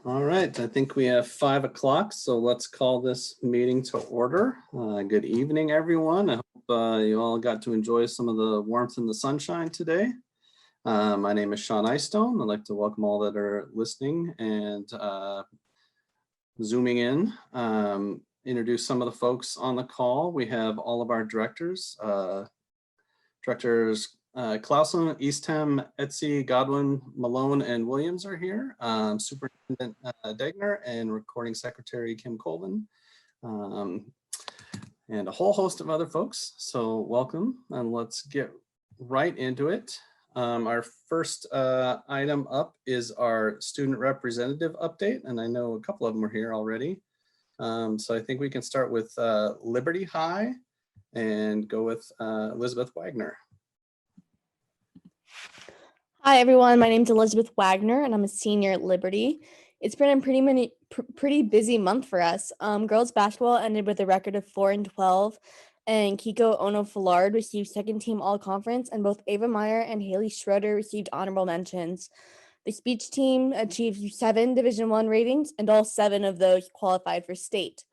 All right, I think we have 5 o'clock, so let's call this meeting to order. Good evening, everyone. I hope you all got to enjoy some of the warmth and the sunshine today. My name is Sean Icestone. I'd like to welcome all that are listening and zooming in. Introduce some of the folks on the call. We have all of our directors. Directors Clausen, Eastham, Etsy, Godwin, Malone, and Williams are here. Superintendent Degner and Recording Secretary Kim Colvin, and a whole host of other folks. So welcome, and let's get right into it. Our first item up is our student representative update, and I know a couple of them are here already. So I think we can start with Liberty High and go with Elizabeth Wagner. Hi, everyone. My name's Elizabeth Wagner, and I'm a senior at Liberty. It's been a pretty busy month for us. Girls basketball ended with a record of 4-12, and Kiko Ono-Fallard received second team all-conference, and both Ava Meyer and Haley Schroeder received honorable mentions. The speech team achieved 7 Division I ratings, and all 7 of those qualified for state.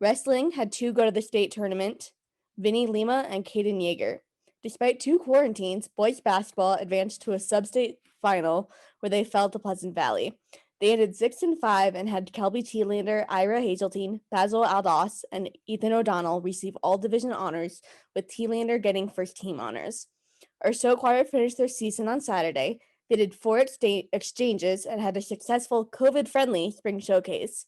Wrestling had 2 go to the state tournament, Vinnie Lima and Kaden Yeager. Despite 2 quarantines, boys basketball advanced to a sub-state final where they fell to Pleasant Valley. They ended 6-5 and had Kelby Thielander, Ira Hazeltine, Basil Aldos, and Ethan O'Donnell receive all division honors, with Thielander getting first team honors. Our show choir finished their season on Saturday. They did 4 exchanges and had a successful COVID-friendly spring showcase.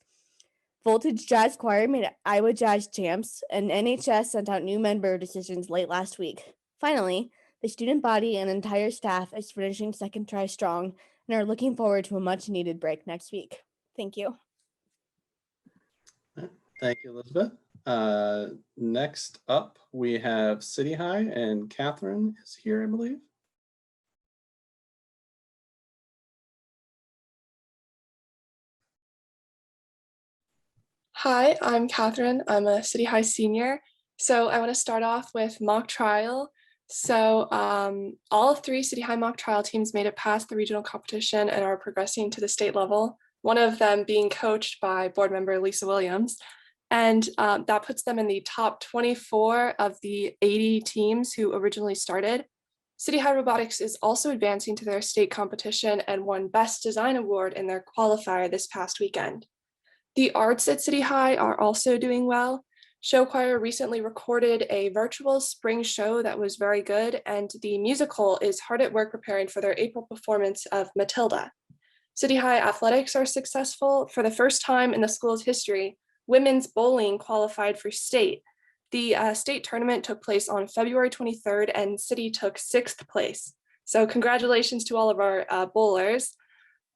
Voltage Jazz Choir made Iowa Jazz champs, and NHS sent out new member decisions late last week. Finally, the student body and entire staff is finishing second try strong and are looking forward to a much-needed break next week. Thank you. Thank you, Elizabeth. Next up, we have City High, and Catherine is here, I believe. Hi, I'm Catherine. I'm a City High senior. So I want to start off with mock trial. So all 3 City High mock trial teams made it past the regional competition and are progressing to the state level, one of them being coached by board member Lisa Williams. And that puts them in the top 24 of the 80 teams who originally started. City High Robotics is also advancing to their state competition and won Best Design Award in their qualifier this past weekend. The arts at City High are also doing well. Show choir recently recorded a virtual spring show that was very good, and the musical is hard at work preparing for their April performance of Matilda. City High athletics are successful. For the first time in the school's history, women's bowling qualified for state. The state tournament took place on February 23rd, and City took 6th place. So congratulations to all of our bowlers.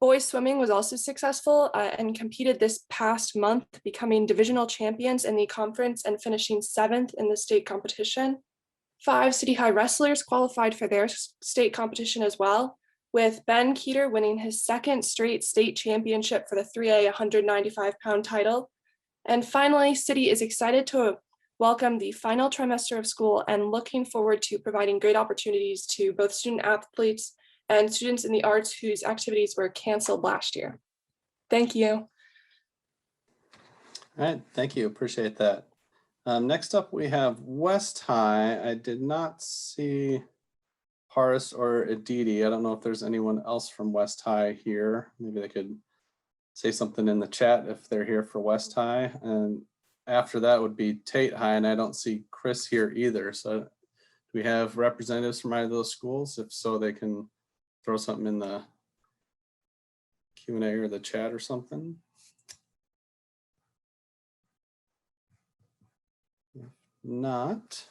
Boys swimming was also successful and competed this past month, becoming divisional champions in the conference and finishing 7th in the state competition. 5 City High wrestlers qualified for their state competition as well, with Ben Keeter winning his 2nd straight state championship for the 3A 195-pound title. And finally, City is excited to welcome the final trimester of school and looking forward to providing great opportunities to both student athletes and students in the arts whose activities were canceled last year. Thank you. All right, thank you, appreciate that. Next up, we have West High. I did not see Horace or Aditi. I don't know if there's anyone else from West High here. Maybe they could say something in the chat if they're here for West High. And after that would be Tate High, and I don't see Chris here either. So do we have representatives from either of those schools? If so, they can throw something in the Q&A or the chat or something. If not,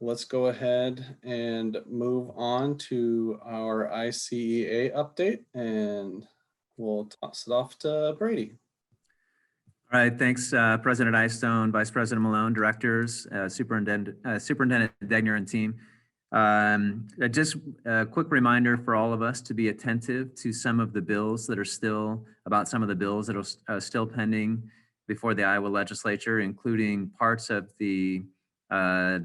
let's go ahead and move on to our ICEA update, and we'll toss it off to Brady. All right, thanks, President Icestone, Vice President Malone, directors, Superintendent Degner, and team. Just a quick reminder for all of us to be attentive to some of the bills that are still pending before the Iowa legislature, including parts of the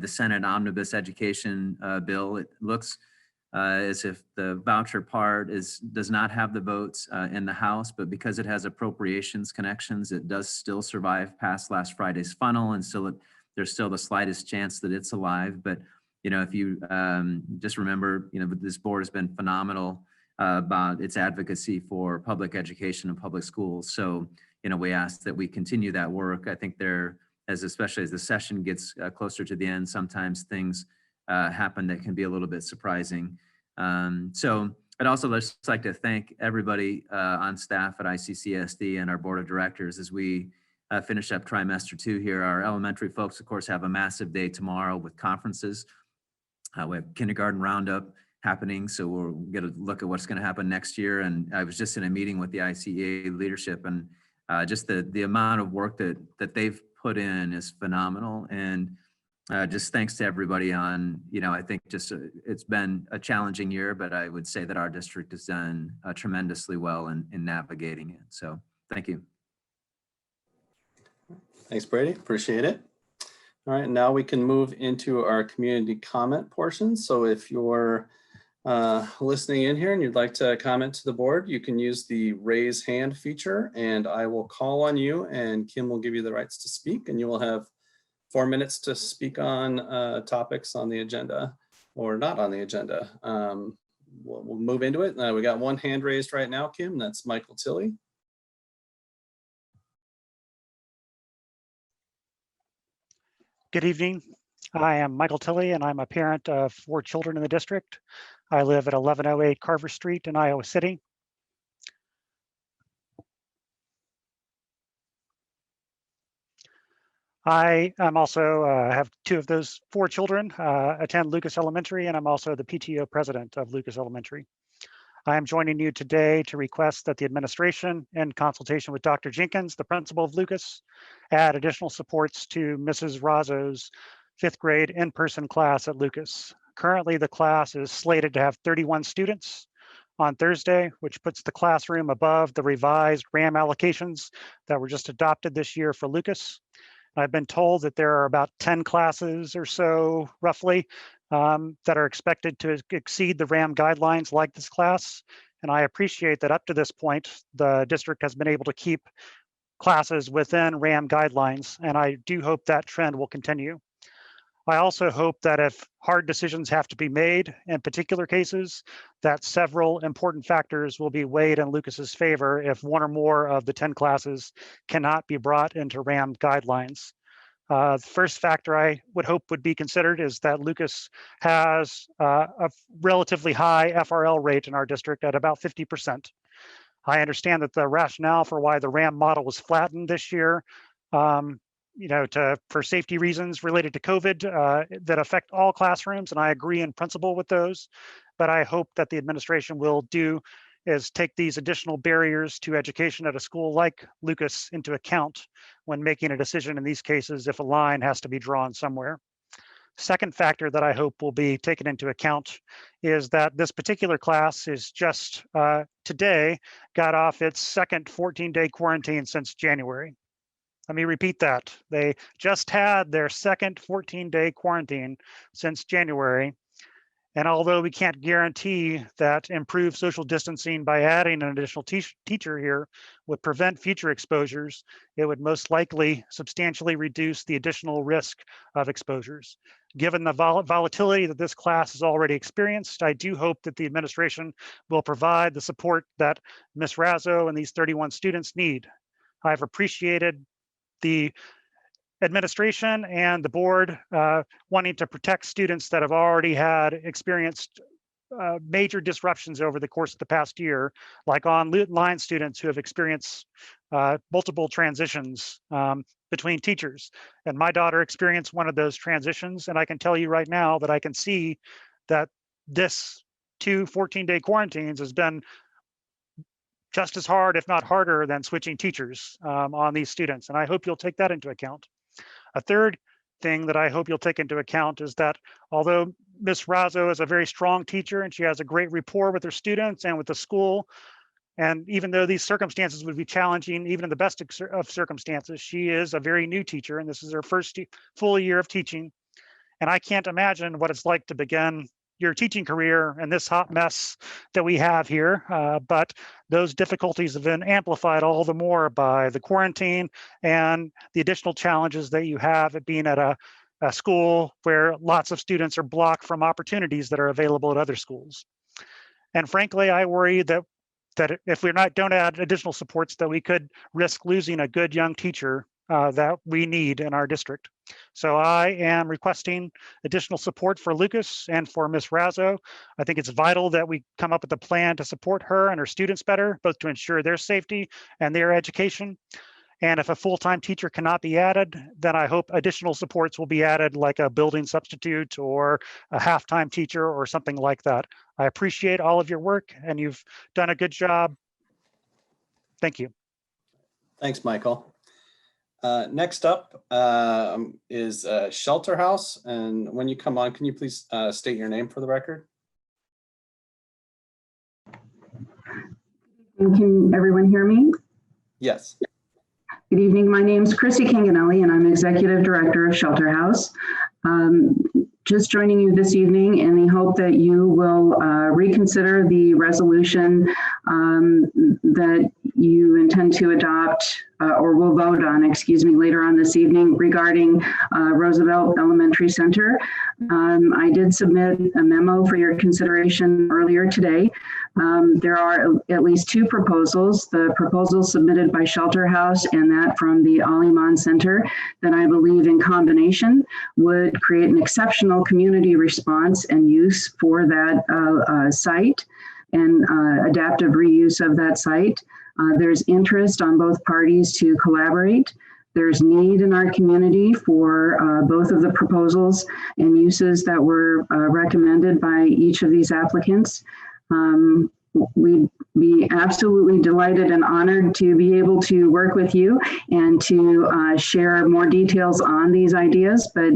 Senate Omnibus Education bill. It looks as if the voucher part does not have the votes in the House, but because it has appropriations connections, it does still survive past last Friday's funnel, and there's still the slightest chance that it's alive. But if you just remember, this board has been phenomenal about its advocacy for public education and public schools. So we ask that we continue that work. I think especially as the session gets closer to the end, sometimes things happen that can be a little bit surprising. So I'd also just like to thank everybody on staff at ICCSD and our board of directors as we finish up trimester 2 here. Our elementary folks, of course, have a massive day tomorrow with conferences. We have kindergarten roundup happening, so we'll get a look at what's going to happen next year. And I was just in a meeting with the Icea leadership, and just the amount of work that they've put in is phenomenal. And just thanks to everybody on, I think it's been a challenging year, but I would say that our district has done tremendously well in navigating it. So thank you. Thanks, Brady. Appreciate it. All right, now we can move into our community comment portion. So if you're listening in here and you'd like to comment to the board, you can use the raise hand feature and I will call on you and Kim will give you the rights to speak, and you will have 4 minutes to speak on topics on the agenda or not on the agenda. We'll move into it. We got one hand raised right now, Kim, that's Michael Tilley. Good evening. I am Michael Tilley and I'm a parent of 4 children in the district. I live at 1108 Carver Street in Iowa City. I am also have 2 of those 4 children attend Lucas Elementary, and I'm also the PTO president of Lucas Elementary. I am joining you today to request that the administration, in consultation with Dr. Jenkins, the principal of Lucas, add additional supports to Mrs. Razzo's 5th grade in-person class at Lucas. Currently, the class is slated to have 31 students on Thursday, which puts the classroom above the revised RAM allocations that were just adopted this year for Lucas. I've been told that there are about 10 classes or so, roughly, that are expected to exceed the RAM guidelines like this class. And I appreciate that up to this point, the district has been able to keep classes within RAM guidelines, and I do hope that trend will continue. I also hope that if hard decisions have to be made in particular cases, that several important factors will be weighed in Lucas's favor if 1 or more of the 10 classes cannot be brought into RAM guidelines. The first factor I would hope would be considered is that Lucas has a relatively high FRL rate in our district at about 50%. I understand that the rationale for why the RAM model was flattened this year, for safety reasons related to COVID that affect all classrooms, and I agree in principle with those. But I hope that the administration will take these additional barriers to education at a school like Lucas into account when making a decision in these cases if a line has to be drawn somewhere. Second factor that I hope will be taken into account is that this particular class is just today got off its second 14-day quarantine since January. Let me repeat that. They just had their second 14-day quarantine since January. And although we can't guarantee that improved social distancing by adding an additional teacher here would prevent future exposures, it would most likely substantially reduce the additional risk of exposures. Given the volatility that this class has already experienced, I do hope that the administration will provide the support that Ms. Razzo and these 31 students need. I've appreciated the administration and the board wanting to protect students that have already had experienced major disruptions over the course of the past year, like online students who have experienced multiple transitions between teachers. And my daughter experienced one of those transitions, and I can tell you right now that I can see that this 2 14-day quarantines has been just as hard, if not harder, than switching teachers on these students. And I hope you'll take that into account. A third thing that I hope you'll take into account is that although Ms. Razzo is a very strong teacher and she has a great rapport with her students and with the school, and even though these circumstances would be challenging, even in the best of circumstances, she is a very new teacher, and this is her first full year of teaching. And I can't imagine what it's like to begin your teaching career in this hot mess that we have here. But those difficulties have been amplified all the more by the quarantine and the additional challenges that you have at being at a school where lots of students are blocked from opportunities that are available at other schools. And frankly, I worry that if we don't add additional supports, that we could risk losing a good young teacher that we need in our district. So I am requesting additional support for Lucas and for Ms. Razzo. I think it's vital that we come up with a plan to support her and her students better, both to ensure their safety and their education. And if a full-time teacher cannot be added, then I hope additional supports will be added, like a building substitute or a half-time teacher or something like that. I appreciate all of your work, and you've done a good job. Thank you. Thanks, Michael. Next up is Shelter House. And when you come on, can you please state your name for the record? Can everyone hear me? Yes. Good evening. My name is Chrissy Kinganelli, and I'm Executive Director of Shelter House. Just joining you this evening in the hope that you will reconsider the resolution that you intend to adopt or will vote on, later on this evening regarding Roosevelt Elementary Center. I did submit a memo for your consideration earlier today. There are at least two proposals, the proposal submitted by Shelter House and that from the Aliman Center, that I believe in combination would create an exceptional community response and use for that site and adaptive reuse of that site. There's interest on both parties to collaborate. There's need in our community for both of the proposals and uses that were recommended by each of these applicants. We'd be absolutely delighted and honored to be able to work with you and to share more details on these ideas. But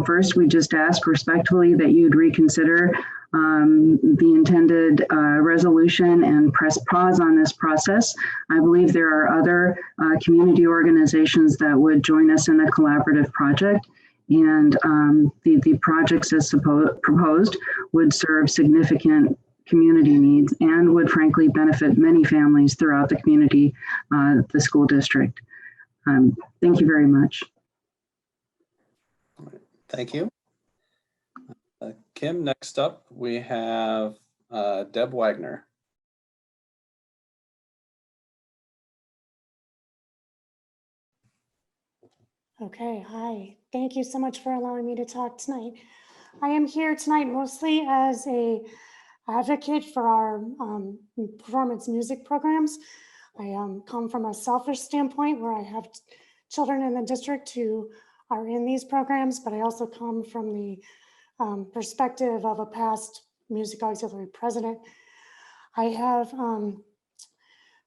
first, we just ask respectfully that you'd reconsider the intended resolution and press pause on this process. I believe there are other community organizations that would join us in a collaborative project. And the projects as proposed would serve significant community needs and would frankly benefit many families throughout the community, the school district. Thank you very much. Thank you. Kim, next up, we have Deb Wagner. Okay, hi. Thank you so much for allowing me to talk tonight. I am here tonight mostly as a advocate for our performance music programs. I come from a selfish standpoint where I have children in the district who are in these programs, but I also come from the perspective of a past music auxiliary president. I have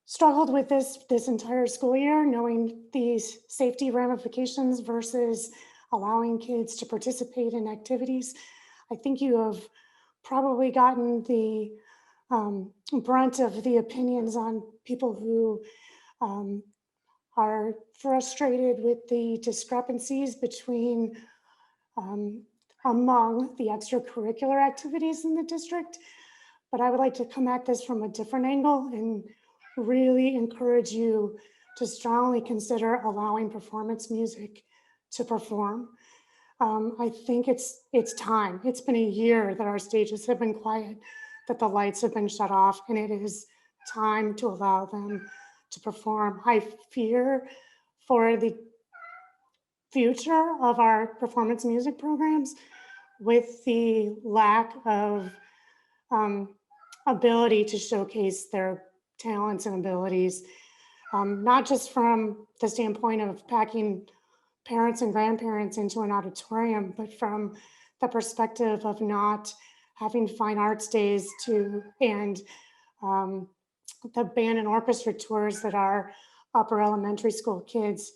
struggled with this entire school year, knowing these safety ramifications versus allowing kids to participate in activities. I think you have probably gotten the brunt of the opinions on people who are frustrated with the discrepancies between among the extracurricular activities in the district. But I would like to come at this from a different angle and really encourage you to strongly consider allowing performance music to perform. I think it's time. It's been a year that our stages have been quiet, that the lights have been shut off, and it is time to allow them to perform. I fear for the future of our performance music programs with the lack of ability to showcase their talents and abilities, not just from the standpoint of packing parents and grandparents into an auditorium, but from the perspective of not having fine arts days and the band and orchestra tours that our upper elementary school kids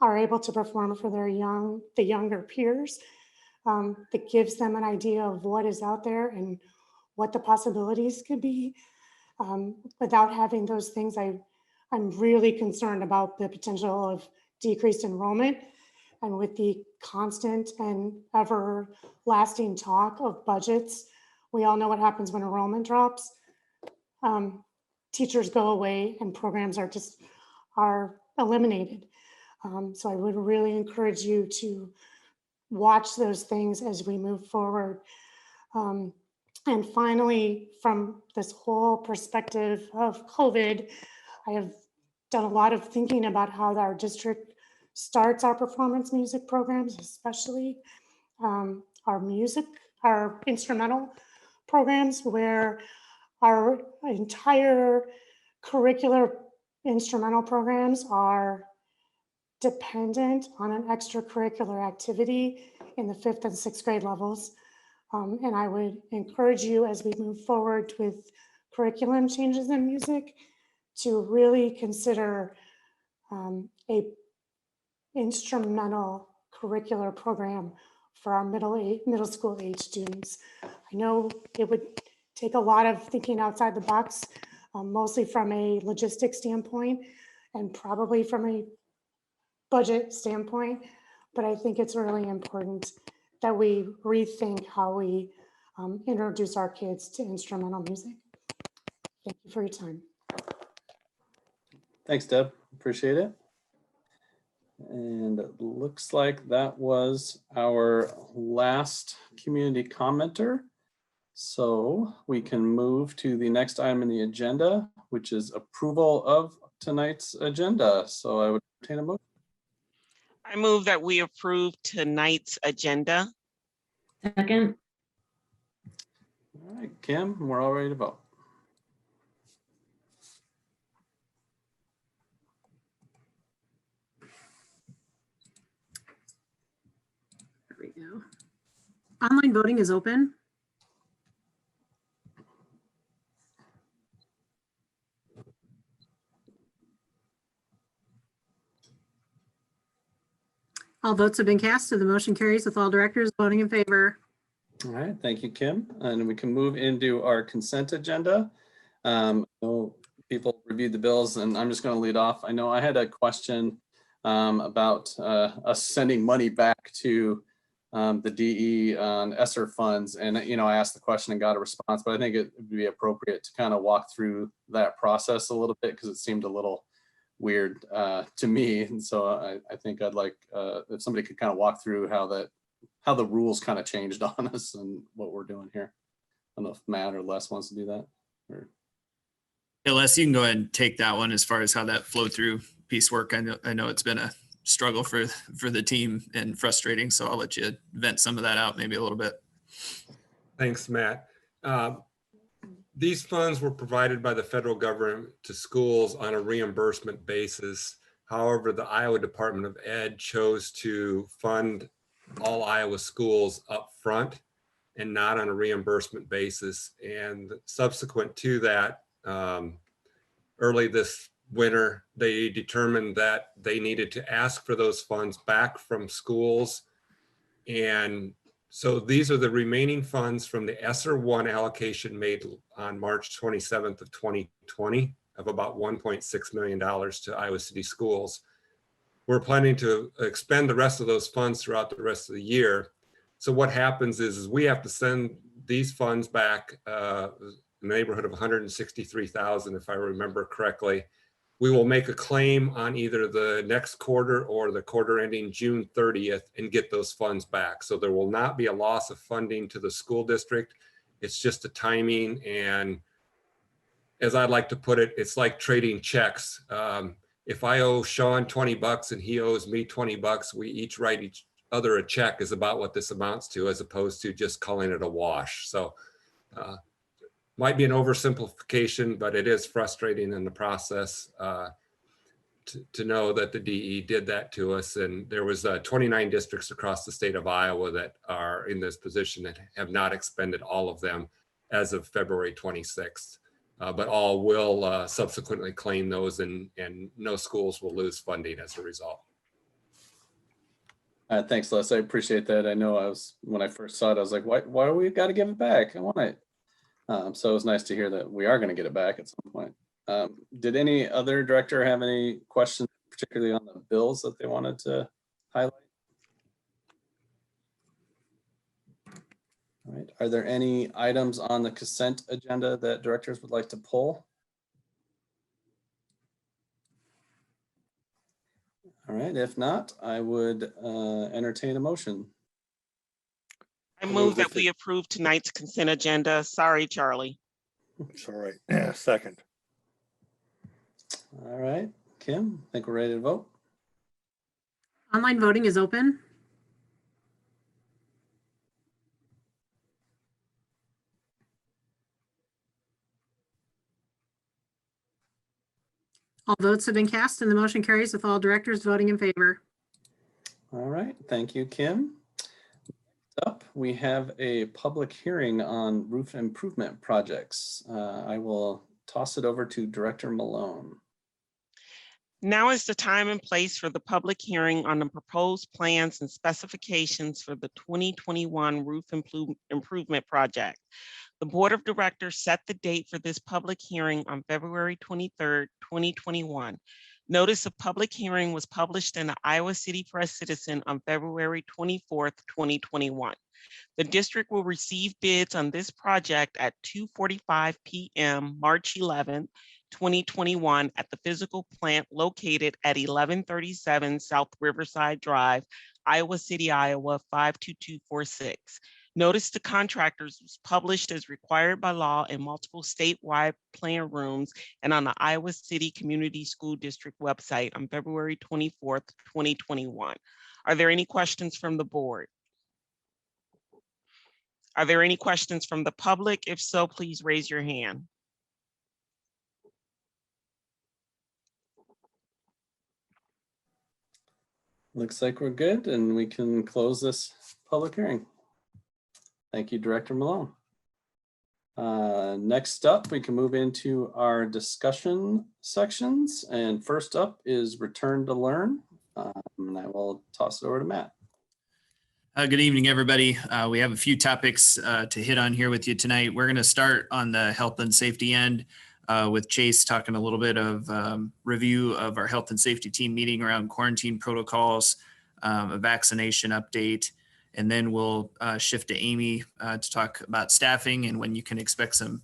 are able to perform for the younger peers. That gives them an idea of what is out there and what the possibilities could be. Without having those things, I'm really concerned about the potential of decreased enrollment. And with the constant and everlasting talk of budgets we all know what happens when enrollment drops. Teachers go away and programs are eliminated. So I would really encourage you to watch those things as we move forward. And finally, from this whole perspective of COVID, I have done a lot of thinking about how our district starts our performance music programs, especially our instrumental programs, where our entire curricular instrumental programs are dependent on an extracurricular activity in the 5th and 6th grade levels. And I would encourage you, as we move forward with curriculum changes in music, to really consider a instrumental curricular program for our middle school age students. I know it would take a lot of thinking outside the box, mostly from a logistics standpoint and probably from a budget standpoint, but I think it's really important that we rethink how we introduce our kids to instrumental music. Thank you for your time. Thanks, Deb. Appreciate it. And it looks like that was our last community commenter. So we can move to the next item in the agenda, which is approval of tonight's agenda. So I would entertain a motion. I move that we approve tonight's agenda. Second. All right, Kim, we're all ready to vote. There we go. Online voting is open. All votes have been cast, so the motion carries with all directors voting in favor. All right, thank you, Kim. And we can move into our consent agenda. I know people reviewed the bills, and I'm just going to lead off. I know I had a question about us sending money back to the DE on ESSER funds. And, I asked the question and got a response, but I think it would be appropriate to kind of walk through that process a little bit because it seemed a little weird to me. And so I think I'd like if somebody could kind of walk through how the rules kind of changed on us and what we're doing here. I don't know if Matt or Les wants to do that. Or... Yeah, Les, you can go ahead and take that one as far as how that flow through piecework. I know it's been a struggle for the team and frustrating, so I'll let you vent some of that out maybe a little bit. Thanks, Matt. These funds were provided by the federal government to schools on a reimbursement basis. However, the Iowa Department of Ed chose to fund all Iowa schools up front and not on a reimbursement basis. And subsequent to that, early this winter, they determined that they needed to ask for those funds back from schools. And so these are the remaining funds from the ESSER 1 allocation made on March 27th of 2020 of about $1.6 million to Iowa City schools. We're planning to expend the rest of those funds throughout the rest of the year. So what happens is we have to send these funds back in the neighborhood of $163,000, if I remember correctly. We will make a claim on either the next quarter or the quarter ending June 30th and get those funds back. So there will not be a loss of funding to the school district. It's just a timing. And as I like to put it, it's like trading checks. If I owe Sean $20 and he owes me $20, we each write each other a check is about what this amounts to, as opposed to just calling it a wash. So might be an oversimplification, but it is frustrating in the process to know that the DE did that to us. And there was 29 districts across the state of Iowa that are in this position that have not expended all of them as of February 26th. But all will subsequently claim those, and no schools will lose funding as a result. Thanks, Les. I appreciate that. I know when I first saw it, I was like, why do we got to give it back? I want it. So it was nice to hear that we are going to get it back at some point. Did any other director have any questions, particularly on the bills that they wanted to highlight? All right. Are there any items on the consent agenda that directors would like to pull? All right. If not, I would entertain a motion. I move that we approve tonight's consent agenda. Sorry, Charlie. It's all right. Second. All right. Kim, I think we're ready to vote. Online voting is open. All votes have been cast and the motion carries with all directors voting in favor. All right. Thank you, Kim. Next up, we have a public hearing on roof improvement projects. I will toss it over to Director Malone. Now is the time and place for the public hearing on the proposed plans and specifications for the 2021 roof improvement project. The Board of Directors set the date for this public hearing on February 23rd, 2021. Notice of public hearing was published in the Iowa City Press Citizen on February 24th, 2021. The district will receive bids on this project at 2:45 p.m. March 11th, 2021 at the physical plant located at 1137 South Riverside Drive, Iowa City, Iowa 52246. Notice to contractors was published as required by law in multiple statewide plan rooms and on the Iowa City Community School District website on February 24th, 2021. Are there any questions from the board? Are there any questions from the public? If so, please raise your hand. Looks like we're good and we can close this public hearing. Thank you, Director Malone. Next up, we can move into our discussion sections. And first up is Return to Learn. And I will toss it over to Matt. Good evening, everybody. We have a few topics to hit on here with you tonight. We're going to start on the health and safety end with Chase talking a little bit of review of our health and safety team meeting around quarantine protocols, a vaccination update, and then we'll shift to Amy to talk about staffing and when you can expect some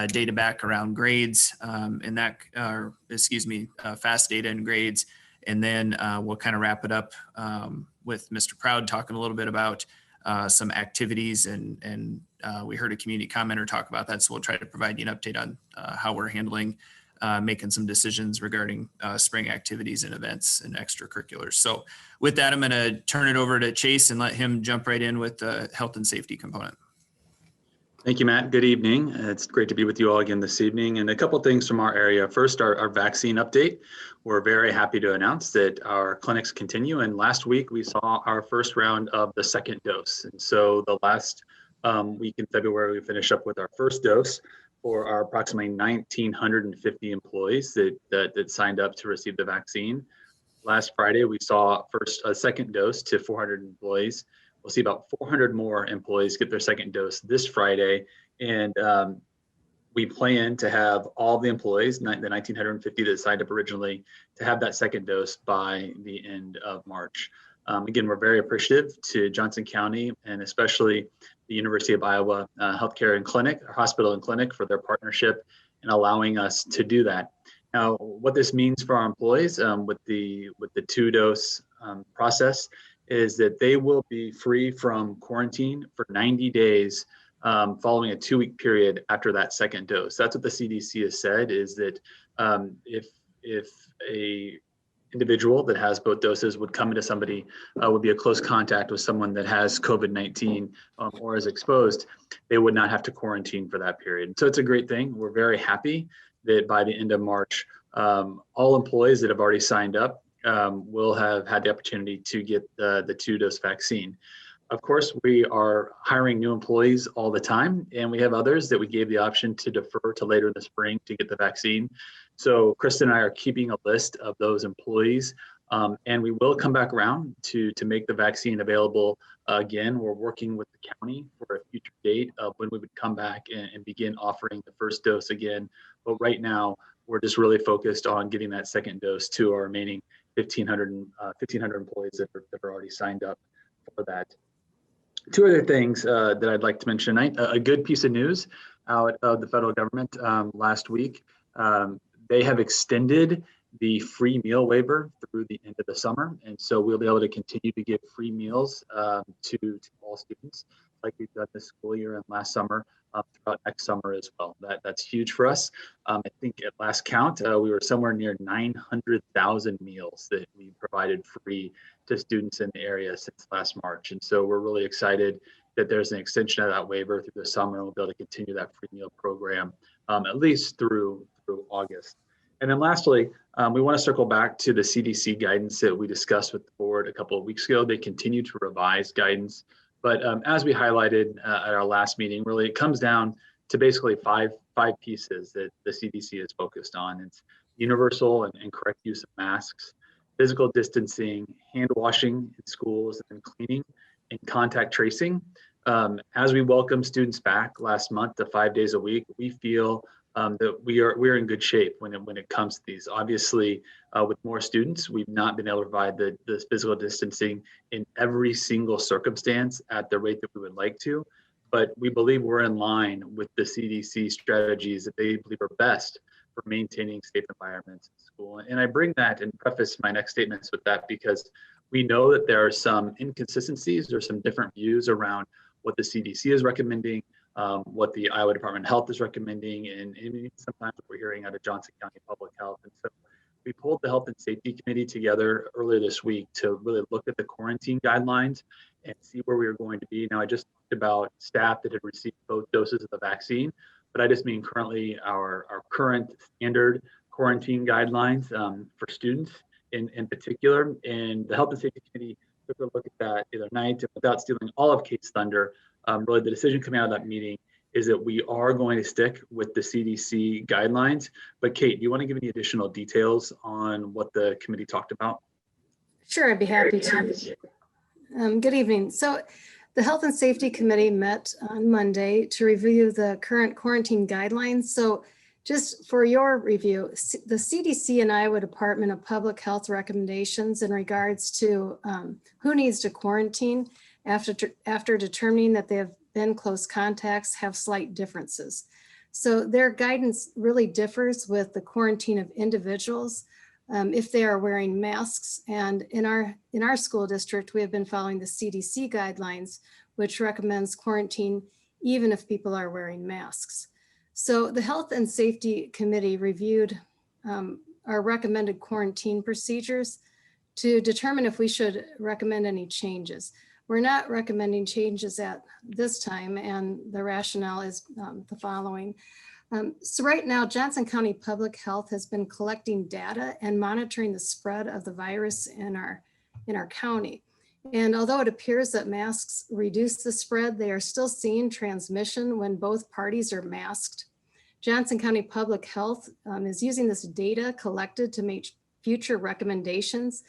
data back around grades and that, fast data and grades. And then we'll kind of wrap it up with Mr. Proud talking a little bit about some activities and we heard a community commenter talk about that. So we'll try to provide you an update on how we're handling making some decisions regarding spring activities and events and extracurriculars. So with that, I'm going to turn it over to Chase and let him jump right in with the health and safety component. Thank you, Matt. Good evening. It's great to be with you all again this evening. And a couple of things from our area. First, our vaccine update. We're very happy to announce that our clinics continue. And last week, we saw our first round of the second dose. And so the last week in February, we finished up with our first dose for our approximately 1,950 employees that signed up to receive the vaccine. Last Friday, we saw a second dose to 400 employees. We'll see about 400 more employees get their second dose this Friday. And we plan to have all the employees, the 1,950 that signed up originally, to have that second dose by the end of March. Again, we're very appreciative to Johnson County and especially the University of Iowa Healthcare and Clinic, or Hospital and Clinic, for their partnership and allowing us to do that. Now, what this means for our employees with the 2-dose process is that they will be free from quarantine for 90 days following a 2-week period after that second dose. That's what the CDC has said, is that if a individual that has both doses would come into somebody, would be a close contact with someone that has COVID-19 or is exposed, they would not have to quarantine for that period. So it's a great thing. We're very happy that by the end of March, all employees that have already signed up will have had the opportunity to get the 2-dose vaccine. Of course, we are hiring new employees all the time, and we have others that we gave the option to defer to later in the spring to get the vaccine. So Kristen and I are keeping a list of those employees, and we will come back around to make the vaccine available again. We're working with the county for a future date of when we would come back and begin offering the first dose again. But right now, we're just really focused on getting that second dose to our remaining 1,500 employees that are already signed up for that. Two other things that I'd like to mention tonight. A good piece of news out of the federal government last week. They have extended the free meal waiver through the end of the summer. And so we'll be able to continue to give free meals to all students like we've done this school year and last summer throughout next summer as well. That's huge for us. I think at last count, we were somewhere near 900,000 meals that we provided free to students in the area since last March. And so we're really excited that there's an extension of that waiver through the summer, and we'll be able to continue that free meal program at least through August. And then lastly, we want to circle back to the CDC guidance that we discussed with the board a couple of weeks ago. They continue to revise guidance, but as we highlighted at our last meeting, really it comes down to basically five pieces that the CDC is focused on. It's universal and correct use of masks, physical distancing, hand washing in schools, and cleaning and contact tracing. As we welcome students back last month to 5 days a week, we feel that we're in good shape when it comes to these. Obviously, with more students, we've not been able to provide the physical distancing in every single circumstance at the rate that we would like to, but we believe we're in line with the CDC strategies that they believe are best for maintaining safe environments in school. And I bring that and preface my next statements with that because we know that there are some inconsistencies or some different views around what the CDC is recommending, what the Iowa Department of Health is recommending, and sometimes what we're hearing out of Johnson County Public Health. And so we pulled the Health and Safety Committee together earlier this week to really look at the quarantine guidelines and see where we were going to be. Now, I just talked about staff that had received both doses of the vaccine, but I just mean currently our current standard quarantine guidelines for students in particular. And the Health and Safety Committee took a look at that the other night. Without stealing all of Kate's thunder, really the decision coming out of that meeting is that we are going to stick with the CDC guidelines. But Kate, do you want to give any additional details on what the committee talked about? Sure, I'd be happy to. Good evening. So the Health and Safety Committee met on Monday to review the current quarantine guidelines. So just for your review, the CDC and Iowa Department of Public Health recommendations in regards to who needs to quarantine after determining that they have been close contacts have slight differences. So their guidance really differs with the quarantine of individuals if they are wearing masks. And in our school district, we have been following the CDC guidelines, which recommends quarantine even if people are wearing masks. So the Health and Safety Committee reviewed our recommended quarantine procedures to determine if we should recommend any changes. We're not recommending changes at this time, and the rationale is the following. So right now, Johnson County Public Health has been collecting data and monitoring the spread of the virus in our county. And although it appears that masks reduce the spread, they are still seeing transmission when both parties are masked. Johnson County Public Health is using this data collected to make future recommendations.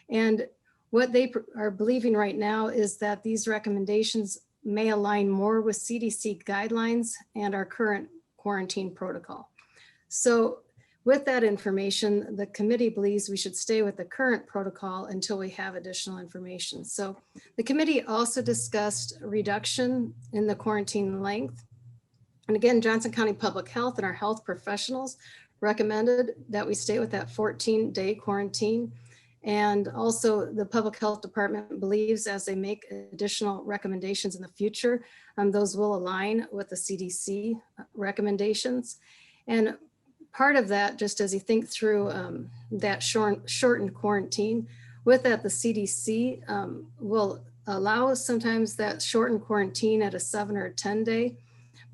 And what they are believing right now is that these recommendations may align more with CDC guidelines and our current quarantine protocol. So with that information, the committee believes we should stay with the current protocol until we have additional information. So the committee also discussed reduction in the quarantine length. And again, Johnson County Public Health and our health professionals recommended that we stay with that 14-day quarantine. And also the Public Health Department believes as they make additional recommendations in the future, those will align with the CDC recommendations. And part of that, just as you think through that shortened quarantine, with that the CDC will allow sometimes that shortened quarantine at a 7 or 10 day.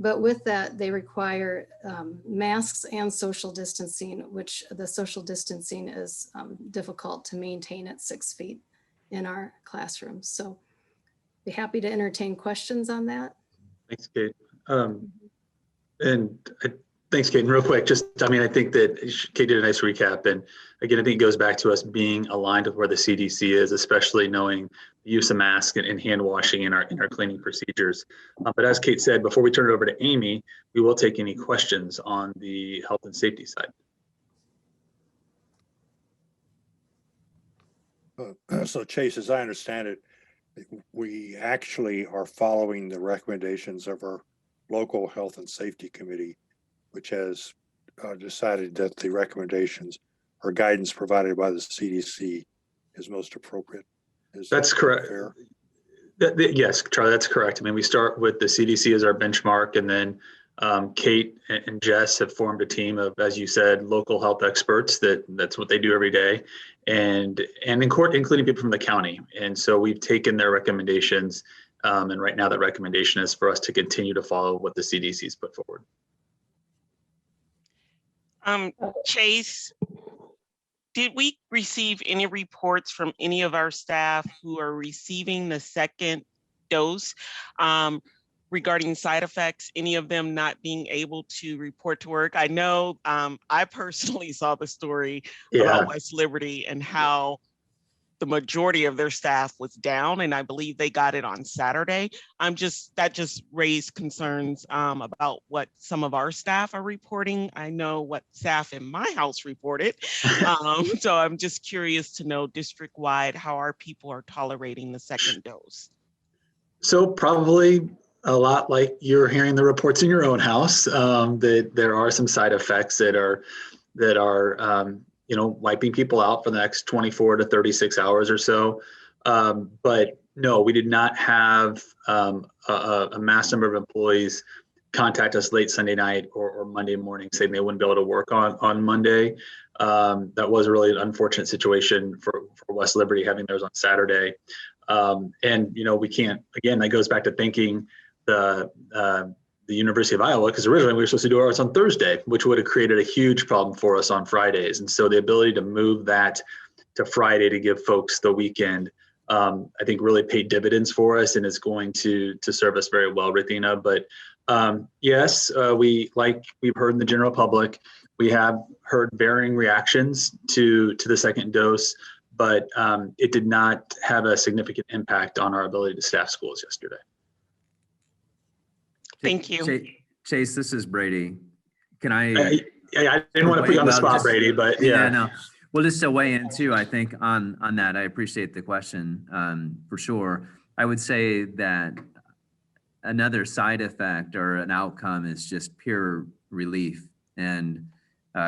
But with that, they require masks and social distancing, which the social distancing is difficult to maintain at 6 feet in our classrooms. So be happy to entertain questions on that. Thanks, Kate. Thanks, Kate. And real quick, I think that Kate did a nice recap. And again, I think it goes back to us being aligned with where the CDC is, especially knowing the use of masks and hand washing in our cleaning procedures. But as Kate said, before we turn it over to Amy, we will take any questions on the health and safety side. So Chase, as I understand it, We actually are following the recommendations of our local health and safety committee, which has decided that the recommendations or guidance provided by the CDC is most appropriate. That's correct. Fair? Yes, Charlie, that's correct. I mean, we start with the CDC as our benchmark, and then Kate and Jess have formed a team of, as you said, local health experts. That's what they do every day, and in court, including people from the county. And so we've taken their recommendations, and right now that recommendation is for us to continue to follow what the CDC's put forward. Chase, did we receive any reports from any of our staff who are receiving the second dose regarding side effects, any of them not being able to report to work? I know I personally saw the story about West Liberty and how the majority of their staff was down, and I believe they got it on Saturday. That just raised concerns about what some of our staff are reporting. I know what staff in my house reported. So I'm just curious to know district-wide how our people are tolerating the second dose. So probably a lot like you're hearing the reports in your own house, that there are some side effects that are wiping people out for the next 24 to 36 hours or so. But no, we did not have a mass number of employees contact us late Sunday night or Monday morning saying they wouldn't be able to work on Monday. That was really an unfortunate situation for West Liberty having theirs on Saturday. And we can't, again, that goes back to thanking the University of Iowa, because originally we were supposed to do ours on Thursday, which would have created a huge problem for us on Fridays. And so the ability to move that to Friday to give folks the weekend, I think really paid dividends for us, and is going to serve us very well, Rithina. But yes, we've heard in the general public, we have heard varying reactions to the second dose, but it did not have a significant impact on our ability to staff schools yesterday. Thank you. Chase, this is Brady. Can I? I didn't want to put you on the spot, Brady, but yeah. No. Well, just to weigh in too, I think on that, I appreciate the question for sure. I would say that another side effect or an outcome is just pure relief and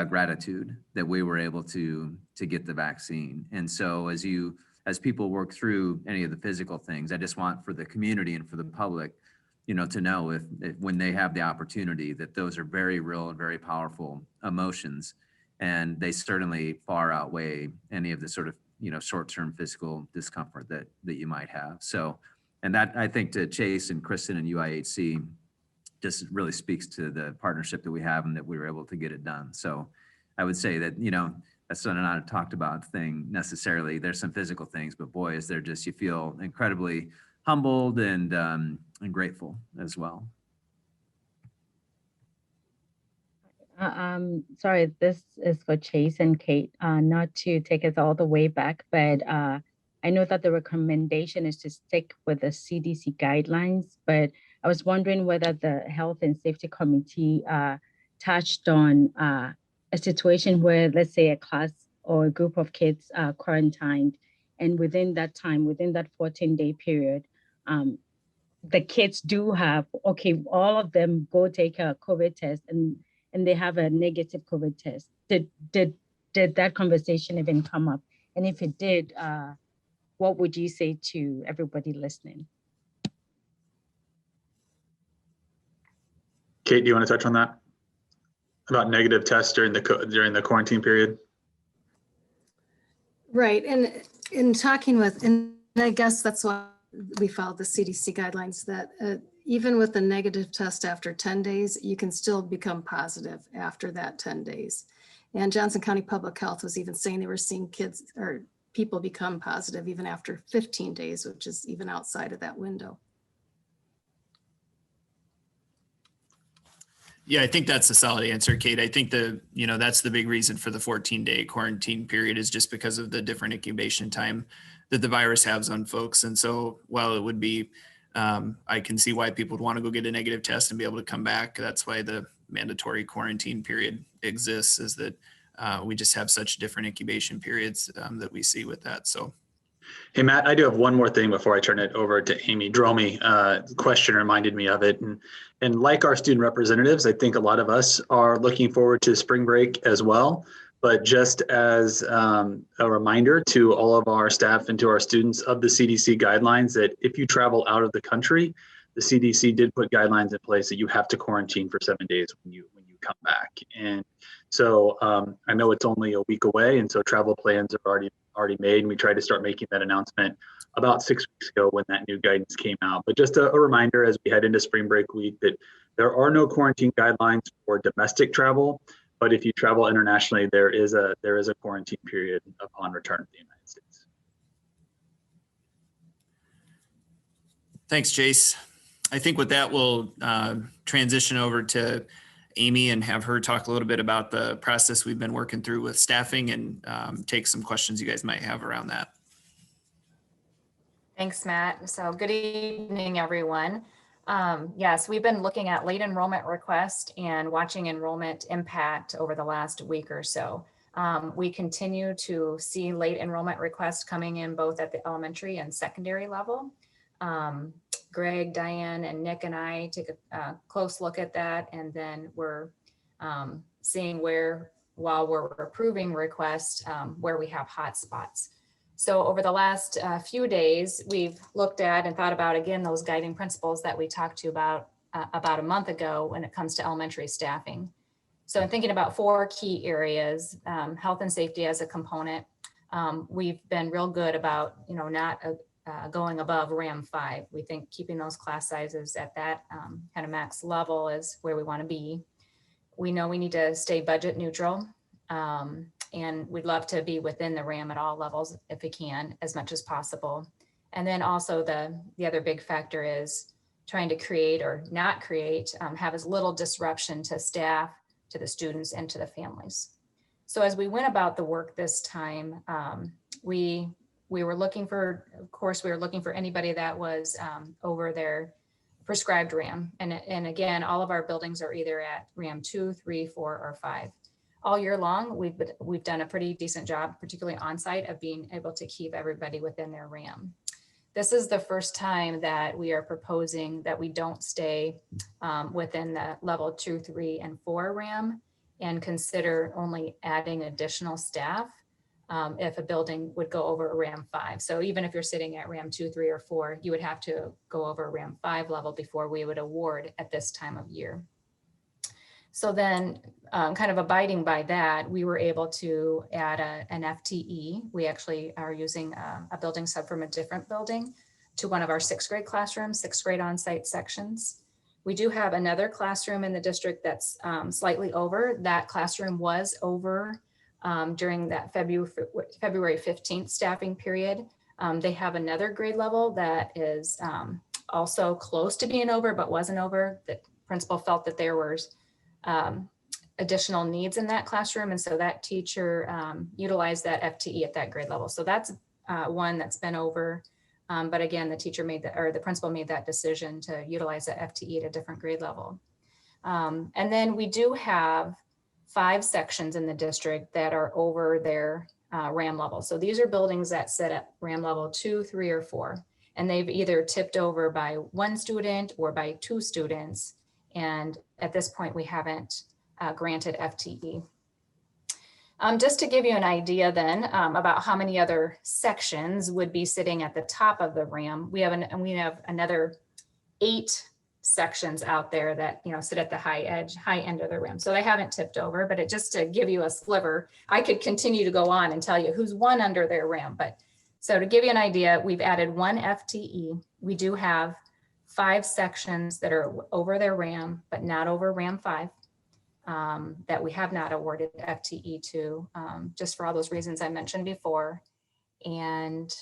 gratitude that we were able to get the vaccine. And so as people work through any of the physical things, I just want for the community and for the public, to know if when they have the opportunity, that those are very real and very powerful emotions, and they certainly far outweigh any of the sort of short-term physical discomfort that you might have. So, and that, I think, to Chase and Kristen and UIHC just really speaks to the partnership that we have and that we were able to get it done. So I would say that that's not a talked about thing necessarily. There's some physical things, but boy, is there just, you feel incredibly humbled and grateful as well. Sorry, this is for Chase and Kate, not to take us all the way back, but I know that the recommendation is to stick with the CDC guidelines, but I was wondering whether the Health and Safety Committee touched on a situation where, let's say, a class or a group of kids are quarantined, and within that time, within that 14-day period, the kids do have, all of them go take a COVID test and they have a negative COVID test. Did that conversation even come up? And if it did, what would you say to everybody listening? Kate, do you want to touch on that? About negative tests during the quarantine period? Right, and in talking with, and I guess that's why we followed the CDC guidelines, that even with a negative test after 10 days, you can still become positive after that 10 days. And Johnson County Public Health was even saying they were seeing kids or people become positive even after 15 days, which is even outside of that window. Yeah, I think that's a solid answer, Kate. I think that's the big reason for the 14-day quarantine period, is just because of the different incubation time that the virus has on folks. And so while it would be, I can see why people would want to go get a negative test and be able to come back. That's why the mandatory quarantine period exists, is that we just have such different incubation periods that we see with that. So Hey, Matt, I do have one more thing before I turn it over to Amy Dromey. Question reminded me of it. And like our student representatives, I think a lot of us are looking forward to spring break as well. But just as a reminder to all of our staff and to our students of the CDC guidelines, that if you travel out of the country, the CDC did put guidelines in place that you have to quarantine for 7 days when you come back. And so I know it's only a week away, and so travel plans are already made, and we tried to start making that announcement about 6 weeks ago when that new guidance came out. But just a reminder as we head into spring break week that there are no quarantine guidelines for domestic travel, but if you travel internationally, there is a quarantine period upon return to the United States. Thanks, Chase. I think with that, we'll transition over to Amy and have her talk a little bit about the process we've been working through with staffing and take some questions you guys might have around that. Thanks, Matt. So good evening, everyone. Yes, we've been looking at late enrollment request and watching enrollment impact over the last week or so. We continue to see late enrollment requests coming in both at the elementary and secondary level. Greg, Diane, and Nick and I take a close look at that, and then we're seeing where, while we're approving requests, where we have hot spots. So over the last few days, we've looked at and thought about, again, those guiding principles that we talked to you about a month ago when it comes to elementary staffing. So I'm thinking about 4 key areas, health and safety as a component. We've been real good about, not going above RAM 5. We think keeping those class sizes at that kind of max level is where we want to be. We know we need to stay budget neutral, and we'd love to be within the RAM at all levels if we can, as much as possible. And then also the other big factor is trying to create or not create, have as little disruption to staff, to the students, and to the families. So as we went about the work this time, we were looking for, of course, we were looking for anybody that was over their prescribed RAM. And again, all of our buildings are either at RAM 2, 3, 4, or 5. All year long, we've done a pretty decent job, particularly on site, of being able to keep everybody within their RAM. This is the first time that we are proposing that we don't stay within the level 2, 3, and 4 RAM and consider only adding additional staff if a building would go over a RAM 5. So even if you're sitting at RAM 2, 3, or 4, you would have to go over a RAM 5 level before we would award at this time of year. So then kind of abiding by that, we were able to add an FTE. We actually are using a building sub from a different building to one of our 6th grade classrooms, 6th grade on-site sections. We do have another classroom in the district that's slightly over. That classroom was over during that February 15th staffing period. They have another grade level that is also close to being over, but wasn't over. The principal felt that there was additional needs in that classroom. And so that teacher utilized that FTE at that grade level. So that's one that's been over. But again, the teacher made that, or the principal made that decision to utilize that FTE at a different grade level. And then we do have 5 sections in the district that are over their RAM level. So these are buildings that sit at RAM level 2, 3, or 4, and they've either tipped over by 1 student or by 2 students. And at this point, we haven't granted FTE. Just to give you an idea then about how many other sections would be sitting at the top of the RAM, we have another 8 sections out there that sit at the high end of the RAM. So they haven't tipped over, but just to give you a sliver, I could continue to go on and tell you who's one under their RAM. But so to give you an idea, we've added 1 FTE. We do have 5 sections that are over their RAM, but not over RAM 5, that we have not awarded FTE to, just for all those reasons I mentioned before. And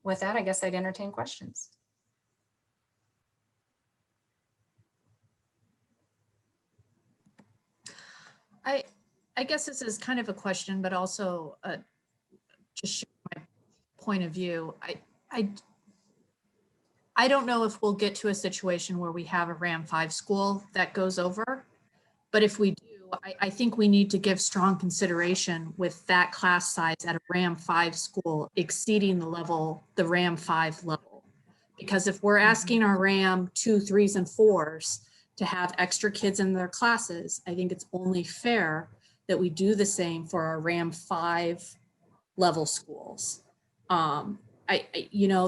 with that, I guess I'd entertain questions. I guess this is kind of a question, but also just share my point of view. I don't know if we'll get to a situation where we have a RAM 5 school that goes over, but if we do, I think we need to give strong consideration with that class size at a RAM 5 school exceeding the RAM 5 level. Because if we're asking our RAM 2, 3s, and 4s to have extra kids in their classes, I think it's only fair that we do the same for our RAM 5 level schools.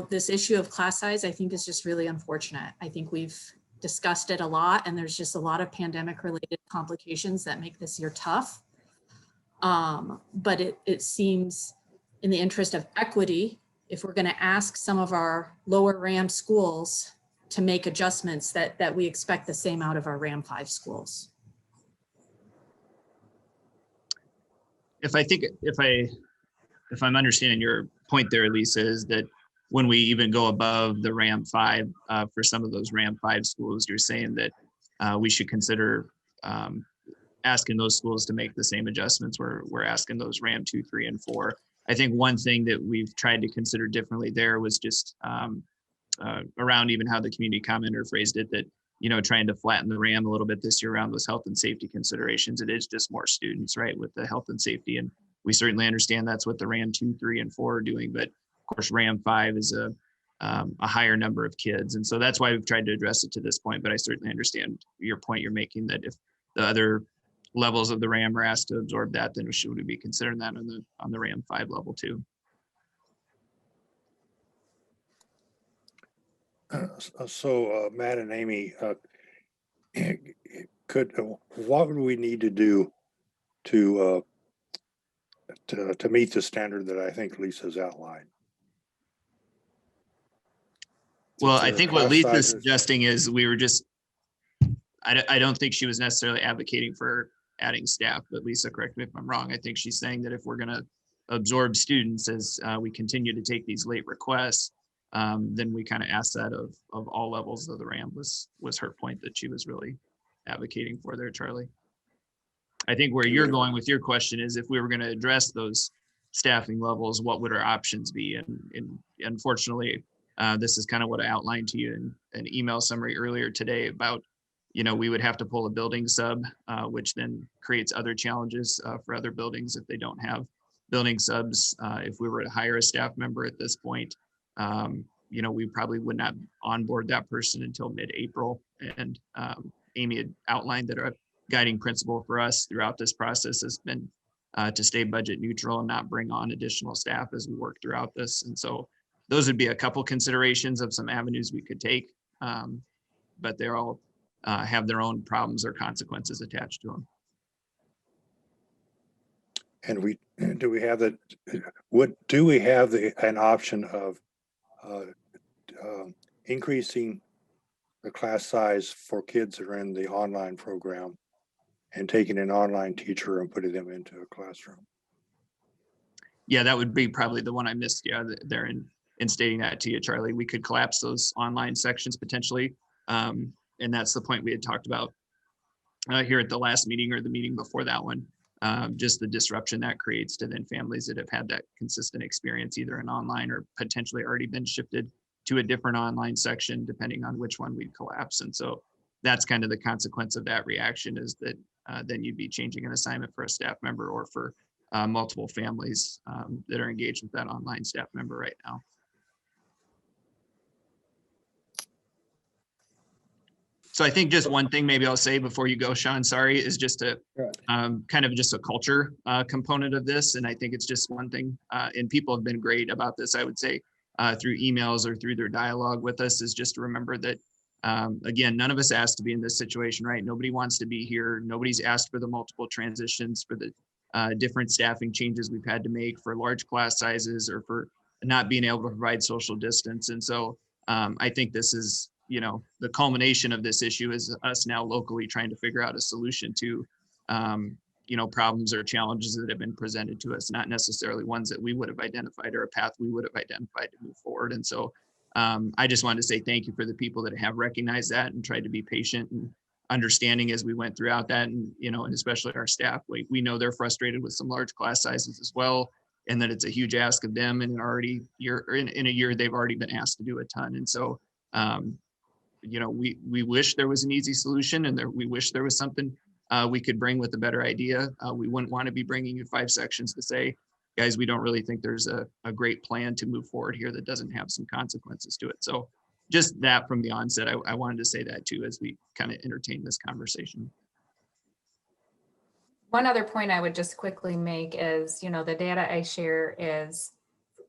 This issue of class size, I think, is just really unfortunate. I think we've discussed it a lot, and there's just a lot of pandemic related complications that make this year tough. But it seems in the interest of equity, if we're going to ask some of our lower RAM schools to make adjustments, that we expect the same out of our RAM 5 schools. If I'm understanding your point there, Lisa, is that when we even go above the RAM 5 for some of those RAM 5 schools, you're saying that we should consider asking those schools to make the same adjustments we're asking those RAM 2, 3, and 4. I think one thing that we've tried to consider differently there was just around even how the community commenter phrased it, that, trying to flatten the RAM a little bit this year around those health and safety considerations. It is just more students, right, with the health and safety. And we certainly understand that's what the RAM 2, 3, and 4 are doing. But of course, RAM 5 is a higher number of kids. And so that's why we've tried to address it to this point. But I certainly understand your point you're making, that if the other levels of the RAM are asked to absorb that, then we should be considering that on the RAM 5 level too. So Matt and Amy, what would we need to do to meet the standard that I think Lisa's outlined? Well, I think what Lisa's suggesting is I don't think she was necessarily advocating for adding staff, but Lisa, correct me if I'm wrong. I think she's saying that if we're going to absorb students as we continue to take these late requests, then we kind of ask that of all levels of the RAM was her point that she was really advocating for there, Charlie. I think where you're going with your question is, if we were going to address those staffing levels, what would our options be? And unfortunately, this is kind of what I outlined to you in an email summary earlier today about, we would have to pull a building sub, which then creates other challenges for other buildings if they don't have building subs. If we were to hire a staff member at this point, we probably would not onboard that person until mid-April. And Amy had outlined that a guiding principle for us throughout this process has been to stay budget neutral and not bring on additional staff as we work throughout this. And so those would be a couple considerations of some avenues we could take, but they're all have their own problems or consequences attached to them. And do we have an option of increasing the class size for kids that are in the online program and taking an online teacher and putting them into a classroom? Yeah, that would be probably the one I missed. Yeah, there in stating that to you, Charlie. We could collapse those online sections potentially. And that's the point we had talked about here at the last meeting or the meeting before that one. Just the disruption that creates to then families that have had that consistent experience, either in online or potentially already been shifted to a different online section, depending on which one we'd collapse. And so that's kind of the consequence of that reaction, is that then you'd be changing an assignment for a staff member or for multiple families that are engaged with that online staff member right now. So I think just one thing maybe I'll say before you go, Sean, sorry, is just a kind of just a culture component of this. And I think it's just one thing, and people have been great about this, I would say, through emails or through their dialogue with us, is just to remember that, again, none of us asked to be in this situation, right? Nobody wants to be here. Nobody's asked for the multiple transitions, for the different staffing changes we've had to make, for large class sizes, or for not being able to provide social distance. And so I think this is, the culmination of this issue is us now locally trying to figure out a solution to, problems or challenges that have been presented to us, not necessarily ones that we would have identified or a path we would have identified to move forward. And so I just wanted to say thank you for the people that have recognized that and tried to be patient and understanding as we went throughout that. And, and especially our staff, we know they're frustrated with some large class sizes as well, and that it's a huge ask of them. And in a year, they've already been asked to do a ton. And so, we wish there was an easy solution, and we wish there was something we could bring with a better idea. We wouldn't want to be bringing you 5 sections to say, guys, we don't really think there's a great plan to move forward here that doesn't have some consequences to it. So just that from the onset, I wanted to say that too, as we kind of entertain this conversation. One other point I would just quickly make is, the data I share is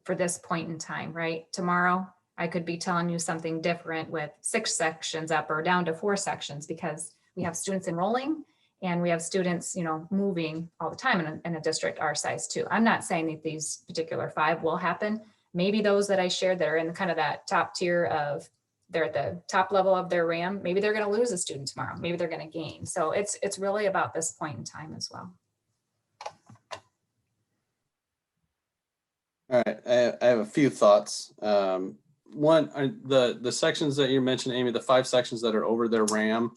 for this point in time, right? Tomorrow, I could be telling you something different with 6 sections up or down to 4 sections because we have students enrolling and we have students, moving all the time in a district our size too. I'm not saying that these particular 5 will happen. Maybe those that I shared that are in kind of that top tier of, they're at the top level of their RAM, maybe they're going to lose a student tomorrow. Maybe they're going to gain. So it's really about this point in time as well. All right, I have a few thoughts. One, the sections that you mentioned, Amy, the 5 sections that are over their RAM,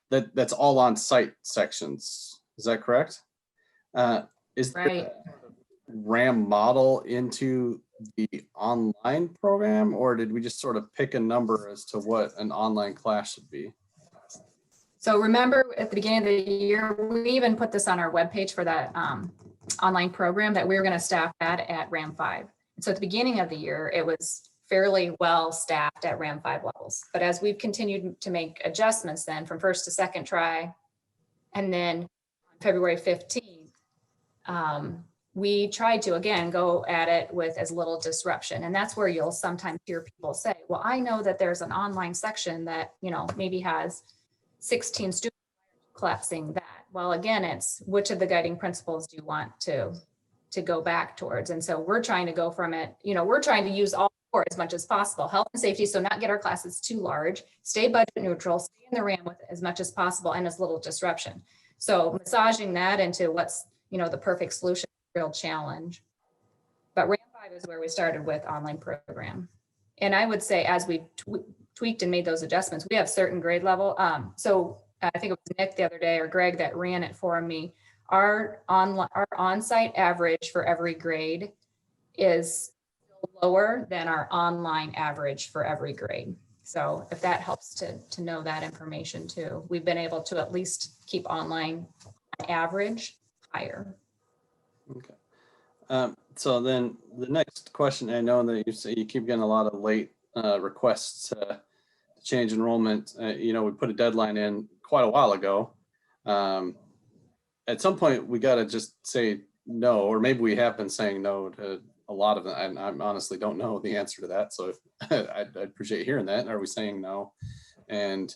that's all on site sections. Is that correct? Is right. RAM model into the online program, or did we just sort of pick a number as to what an online class should be? So remember at the beginning of the year, we even put this on our webpage for that online program that we were going to staff that at RAM 5. And so at the beginning of the year, it was fairly well staffed at RAM 5 levels. But as we've continued to make adjustments then from first to second try, and then on February 15th, we tried to, again, go at it with as little disruption. And that's where you'll sometimes hear people say, well, I know that there's an online section that, maybe has 16 students collapsing that. Well, again, it's which of the guiding principles do you want to go back towards? And so we're trying to go from it, we're trying to use all 4 as much as possible. Health and safety, so not get our classes too large, stay budget neutral, stay in the RAM with as much as possible and as little disruption. So massaging that into what's, the perfect solution, real challenge. But RAM 5 is where we started with online program. And I would say as we tweaked and made those adjustments, we have certain grade level. So I think it was Nick the other day or Greg that ran it for me. Our on-site average for every grade is lower than our online average for every grade. So if that helps to know that information too, we've been able to at least keep online average higher. Okay. So then the next question, I know that you say you keep getting a lot of late requests to change enrollment. We put a deadline in quite a while ago. At some point, we got to just say no, or maybe we have been saying no to a lot of them. And I honestly don't know the answer to that. So I'd appreciate hearing that. Are we saying no? And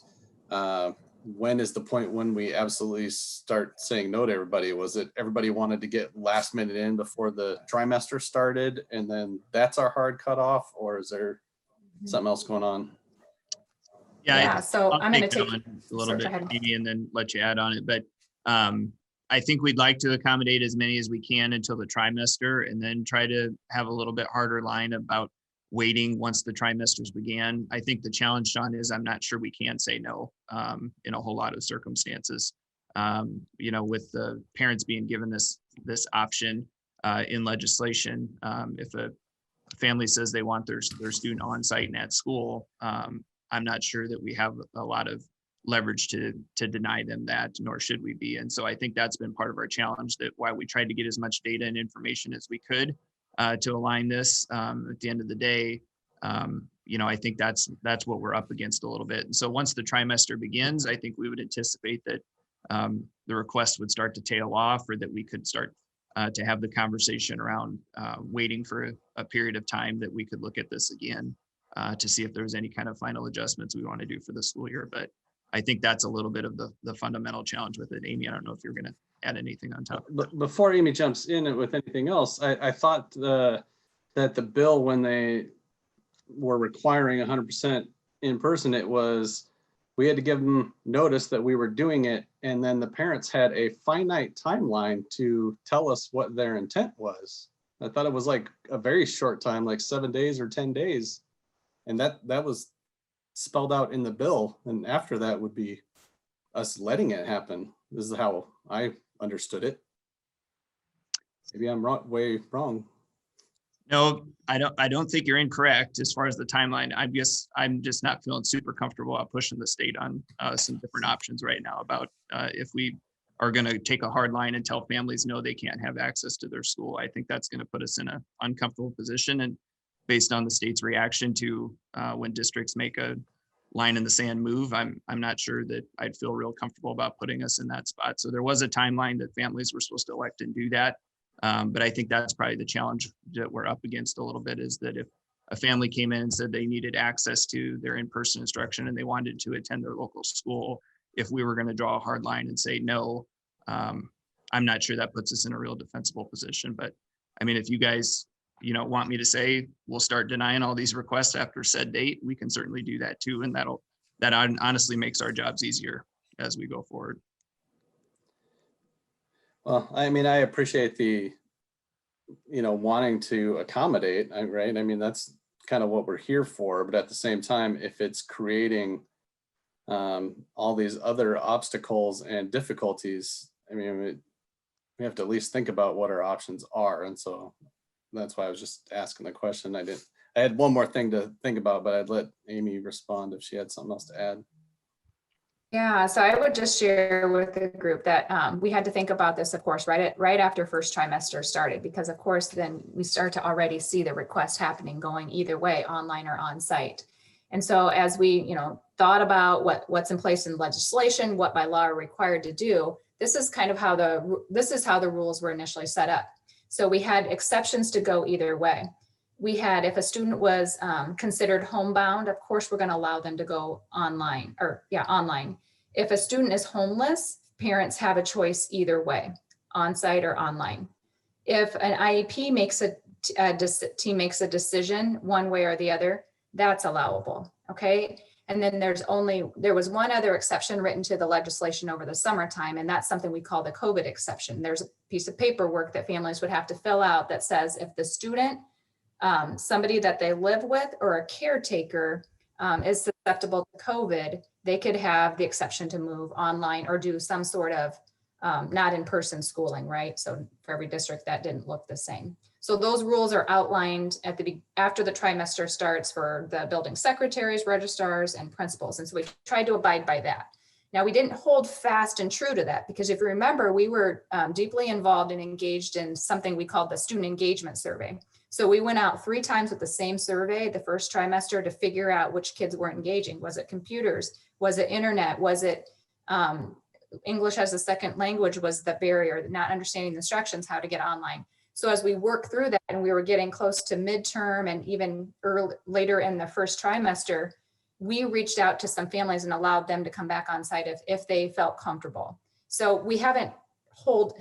when is the point when we absolutely start saying no to everybody? Was it everybody wanted to get last minute in before the trimester started and then that's our hard cutoff, or is there something else going on? Yeah, so I'm going to take on a little bit, maybe, and then let you add on it. But I think we'd like to accommodate as many as we can until the trimester, and then try to have a little bit harder line about waiting once the trimesters began. I think the challenge, John, is I'm not sure we can say no in a whole lot of circumstances. With the parents being given this option in legislation, if a family says they want their student on site and at school, I'm not sure that we have a lot of leverage to deny them that, nor should we be. And so I think that's been part of our challenge, that while we tried to get as much data and information as we could to align this, at the end of the day, I think that's what we're up against a little bit. And so once the trimester begins, I think we would anticipate that the request would start to tail off, or that we could start to have the conversation around waiting for a period of time that we could look at this again to see if there was any kind of final adjustments we want to do for the school year. But I think that's a little bit of the fundamental challenge with it. Amy, I don't know if you're going to add anything on top. But before Amy jumps in with anything else, I thought that the bill, when they were requiring 100% in person, it was we had to give them notice that we were doing it, and then the parents had a finite timeline to tell us what their intent was. I thought it was like a very short time, like 7 days or 10 days, and that was spelled out in the bill, and after that would be us letting it happen. This is how I understood it. Maybe I'm way wrong. No, I don't think you're incorrect as far as the timeline. I'm just not feeling super comfortable about pushing the state on some different options right now about if we are going to take a hard line and tell families no, they can't have access to their school. I think that's going to put us in an uncomfortable position. And based on the state's reaction to when districts make a line in the sand move, I'm not sure that I'd feel real comfortable about putting us in that spot. So there was a timeline that families were supposed to elect and do that. But I think that's probably the challenge that we're up against a little bit, is that if a family came in and said they needed access to their in-person instruction and they wanted to attend their local school, if we were going to draw a hard line and say no, I'm not sure that puts us in a real defensible position. But I mean, if you guys, want me to say we'll start denying all these requests after said date, we can certainly do that too. And that honestly makes our jobs easier as we go forward. Well, I mean, I appreciate the, wanting to accommodate, right? I mean, that's kind of what we're here for. But at the same time, if it's creating all these other obstacles and difficulties, I mean, we have to at least think about what our options are. And so that's why I was just asking the question. I had one more thing to think about, but I'd let Amy respond if she had something else to add. Yeah, so I would just share with the group that we had to think about this, of course, right after first trimester started, because of course, then we start to already see the requests happening going either way, online or on site. And so as we, thought about what's in place in legislation, what by law are required to do, this is kind of how the rules were initially set up. So we had exceptions to go either way. We had, if a student was considered homebound, of course, we're going to allow them to go online. If a student is homeless, parents have a choice either way, on-site or online. If an IEP makes team makes a decision one way or the other, that's allowable, okay? And then there was one other exception written to the legislation over the summertime, and that's something we call the Cobit exception. There's a piece of paperwork that families would have to fill out that says if the student, somebody that they live with, or a caretaker is susceptible to COVID, they could have the exception to move online or do some sort of not in-person schooling, right? So for every district that didn't look the same. So those rules are outlined after the trimester starts for the building secretaries, registrars, and principals. And so we tried to abide by that. Now, we didn't hold fast and true to that, because if you remember, we were deeply involved and engaged in something we called the student engagement survey. So we went out 3 times with the same survey the first trimester to figure out which kids weren't engaging. Was it computers? Was it internet? Was it English as a second language was the barrier, not understanding the instructions, how to get online. So as we worked through that and we were getting close to midterm and even later in the first trimester, we reached out to some families and allowed them to come back on site if they felt comfortable. So we haven't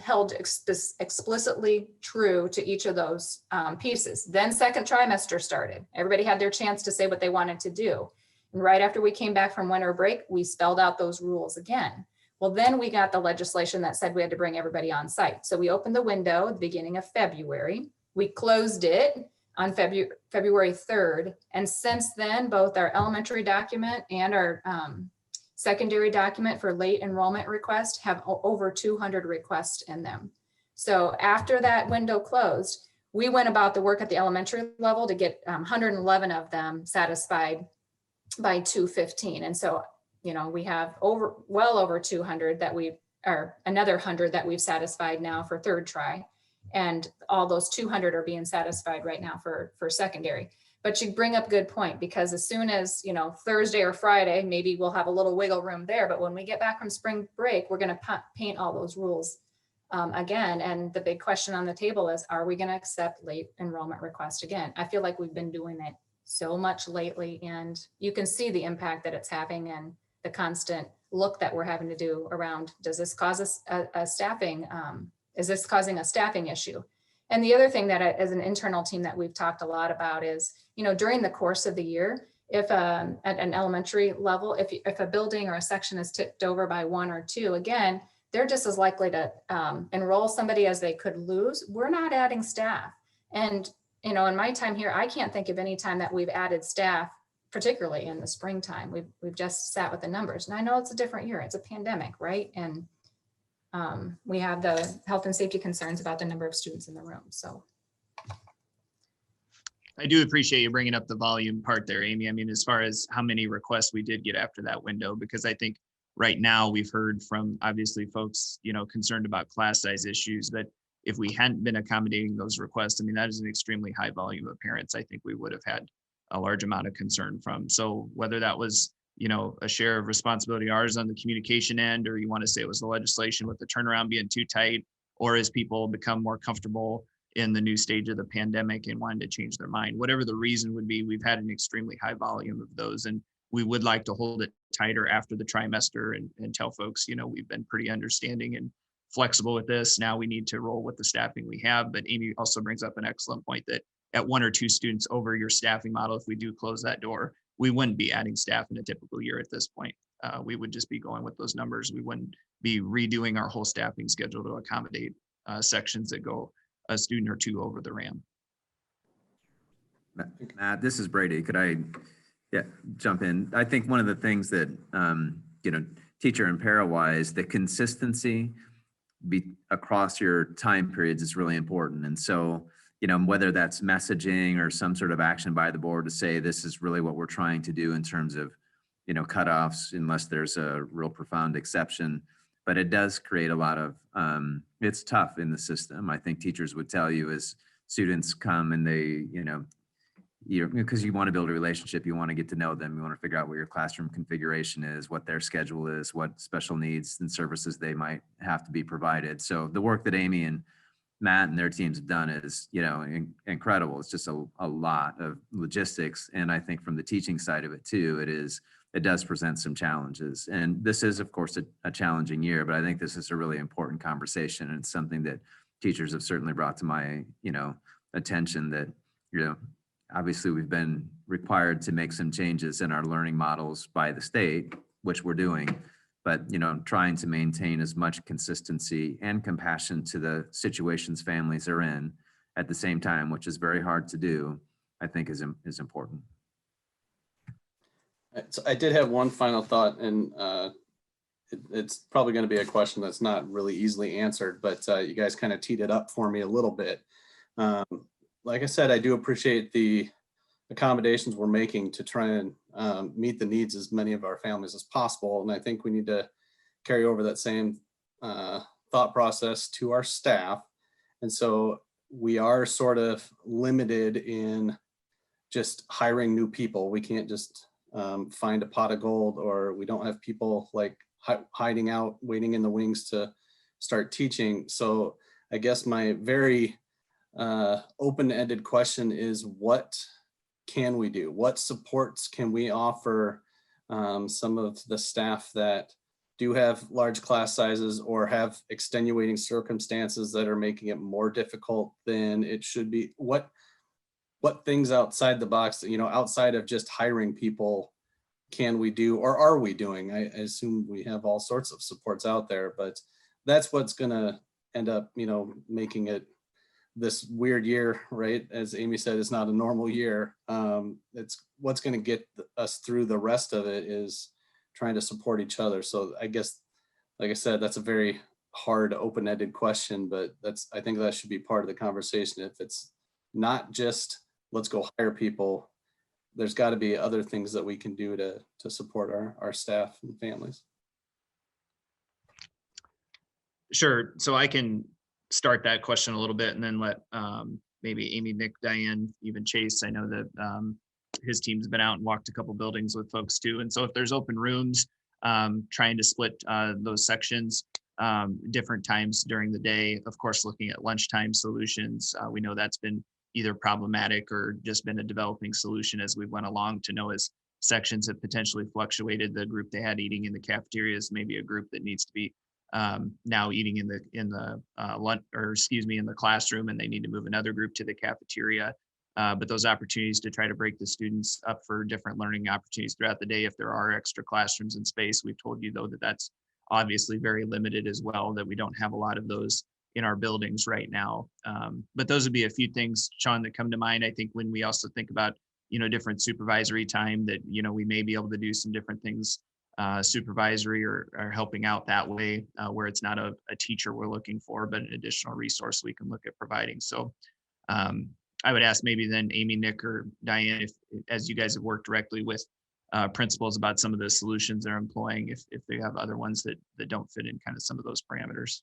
held explicitly true to each of those pieces. Then second trimester started. Everybody had their chance to say what they wanted to do. And right after we came back from winter break, we spelled out those rules again. Well, then we got the legislation that said we had to bring everybody on site. So we opened the window at the beginning of February. We closed it on February 3rd. And since then, both our elementary document and our secondary document for late enrollment request have over 200 requests in them. So after that window closed, we went about the work at the elementary level to get 111 of them satisfied by 2/15. And so, we have well over 200 that another 100 that we've satisfied now for third try. And all those 200 are being satisfied right now for secondary. But you bring up a good point, because as soon as, Thursday or Friday, maybe we'll have a little wiggle room there. But when we get back from spring break, we're going to paint all those rules again. And the big question on the table is, are we going to accept late enrollment requests again? I feel like we've been doing it so much lately, and you can see the impact that it's having and the constant look that we're having to do around, does this cause a staffing, is this causing a staffing issue? And the other thing that as an internal team that we've talked a lot about is, during the course of the year, if at an elementary level, if a building or a section is tipped over by 1 or 2, again, they're just as likely to enroll somebody as they could lose. We're not adding staff. And, in my time here, I can't think of any time that we've added staff, particularly in the springtime. We've just sat with the numbers. And I know it's a different year. It's a pandemic, right? And we have the health and safety concerns about the number of students in the room. So I do appreciate you bringing up the volume part there, Amy. I mean, as far as how many requests we did get after that window, because I think right now we've heard from obviously folks, concerned about class size issues, but if we hadn't been accommodating those requests, I mean, that is an extremely high volume of parents I think we would have had a large amount of concern from. So whether that was, a share of responsibility ours on the communication end, or you want to say it was the legislation with the turnaround being too tight, or as people become more comfortable in the new stage of the pandemic and wanted to change their mind, whatever the reason would be, we've had an extremely high volume of those. And we would like to hold it tighter after the trimester and tell folks, we've been pretty understanding and flexible with this. Now we need to roll with the staffing we have. But Amy also brings up an excellent point that at 1 or 2 students over your staffing model, if we do close that door, we wouldn't be adding staff in a typical year at this point. We would just be going with those numbers. We wouldn't be redoing our whole staffing schedule to accommodate sections that go a student or 2 over the RAM. Matt, this is Brady. Could I jump in? I think one of the things that, teacher and para-wise, the consistency across your time periods is really important. And so, whether that's messaging or some sort of action by the board to say, this is really what we're trying to do in terms of, cutoffs, unless there's a real profound exception. But it does create a lot of, it's tough in the system. I think teachers would tell you as students come and they, because you want to build a relationship, you want to get to know them, you want to figure out what your classroom configuration is, what their schedule is, what special needs and services they might have to be provided. So the work that Amy and Matt and their teams have done is, incredible. It's just a lot of logistics. And I think from the teaching side of it too, it does present some challenges. And this is, of course, a challenging year, but I think this is a really important conversation. And it's something that teachers have certainly brought to my, attention that, obviously we've been required to make some changes in our learning models by the state, which we're doing, but, trying to maintain as much consistency and compassion to the situations families are in at the same time, which is very hard to do, I think is important. So I did have one final thought, and it's probably going to be a question that's not really easily answered, but you guys kind of teed it up for me a little bit. Like I said, I do appreciate the accommodations we're making to try and meet the needs as many of our families as possible. And I think we need to carry over that same thought process to our staff. And so we are sort of limited in just hiring new people. We can't just find a pot of gold, or we don't have people like hiding out, waiting in the wings to start teaching. So I guess my very open-ended question is, what can we do? What supports can we offer some of the staff that do have large class sizes or have extenuating circumstances that are making it more difficult than it should be? What things outside the box, outside of just hiring people, can we do, or are we doing? I assume we have all sorts of supports out there, but that's what's going to end up, making it this weird year, right? As Amy said, it's not a normal year. It's what's going to get us through the rest of it is trying to support each other. So I guess, like I said, that's a very hard, open-ended question, but I think that should be part of the conversation. If it's not just let's go hire people, there's got to be other things that we can do to support our staff and families. Sure. So I can start that question a little bit and then let maybe Amy, Nick, Diane, even Chase. I know that his team's been out and walked a couple buildings with folks too. And so if there's open rooms, trying to split those sections different times during the day, of course, looking at lunchtime solutions. We know that's been either problematic or just been a developing solution as we went along, to know as sections have potentially fluctuated, the group they had eating in the cafeteria is maybe a group that needs to be now eating in the lunch, or excuse me, in the classroom, and they need to move another group to the cafeteria. But those opportunities to try to break the students up for different learning opportunities throughout the day, if there are extra classrooms in space. We've told you though that that's obviously very limited as well, that we don't have a lot of those in our buildings right now. But those would be a few things, Sean, that come to mind. I think when we also think about, different supervisory time, that, we may be able to do some different things supervisory or helping out that way, where it's not a teacher we're looking for, but an additional resource we can look at providing. So I would ask maybe then Amy, Nick, or Diane, if as you guys have worked directly with principals about some of the solutions they're employing if they have other ones that don't fit in kind of some of those parameters.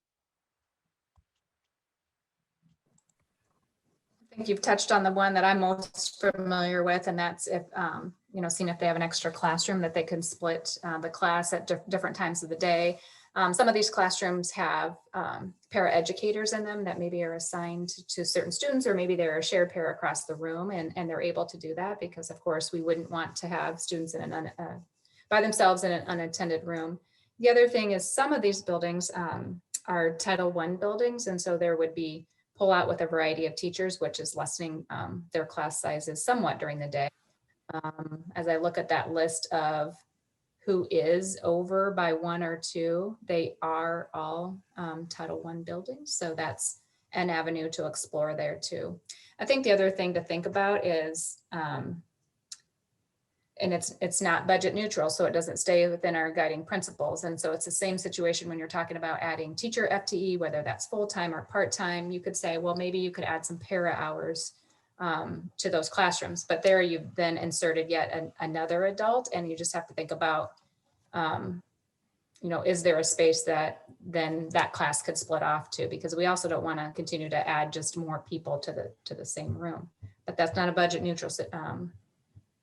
I think you've touched on the one that I'm most familiar with, and that's if, seeing if they have an extra classroom that they can split the class at different times of the day. Some of these classrooms have paraeducators in them that maybe are assigned to certain students, or maybe they're a shared pair across the room, and they're able to do that because, of course, we wouldn't want to have students in by themselves in an unattended room. The other thing is some of these buildings are Title I buildings, and so there would be pull out with a variety of teachers, which is lessening their class sizes somewhat during the day. As I look at that list of who is over by 1 or 2, they are all Title I buildings. So that's an avenue to explore there too. I think the other thing to think about is, and it's not budget neutral, so it doesn't stay within our guiding principles. And so it's the same situation when you're talking about adding teacher FTE, whether that's full-time or part-time. You could say, well, maybe you could add some para hours to those classrooms, but there you've then inserted yet another adult, and you just have to think about, is there a space that then that class could split off to? Because we also don't want to continue to add just more people to the same room, but that's not a budget neutral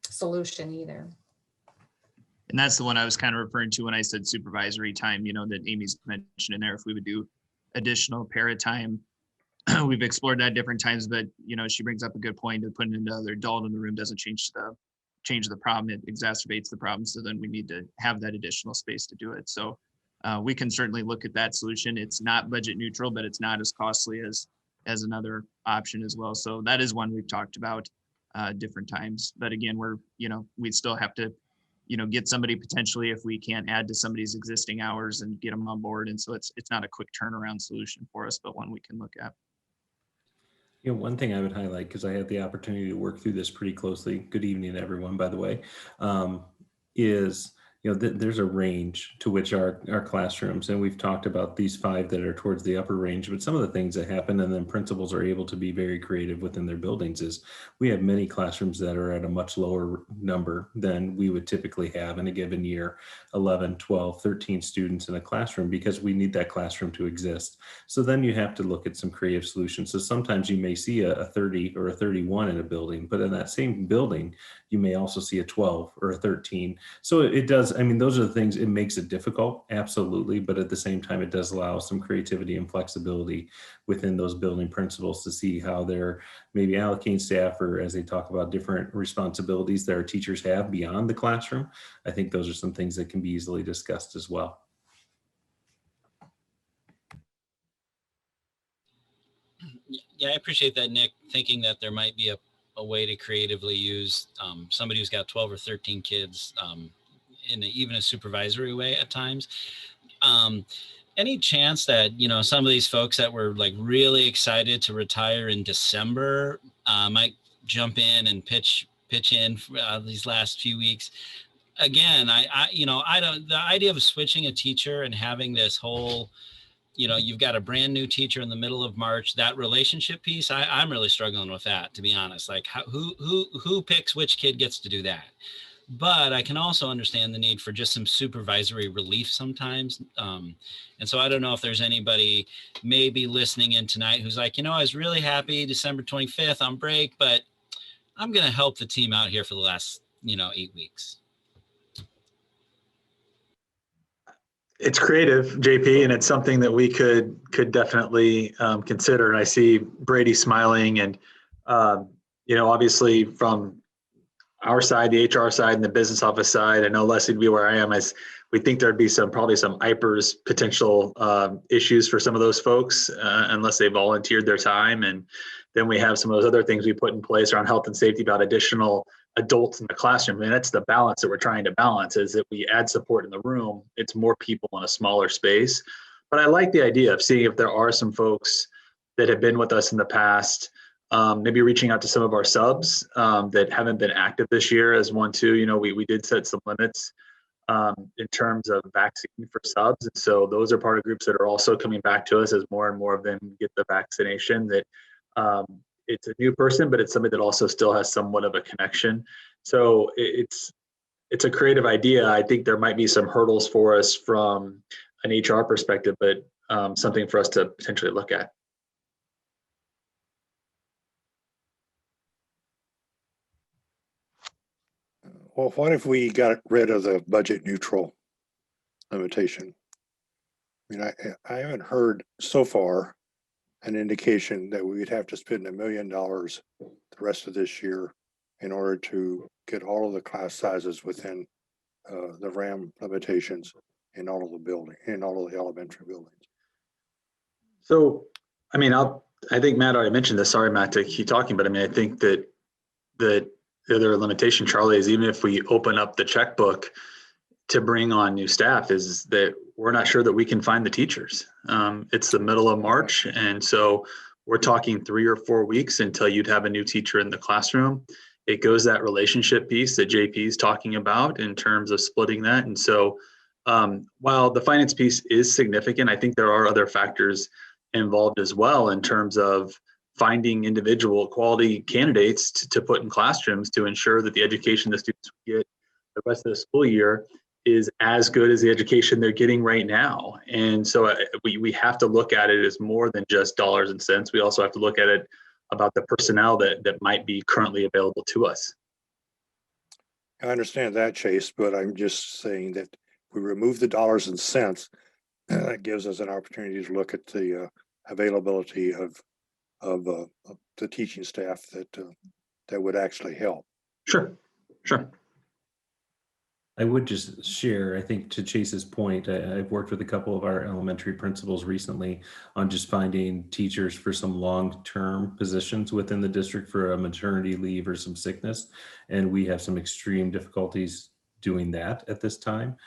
solution either. And that's the one I was kind of referring to when I said supervisory time, that Amy's mentioned in there. If we would do additional para time, we've explored that different times, but she brings up a good point of putting another adult in the room doesn't change the problem. It exacerbates the problem. So then we need to have that additional space to do it. So we can certainly look at that solution. It's not budget neutral, but it's not as costly as another option as well. So that is one we've talked about different times. But again, we still have to, get somebody potentially if we can't add to somebody's existing hours and get them on board. And so it's not a quick turnaround solution for us, but one we can look at. One thing I would highlight, because I had the opportunity to work through this pretty closely, good evening everyone, by the way, is there's a range to which our classrooms, and we've talked about these 5 that are towards the upper range, but some of the things that happen, and then principals are able to be very creative within their buildings, is we have many classrooms that are at a much lower number than we would typically have in a given year, 11, 12, 13 students in a classroom, because we need that classroom to exist. So then you have to look at some creative solutions. So sometimes you may see a 30 or a 31 in a building, but in that same building, you may also see a 12 or a 13. So it does, those are the things, it makes it difficult, absolutely. But at the same time, it does allow some creativity and flexibility within those building principals to see how they're maybe allocating staff, or as they talk about different responsibilities that our teachers have beyond the classroom. I think those are some things that can be easily discussed as well. Yeah, I appreciate that, Nick, thinking that there might be a way to creatively use somebody who's got 12 or 13 kids in even a supervisory way at times. Any chance that, some of these folks that were like really excited to retire in December might jump in and pitch in for, these last few weeks? Again, I don't, the idea of switching a teacher and having this whole, you've got a brand new teacher in the middle of March, that relationship piece, I'm really struggling with that, to be honest. Like who picks which kid gets to do that? But I can also understand the need for just some supervisory relief sometimes. And so I don't know if there's anybody maybe listening in tonight who's like, I was really happy December 25th on break, but I'm going to help the team out here for the last, 8 weeks. It's creative, JP, and it's something that we could definitely consider. And I see Brady smiling, and obviously from our side, the HR side, and the business office side, I know Leslie would be where I am. As we think there'd be probably some IPERS potential issues for some of those folks unless they volunteered their time, and then we have some of those other things we put in place around health and safety about additional adults in the classroom. And that's the balance that we're trying to balance, is that we add support in the room. It's more people in a smaller space. But I like the idea of seeing if there are some folks that have been with us in the past, maybe reaching out to some of our subs that haven't been active this year as one too. We did set some limits in terms of vaccine for subs. And so those are part of groups that are also coming back to us as more and more of them get the vaccination, that it's a new person, but it's somebody that also still has somewhat of a connection. So it's it's a creative idea. I think there might be some hurdles for us from an HR perspective, but something for us to potentially look at. Well, what if we got rid of the budget neutral limitation? I mean, I haven't heard so far an indication that we would have to spend $1 million the rest of this year in order to get all of the class sizes within the RAM limitations in all of the elementary buildings. So, I mean, I think Matt already mentioned this. Sorry, Matt, to keep talking, but I mean, I think that the other limitation, Charlie, is even if we open up the checkbook to bring on new staff, is that we're not sure that we can find the teachers. It's the middle of March, and so we're talking 3 or 4 weeks until you'd have a new teacher in the classroom. It goes that relationship piece that JP is talking about in terms of splitting that. And so while the finance piece is significant, I think there are other factors involved as well in terms of finding individual quality candidates to put in classrooms to ensure that the education the students get the rest of the school year is as good as the education they're getting right now. And so we have to look at it as more than just dollars and cents. We also have to look at it about the personnel that might be currently available to us. I understand that, Chase, but I'm just saying that we remove the dollars and cents, that gives us an opportunity to look at the availability of the teaching staff that would actually help. Sure. I would just share, I think to Chase's point, I've worked with a couple of our elementary principals recently on just finding teachers for some long-term positions within the district for a maternity leave or some sickness. And we have some extreme difficulties doing that at this time.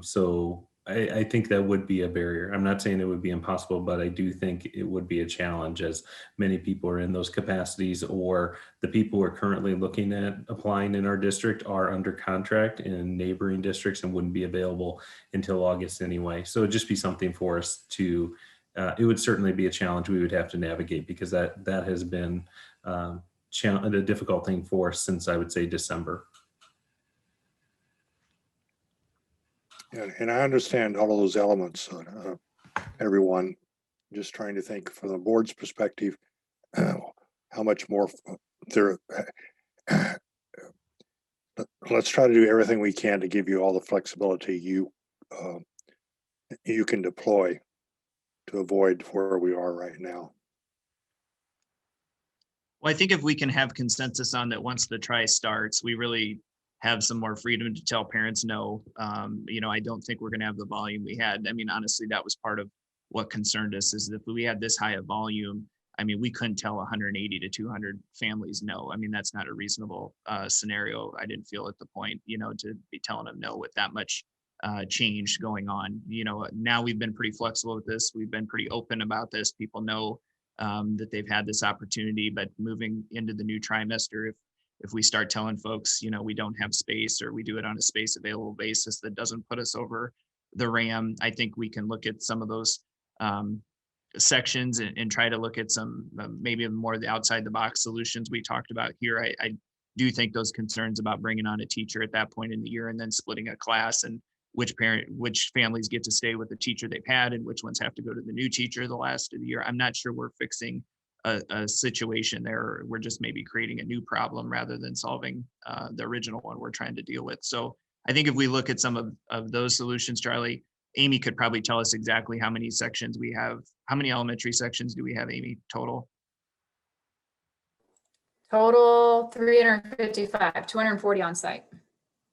So I think that would be a barrier. I'm not saying it would be impossible, but I do think it would be a challenge as many people are in those capacities, or the people who are currently looking at applying in our district are under contract in neighboring districts and wouldn't be available until August anyway. So it'd just be something for us to, it would certainly be a challenge we would have to navigate, because that has been a difficult thing for us since, I would say, December. And I understand all of those elements, everyone. Just trying to think from the board's perspective, how much more there. Let's try to do everything we can to give you all the flexibility you can deploy to avoid where we are right now. Well, I think if we can have consensus on that, once the try starts, we really have some more freedom to tell parents no. I don't think we're going to have the volume we had. I mean, honestly, that was part of what concerned us, is that if we had this high of volume, I mean, we couldn't tell 180 to 200 families no. I mean, that's not a reasonable scenario. I didn't feel at the point, to be telling them no with that much change going on. Now we've been pretty flexible with this. We've been pretty open about this. People know that they've had this opportunity, but moving into the new trimester, if we start telling folks, we don't have space, or we do it on a space available basis that doesn't put us over the RAM, I think we can look at some of those sections and try to look at some maybe more the outside the box solutions we talked about here. I do think those concerns about bringing on a teacher at that point in the year and then splitting a class, and which families get to stay with the teacher they've had and which ones have to go to the new teacher the last of the year. I'm not sure we're fixing a situation there. We're just maybe creating a new problem rather than solving the original one we're trying to deal with. So I think if we look at some of those solutions, Charlie, Amy could probably tell us exactly how many sections we have. How many elementary sections do we have, Amy, total? Total 355, 240 on site.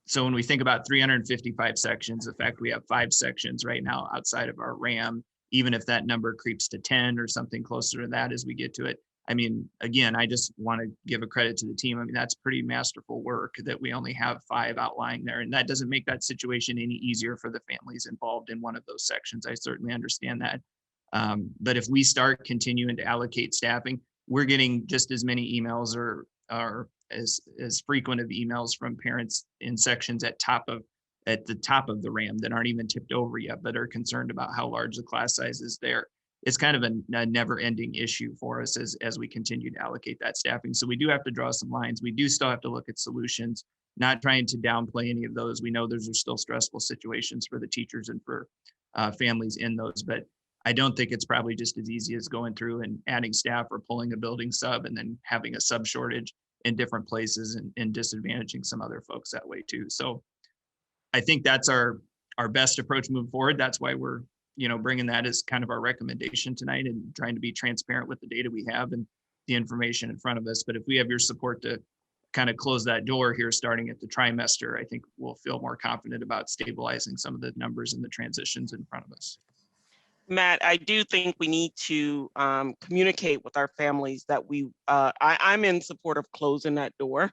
So when we think about 355 sections, the fact we have 5 sections right now outside of our RAM, even if that number creeps to 10 or something closer to that as we get to it. I mean, again, I just want to give a credit to the team. I mean, that's pretty masterful work that we only have 5 outlying there. And that doesn't make that situation any easier for the families involved in one of those sections. I certainly understand that. But if we start continuing to allocate staffing, we're getting just as many emails or as frequent of emails from parents in sections at the top of the RAM that aren't even tipped over yet, but are concerned about how large the class size is there. it's kind of a never-ending issue for us as we continue to allocate that staffing. So we do have to draw some lines. We do still have to look at solutions, not trying to downplay any of those. We know those are still stressful situations for the teachers and for families in those, but I don't think it's probably just as easy as going through and adding staff or pulling a building sub and then having a sub shortage in different places and disadvantaging some other folks that way too. So I think that's our best approach moving forward. That's why we're, bringing that as kind of our recommendation tonight and trying to be transparent with the data we have and the information in front of us. But if we have your support to kind of close that door here, starting at the trimester, I think we'll feel more confident about stabilizing some of the numbers and the transitions in front of us. Matt, I do think we need to communicate with our families that I'm in support of closing that door,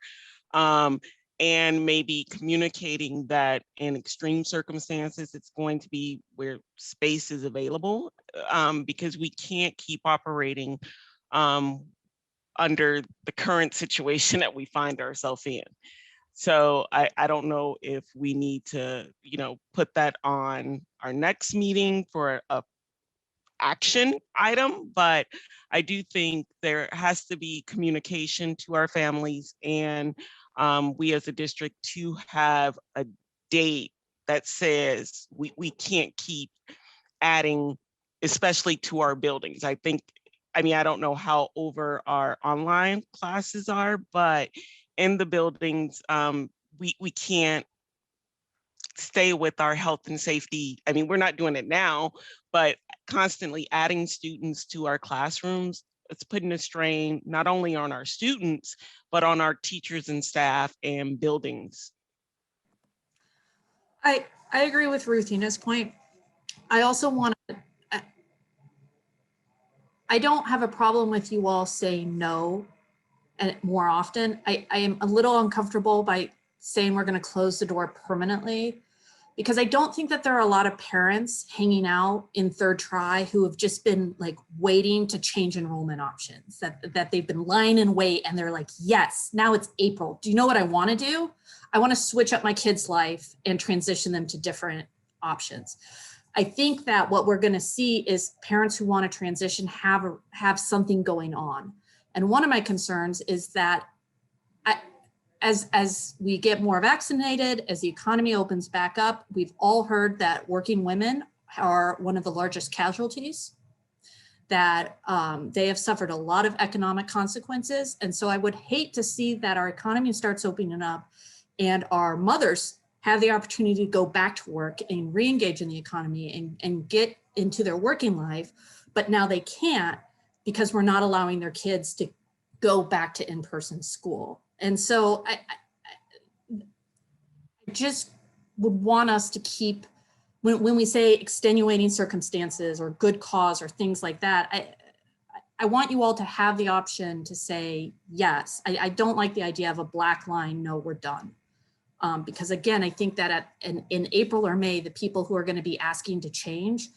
and maybe communicating that in extreme circumstances, it's going to be where space is available, because we can't keep operating under the current situation that we find ourselves in. So I don't know if we need to, put that on our next meeting for a action item, but I do think there has to be communication to our families, and we as a district to have a date that says we can't keep adding, especially to our buildings. I don't know how over our online classes are, but in the buildings, we can't stay with our health and safety. We're not doing it now, but constantly adding students to our classrooms, it's putting a strain not only on our students, but on our teachers and staff and buildings. I agree with Ruthina's point. I also want to, I don't have a problem with you all saying no and more often. I am a little uncomfortable by saying we're going to close the door permanently, because I don't think that there are a lot of parents hanging out in third try who have just been like waiting to change enrollment options, that they've been lying in wait and they're like, yes, now it's April. Do you know what I want to do? I want to switch up my kid's life and transition them to different options. I think that what we're going to see is parents who want to transition have something going on. And one of my concerns is that as we get more vaccinated, as the economy opens back up, we've all heard that working women are one of the largest casualties, that they have suffered a lot of economic consequences. And so I would hate to see that our economy starts opening up and our mothers have the opportunity to go back to work and re-engage in the economy and get into their working life, but now they can't because we're not allowing their kids to go back to in-person school. And so I just would want us to keep, when we say extenuating circumstances or good cause or things like that, I want you all to have the option to say yes. I don't like the idea of a black line, no, we're done. Because again, I think that in April or May, the people who are going to be asking to change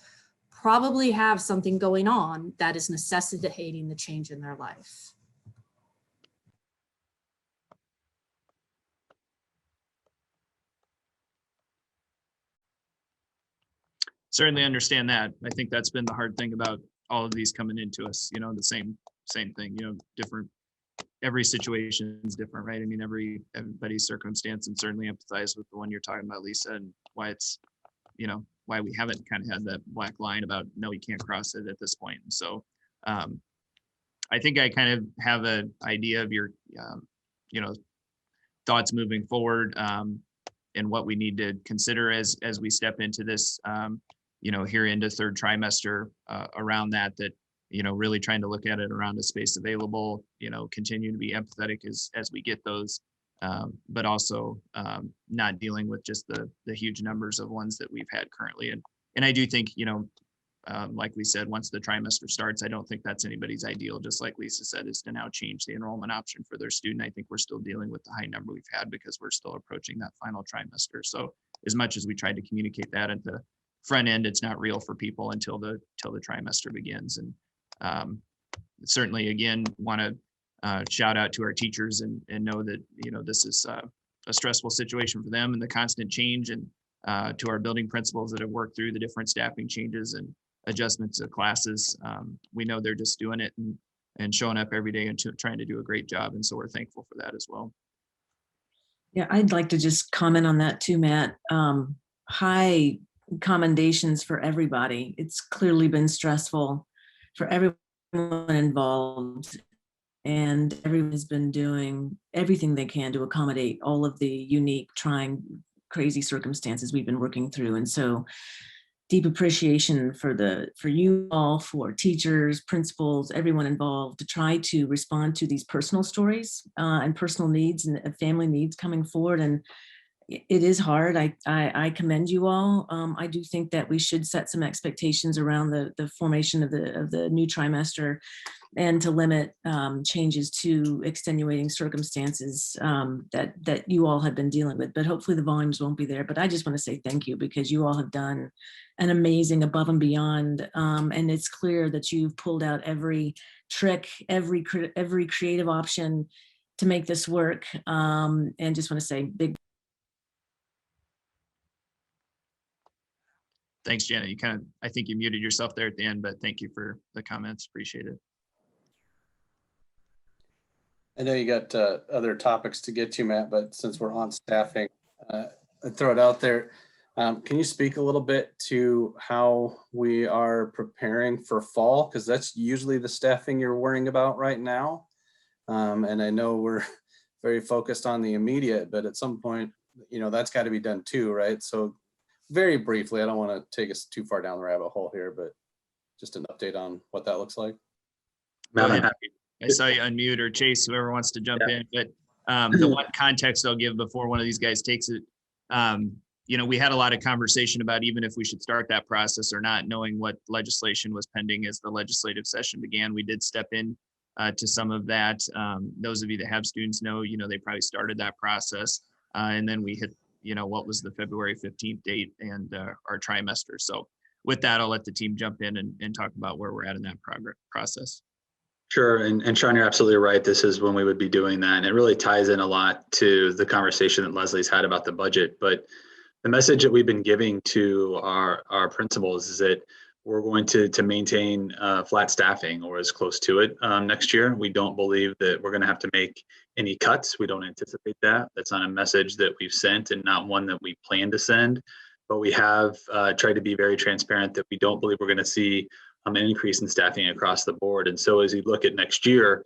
probably have something going on that is necessitating the change in their life. Certainly understand that. I think that's been the hard thing about all of these coming into us, the same thing, different, every situation is different, right? Everybody's circumstance, and certainly empathize with the one you're talking about, Lisa, and why it's, why we haven't kind of had that black line about, no, you can't cross it at this point. And so I think I kind of have an idea of your, thoughts moving forward, and what we need to consider as we step into this, here into third trimester, around that, really trying to look at it around the space available, continue to be empathetic as we get those, but also not dealing with just the huge numbers of ones that we've had currently. And I do think, like we said, once the trimester starts, I don't think that's anybody's ideal, just like Lisa said, is to now change the enrollment option for their student. I think we're still dealing with the high number we've had because we're still approaching that final trimester. So as much as we tried to communicate that at the front end, it's not real for people until the trimester begins. And certainly, again, want to shout out to our teachers and know that, this is a stressful situation for them and the constant change, and to our building principals that have worked through the different staffing changes and adjustments to classes. We know they're just doing it and showing up every day and trying to do a great job. And so we're thankful for that as well. Yeah, I'd like to just comment on that too, Matt. High commendations for everybody. It's clearly been stressful for everyone involved, and everyone has been doing everything they can to accommodate all of the unique, trying, crazy circumstances we've been working through. And so deep appreciation for you all, for teachers, principals, everyone involved, to try to respond to these personal stories and personal needs and family needs coming forward. And it is hard. I commend you all. I do think that we should set some expectations around the formation of the new trimester, and to limit changes to extenuating circumstances that you all have been dealing with. But hopefully the volumes won't be there. But I just want to say thank you, because you all have done an amazing above and beyond. And it's clear that you've pulled out every trick, every creative option to make this work. And just want to say big. Thanks, Janet. You I think you muted yourself there at the end, but thank you for the comments. Appreciate it. I know you got other topics to get to, Matt, but since we're on staffing, I'd throw it out there. Can you speak a little bit to how we are preparing for fall? Because that's usually the staffing you're worrying about right now. And I know we're very focused on the immediate, but at some point, that's got to be done too, right? So very briefly, I don't want to take us too far down the rabbit hole here, but just an update on what that looks like. Matt, I'm happy. I saw you unmute, or Chase, whoever wants to jump in. But the one context I'll give before one of these guys takes it, we had a lot of conversation about even if we should start that process or not, knowing what legislation was pending as the legislative session began. We did step in to some of that. Those of you that have students know, they probably started that process. And then we hit, what was the February 15th date and our trimester. So with that, I'll let the team jump in and talk about where we're at in that process. Sure, and Sean, you're absolutely right. This is when we would be doing that. And it really ties in a lot to the conversation that Leslie's had about the budget. But the message that we've been giving to our principals is that we're going to maintain flat staffing or as close to it next year. We don't believe that we're going to have to make any cuts. We don't anticipate that. That's not a message that we've sent and not one that we plan to send. But we have tried to be very transparent that we don't believe we're going to see an increase in staffing across the board. And so as we look at next year,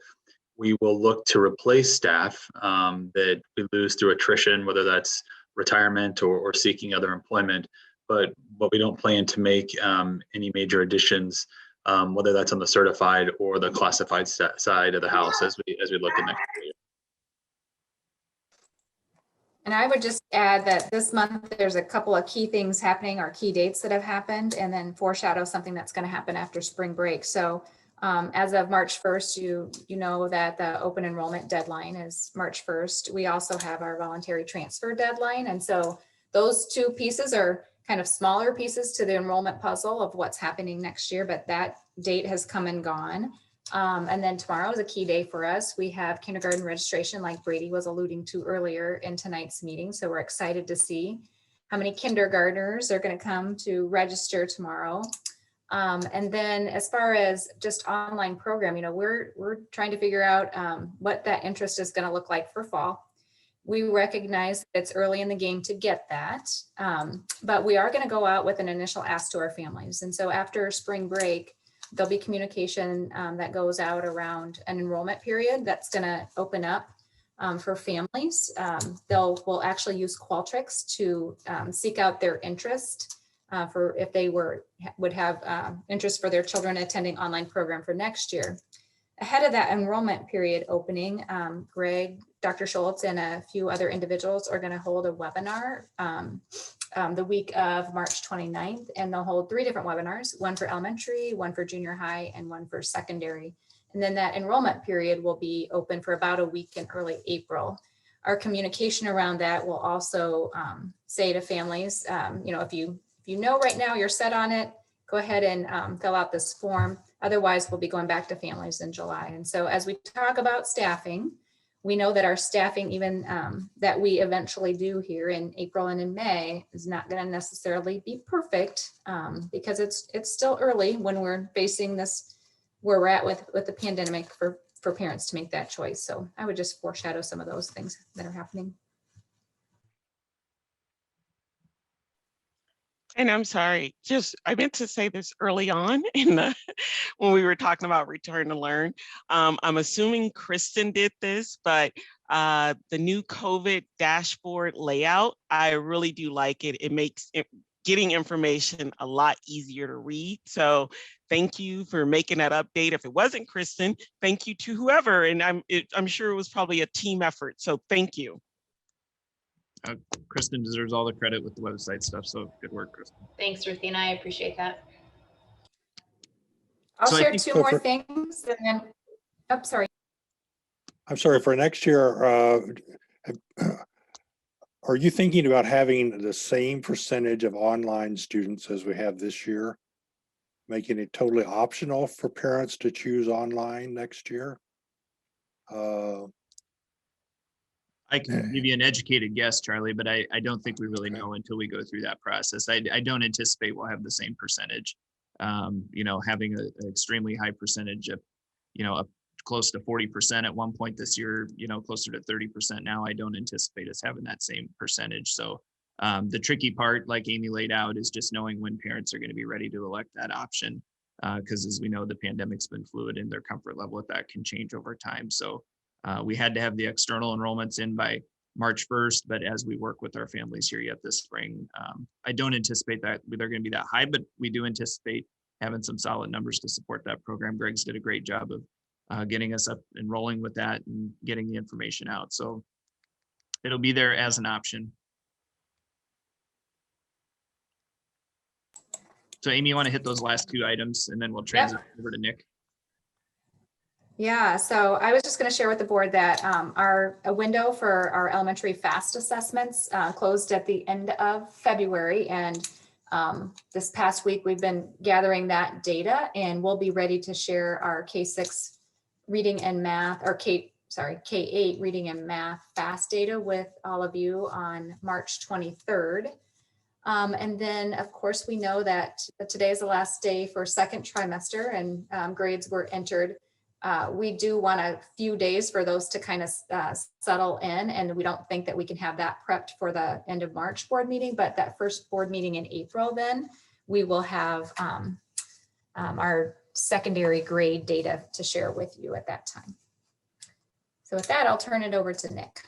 we will look to replace staff that we lose through attrition, whether that's retirement or seeking other employment. But we don't plan to make any major additions, whether that's on the certified or the classified side of the house as we look at next year. And I would just add that this month, there's a couple of key things happening, or key dates that have happened, and then foreshadow something that's going to happen after spring break. So as of March 1st, you know that the open enrollment deadline is March 1st. We also have our voluntary transfer deadline. And so those two pieces are kind of smaller pieces to the enrollment puzzle of what's happening next year, but that date has come and gone. And then tomorrow is a key day for us. We have kindergarten registration, like Brady was alluding to earlier in tonight's meeting. So we're excited to see how many kindergartners are going to come to register tomorrow. And then as far as just online program, we're trying to figure out what that interest is going to look like for fall. We recognize that it's early in the game to get that, but we are going to go out with an initial ask to our families. And so after spring break, there'll be communication that goes out around an enrollment period that's going to open up for families. We'll actually use Qualtrics to seek out their interest for if they would have interest for their children attending online program for next year. Ahead of that enrollment period opening, Greg, Dr. Schultz, and a few other individuals are going to hold a webinar the week of March 29th, and they'll hold 3 different webinars, one for elementary, one for junior high, and one for secondary. And then that enrollment period will be open for about a week in early April. Our communication around that will also say to families, if you know right now you're set on it, go ahead and fill out this form. Otherwise, we'll be going back to families in July. And so as we talk about staffing, we know that our staffing, even that we eventually do here in April and in May, is not going to necessarily be perfect because it's still early when we're facing this, where we're at with the pandemic for parents to make that choice. So I would just foreshadow some of those things that are happening. And I'm sorry, I meant to say this early on when we were talking about return to learn. I'm assuming Kristen did this, but the new COVID dashboard layout, I really do like it. It makes getting information a lot easier to read. So thank you for making that update. If it wasn't Kristen, thank you to whoever. And I'm sure it was probably a team effort. So thank you. Kristen deserves all the credit with the website stuff. So good work, Kristen. Thanks, Ruthina. I appreciate that. I'll So I share think two so more for- things and then, oh, sorry. I'm sorry, for next year, are you thinking about having the same percentage of online students as we have this year? Making it totally optional for parents to choose online next year? I can give you an educated guess, Charlie, but I don't think we really know until we go through that process. I don't anticipate we'll have the same percentage. Having an extremely high percentage of, up close to 40% at one point this year, closer to 30% now. I don't anticipate us having that same percentage. So the tricky part, like Amy laid out, is just knowing when parents are going to be ready to elect that option. Because as we know, the pandemic's been fluid and their comfort level with that can change over time. So we had to have the external enrollments in by March 1st, but as we work with our families here yet this spring, I don't anticipate that they're going to be that high, but we do anticipate having some solid numbers to support that program. Greg's did a great job of getting us up and rolling with that and getting the information out. So it'll be there as an option. So Amy, you want to hit those last two items and then we'll transition over to Nick. Yeah, so I was just going to share with the board that a window for our elementary FAST assessments closed at the end of February. And this past week, we've been gathering that data and we'll be ready to share our K-6 reading and math, or K-8 reading and math FAST data with all of you on March 23rd. And then, of course, we know that today is the last day for second trimester and grades were entered. We do want a few days for those to kind of settle in, and we don't think that we can have that prepped for the end of March board meeting, but that first board meeting in April, then we will have our secondary grade data to share with you at that time. So with that, I'll turn it over to Nick.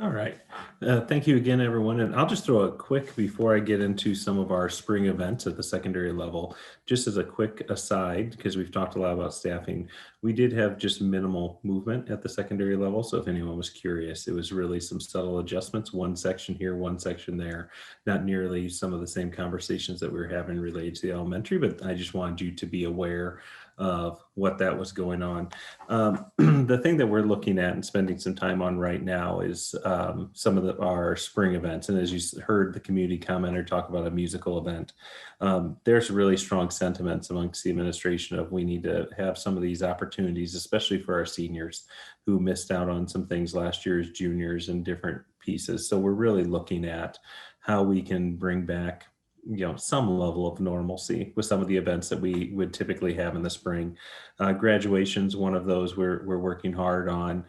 All right. Thank you again, everyone. And I'll just throw a quick, before I get into some of our spring events at the secondary level, just as a quick aside, because we've talked a lot about staffing, we did have just minimal movement at the secondary level. So if anyone was curious, it was really some subtle adjustments, one section here, one section there, not nearly some of the same conversations that we were having related to the elementary, but I just wanted you to be aware of what that was going on. The thing that we're looking at and spending some time on right now is some of our spring events. And as you heard the community commenter talk about a musical event, there's really strong sentiments amongst the administration of we need to have some of these opportunities, especially for our seniors who missed out on some things last year as juniors and different pieces. So we're really looking at how we can bring back some level of normalcy with some of the events that we would typically have in the spring. Graduation's one of those we're working hard on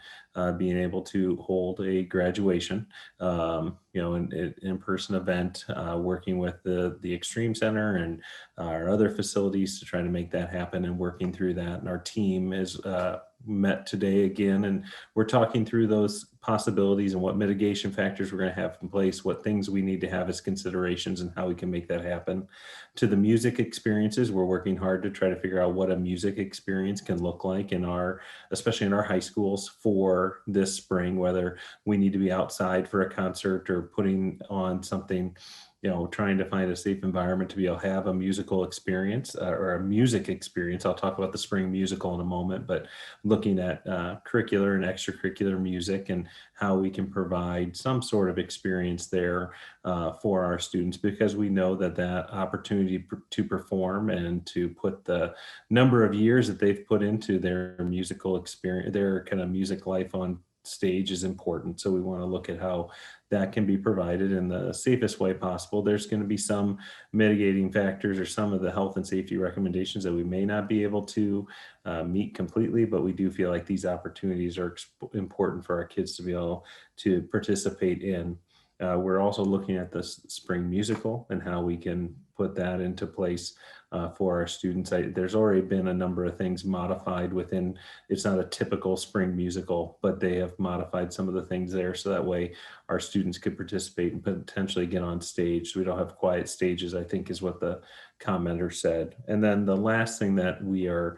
being able to hold a graduation, an in-person event, working with the Extreme Center and our other facilities to try to make that happen and working through that. And our team is met today again, and we're talking through those possibilities and what mitigation factors we're going to have in place, what things we need to have as considerations and how we can make that happen. To the music experiences, we're working hard to try to figure out what a music experience can look like especially in our high schools for this spring, whether we need to be outside for a concert or putting on something trying to find a safe environment to be able to have a musical experience or a music experience. I'll talk about the spring musical in a moment, but looking at curricular and extracurricular music and how we can provide some sort of experience there for our students, because we know that that opportunity to perform and to put the number of years that they've put into their musical experience, their kind of music life on stage is important. So we want to look at how that can be provided in the safest way possible. There's going to be some mitigating factors or some of the health and safety recommendations that we may not be able to meet completely, but we do feel like these opportunities are important for our kids to be able to participate in. We're also looking at the spring musical and how we can put that into place for our students. There's already been a number of things modified within, it's not a typical spring musical, but they have modified some of the things there so that way our students could participate and potentially get on stage. So we don't have quiet stages, I think is what the commenter said. And then the last thing that we are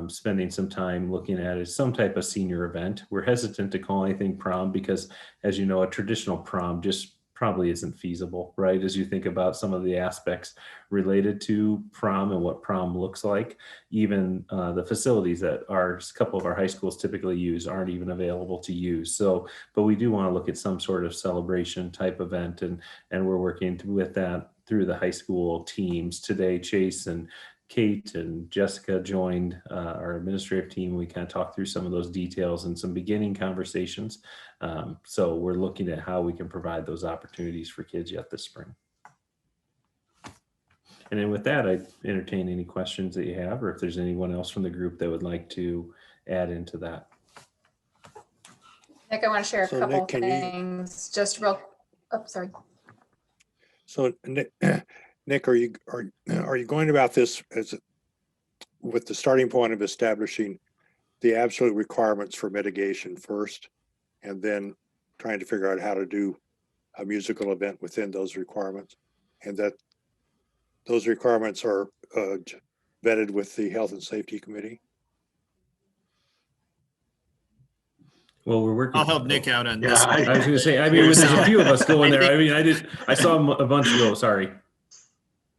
spending some time looking at is some type of senior event. We're hesitant to call anything prom because, as you know, a traditional prom just probably isn't feasible, right? As you think about some of the aspects related to prom and what prom looks like, even the facilities that a couple of our high schools typically use aren't even available to use. So, but we do want to look at some sort of celebration type event, and we're working with that through the high school teams. Today, Chase and Kate and Jessica joined our administrative team. We kind of talked through some of those details and some beginning conversations. So we're looking at how we can provide those opportunities for kids yet this spring. And then with that, I entertain any questions that you have, or if there's anyone else from the group that would like to add into that. Nick, I want to share a So couple Nick, things, just real, oh, sorry. So Nick, are you going about this as with the starting point of establishing the absolute requirements for mitigation first, and then trying to figure out how to do a musical event within those requirements, and that those requirements are vetted with the Health and Safety Committee? Well, we're working. I'll help Nick out on this. I was going to say, I mean, there's a few of us going there. I mean, I saw a bunch go, sorry.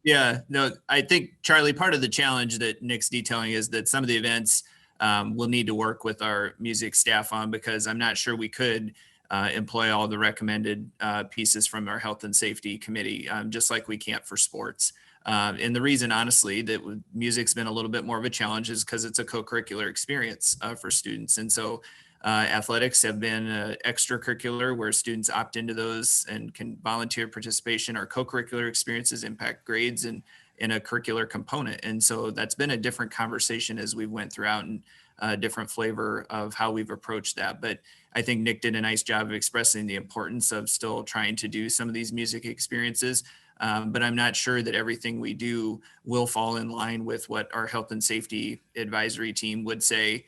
Yeah, no, I think, Charlie, part of the challenge that Nick's detailing is that some of the events we'll need to work with our music staff on, because I'm not sure we could employ all the recommended pieces from our health and safety committee, just like we can't for sports. And the reason, honestly, that music's been a little bit more of a challenge is because it's a co-curricular experience for students. And so athletics have been extracurricular where students opt into those and can volunteer participation. Our co-curricular experiences impact grades and in a curricular component. And so that's been a different conversation as we went throughout, and a different flavor of how we've approached that. But I think Nick did a nice job of expressing the importance of still trying to do some of these music experiences. But I'm not sure that everything we do will fall in line with what our health and safety advisory team would say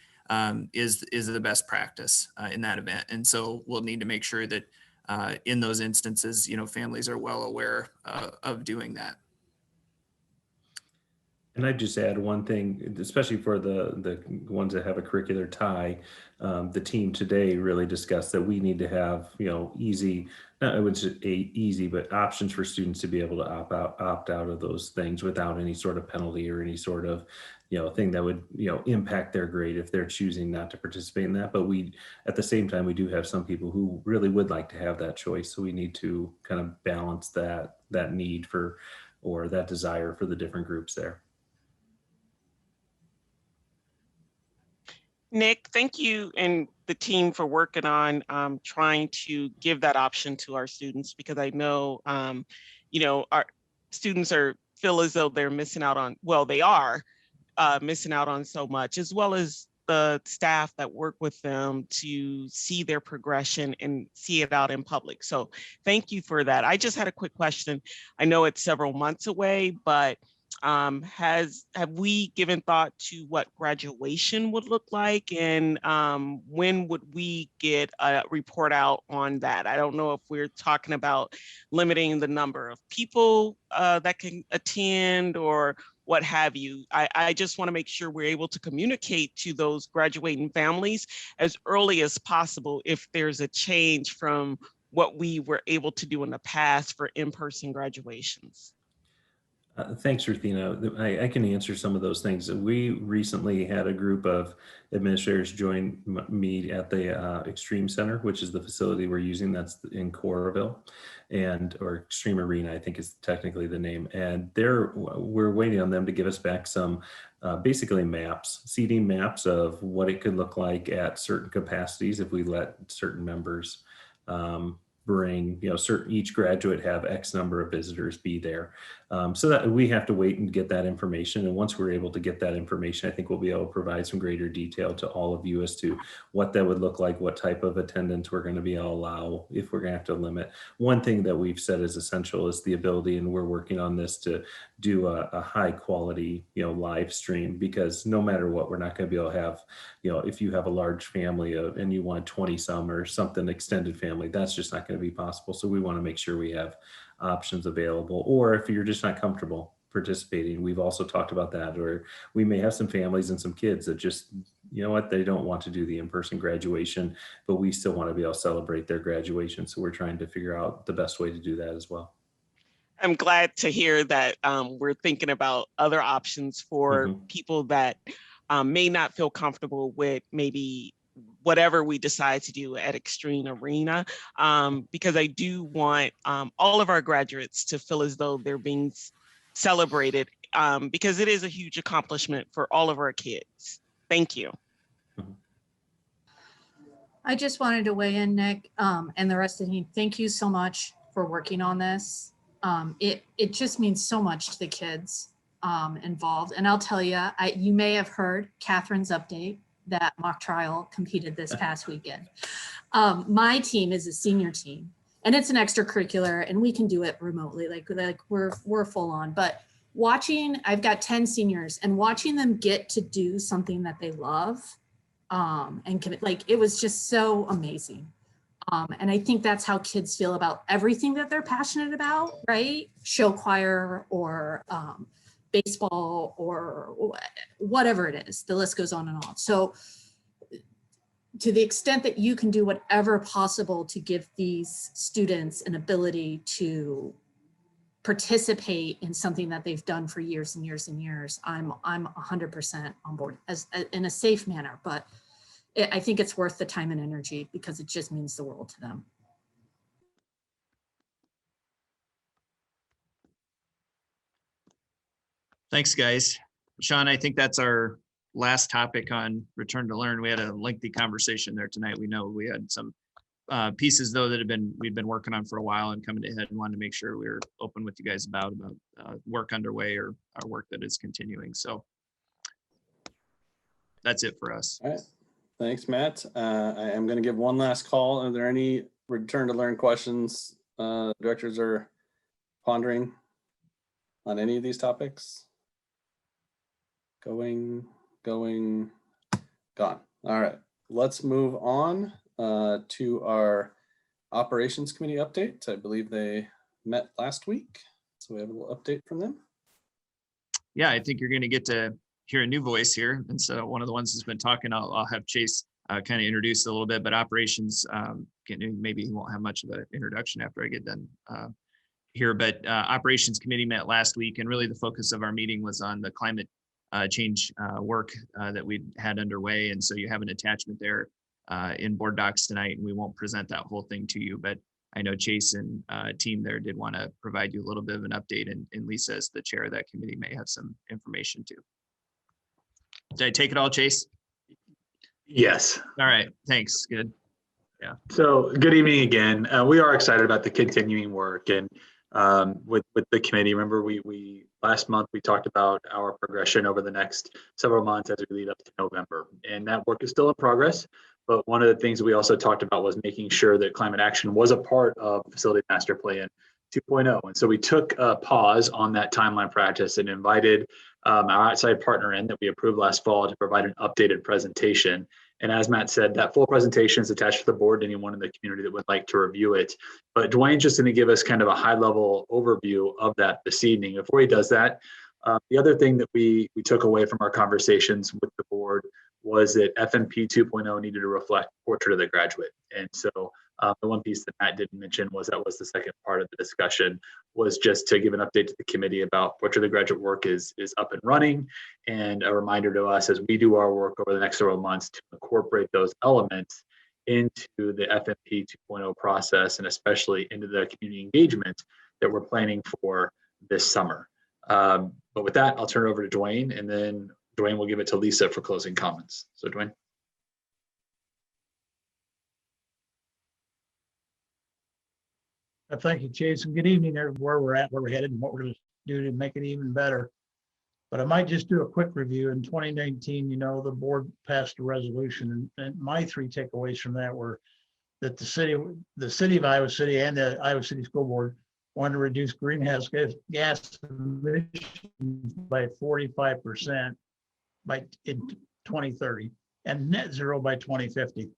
is the best practice in that event. And so we'll need to make sure that in those instances, families are well aware of doing that. And I'd just add one thing, especially for the ones that have a curricular tie. The team today really discussed that we need to have, easy, not I wouldn't say easy, but options for students to be able to opt out of those things without any sort of penalty or any sort of, thing that would, impact their grade if they're choosing not to participate in that. But we, at the same time, we do have some people who really would like to have that choice. So we need to kind of balance that need for, or that desire for the different groups there. Nick, thank you and the team for working on trying to give that option to our students, because I know, our students feel as though they're missing out on, they are missing out on so much, as well as the staff that work with them to see their progression and see it out in public. So thank you for that. I just had a quick question. I know it's several months away, but have we given thought to what graduation would look like, and when would we get a report out on that? I don't know if we're talking about limiting the number of people that can attend or what have you. I just want to make sure we're able to communicate to those graduating families as early as possible if there's a change from what we were able to do in the past for in-person graduations. Thanks, Ruthina. I can answer some of those things. We recently had a group of administrators join me at the Extreme Center, which is the facility we're using. That's in Coralville, or Extreme Arena, I think is technically the name. And we're waiting on them to give us back some basically maps, seating maps of what it could look like at certain capacities if we let certain members bring, each graduate have X number of visitors be there. So that we have to wait and get that information. And once we're able to get that information, I think we'll be able to provide some greater detail to all of you as to what that would look like, what type of attendance we're going to be able to allow, if we're going to have to limit. One thing that we've said is essential is the ability, and we're working on this, to do a high quality, live stream, because no matter what, we're not going to be able to have, if you have a large family and you want 20 some or something extended family, that's just not going to be possible. So we want to make sure we have options available, or if you're just not comfortable participating, we've also talked about that, or we may have some families and some kids that just, they don't want to do the in-person graduation, but we still want to be able to celebrate their graduation. So we're trying to figure out the best way to do that as well. I'm glad to hear that we're thinking about other options for people that may not feel comfortable with maybe whatever we decide to do at Extreme Arena, because I do want all of our graduates to feel as though they're being celebrated, because it is a huge accomplishment for all of our kids. Thank you. I just wanted to weigh in, Nick, and the rest of the team. Thank you so much for working on this. It just means so much to the kids involved. And I'll tell you, you may have heard Catherine's update that mock trial competed this past weekend. My team is a senior team, and it's an extracurricular, and we can do it remotely. Like we're full on. But I've got 10 seniors, and watching them get to do something that they love, it was just so amazing. And I think that's how kids feel about everything that they're passionate about, right? Show choir or baseball or whatever it is, the list goes on and on. So to the extent that you can do whatever possible to give these students an ability to participate in something that they've done for years and years and years, I'm 100% on board in a safe manner, but I think it's worth the time and energy because it just means the world to them. Thanks, guys. Sean, I think that's our last topic on Return to Learn. We had a lengthy conversation there tonight. We know we had some pieces though that we've been working on for a while and coming to head, and wanted to make sure we were open with you guys about work underway or our work that is continuing. So that's it for us. All right. Thanks, Matt. I am going to give one last call. Are there any Return to Learn questions directors are pondering on any of these topics? Going, gone. All right, let's move on to our Operations Committee update. I believe they met last week, so we have a little update from them. Yeah, I think you're going to get to hear a new voice here. And so one of the ones that's been talking, I'll have Chase kind of introduce a little bit, but operations, maybe he won't have much of an introduction after I get done here, but Operations Committee met last week, and really the focus of our meeting was on the climate change work that we had underway. And so you have an attachment there in board docs tonight, and we won't present that whole thing to you, but I know Chase and team there did want to provide you a little bit of an update, and Lisa, as the chair of that committee, may have some information too. Did I take it all, Chase? Yes. All right, thanks, good. Yeah. So good evening again. We are excited about the continuing work, and with the committee. Remember, we last month we talked about our progression over the next several months as we lead up to November, and that work is still in progress. But one of the things we also talked about was making sure that climate action was a part of Facility Master Plan 2.0. And so we took a pause on that timeline practice and invited our outside partner in that we approved last fall to provide an updated presentation. And as Matt said, that full presentation is attached to the board to anyone in the community that would like to review it. But Dwayne's just going to give us kind of a high level overview of that this evening. Before he does that, the other thing that we took away from our conversations with the board was that FMP 2.0 needed to reflect Portrait of the Graduate. And so The one piece that Matt didn't mention was the second part of the discussion, was just to give an update to the committee about Portrait of the Graduate work is up and running, and a reminder to us as we do our work over the next several months to incorporate those elements into the FMP 2.0 process, and especially into the community engagement that we're planning for this summer. But with that, I'll turn it over to Dwayne, and then Dwayne will give it to Lisa for closing comments. So Dwayne. Thank you, Chase, and good evening, where we're at, where we're headed, and what we're going to do to make it even better. But I might just do a quick review. In 2019, you know, the board passed a resolution, and my three takeaways from that were that the city of Iowa City and the Iowa City School Board wanted to reduce greenhouse gas emissions by 45% in 2030 and net zero by 2050.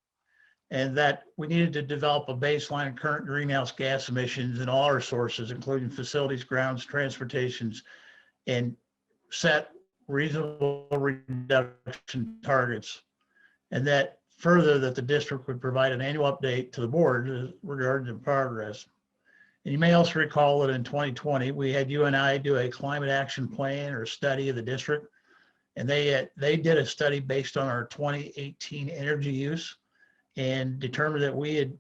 And that we needed to develop a baseline of current greenhouse gas emissions in all our sources, including facilities, grounds, transportations, and set reasonable reduction targets. And that further, that the district would provide an annual update to the board regarding the progress. And you may also recall that in 2020, we had you and I do a climate action plan or study of the district. And they did a study based on our 2018 energy use, and determined that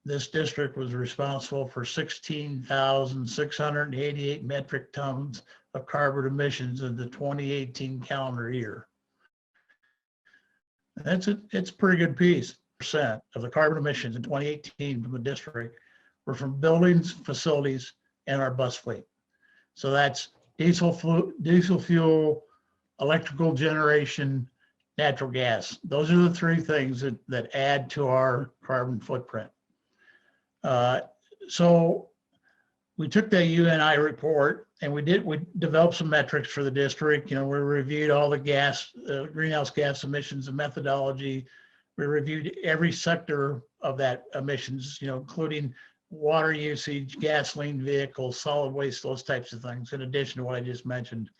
this district was responsible for 16,688 metric tons of carbon emissions in the 2018 calendar year. It's a pretty good piece. Percent of the carbon emissions in 2018 from the district were from buildings, facilities, and our bus fleet. So that's diesel fuel, electrical generation, natural gas. Those are the three things that add to our carbon footprint. So we took the UNI report and we developed some metrics for the district. You know, we reviewed all the greenhouse gas emissions and methodology. We reviewed every sector of that emissions, you know, including water usage, gasoline vehicles, solid waste, those types of things, in addition to what I just mentioned.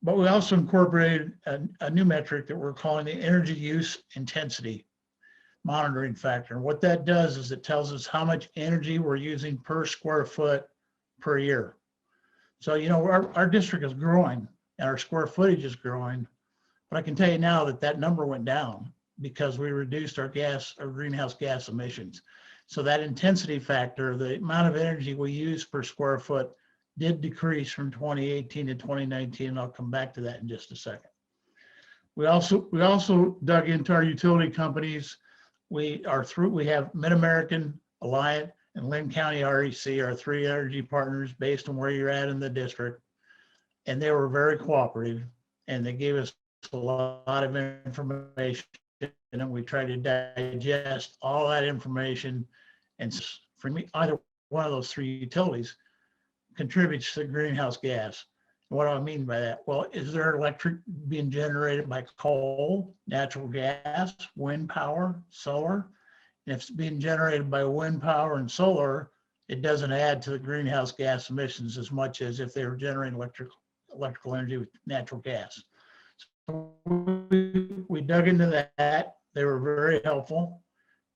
But we also incorporated a new metric that we're calling the energy use intensity monitoring factor. And what that does is it tells us how much energy we're using per square foot per year. So, you know, our district is growing and our square footage is growing, but I can tell you now that number went down because we reduced our greenhouse gas emissions. So that intensity factor, the amount of energy we use per square foot, did decrease from 2018 to 2019, and I'll come back to that in just a second. We also dug into our utility companies. We have Mid-American, Alliant, and Lynn County REC, our three energy partners based on where you're at in the district. And they were very cooperative, and they gave us a lot of information, and we tried to digest all that information. And for me, either one of those three utilities contributes to greenhouse gas. What do I mean by that? Well, is there electric being generated by coal, natural gas, wind power, solar? And if it's being generated by wind power and solar, it doesn't add to the greenhouse gas emissions as much as if they were generating electrical energy with natural gas. So we dug into that. They were very helpful.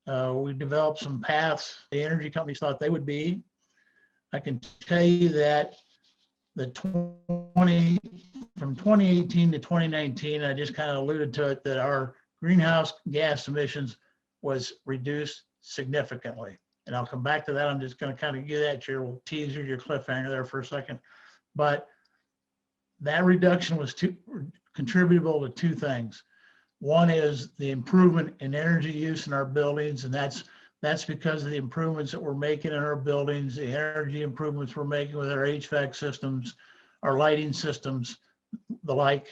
We developed some paths the energy companies thought they would be. I can tell you that from 2018 to 2019, I just kind of alluded to it, that our greenhouse gas emissions was reduced significantly. And I'll come back to that. I'm just going to kind of give that your little teaser, your cliffhanger there for a second. But that reduction was contributable to two things. One is the improvement in energy use in our buildings, and that's because of the improvements that we're making in our buildings, the energy improvements we're making with our HVAC systems, our lighting systems, the like.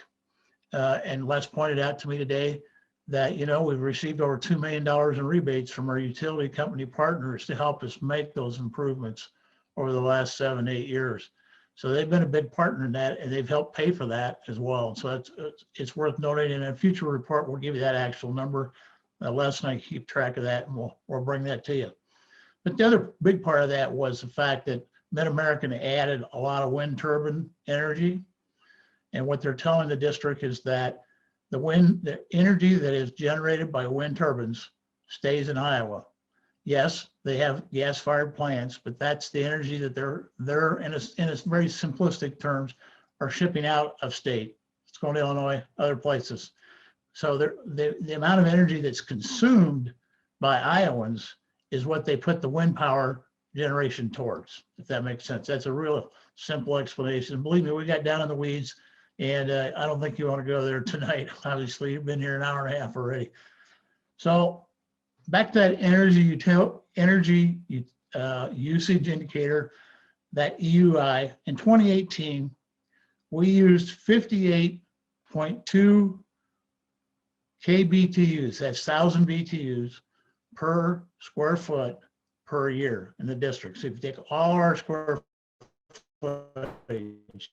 And Les pointed out to me today that, you know, we've received over $2 million in rebates from our utility company partners to help us make those improvements over the last 7-8 years. So they've been a big partner in that, and they've helped pay for that as well. So it's worth noting. In a future report, we'll give you that actual number. Les and I keep track of that, and we'll bring that to you. But the other big part of that was the fact that Mid-American added a lot of wind turbine energy. And what they're telling the district is that the energy that is generated by wind turbines stays in Iowa. Yes, they have gas-fired plants, but that's the energy that they're in its very simplistic terms are shipping out of state. It's going to Illinois, other places. So the amount of energy that's consumed by Iowans is what they put the wind power generation towards, if that makes sense. That's a real simple explanation. And believe me, we got down in the weeds, and I don't think you want to go there tonight. Obviously, you've been here an hour and a half already. So back to that energy usage indicator, that EUI, in 2018, we used 58.2 kBTUs, that's 1,000 BTUs per square foot per year in the district. So if you take all our square footage,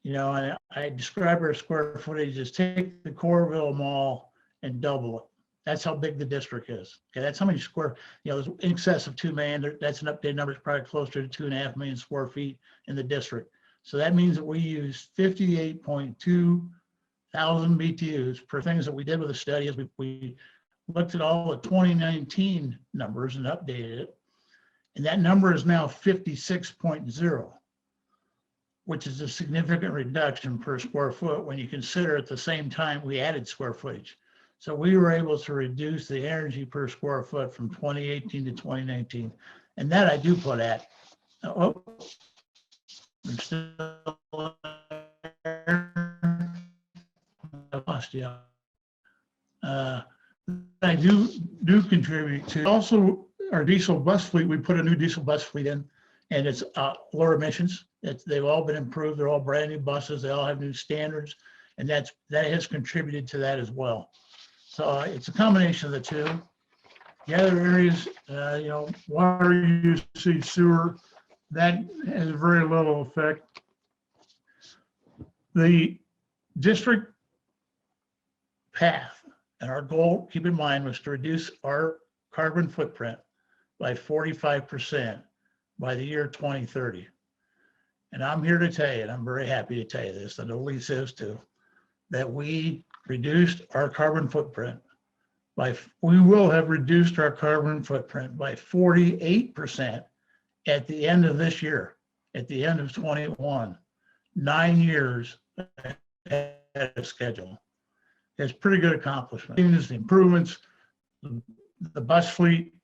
you know, and I describe our square footage as take the Coralville Mall and double it. That's how big the district is. Okay, that's how many square, you know, there's in excess of 2 million. That's an updated number. It's probably closer to 2.5 million square feet in the district. So that means that we use 58.2 thousand BTUs per things that we did with the study is we looked at all the 2019 numbers and updated it. And that number is now 56.0, which is a significant reduction per square foot when you consider at the same time we added square footage. So we were able to reduce the energy per square foot from 2018 to 2019. And that I do put at, oh, I'm still I lost you. I do contribute to also our diesel bus fleet. We put a new diesel bus fleet in, and it's lower emissions. They've all been improved. They're all brand new buses. They all have new standards, and that has contributed to that as well. So it's a combination of the two. The other areas, you know, water usage, sewer, that has very little effect. The district path and our goal, keep in mind, was to reduce our carbon footprint by 45% by the year 2030. And I'm here to tell you, and I'm very happy to tell you this, I know Lisa is too, that we reduced our carbon footprint we will have reduced our carbon footprint by 48% at the end of this year, at the end of 21, 9 years ahead of schedule. It's pretty good accomplishment. The improvements, the bus fleet,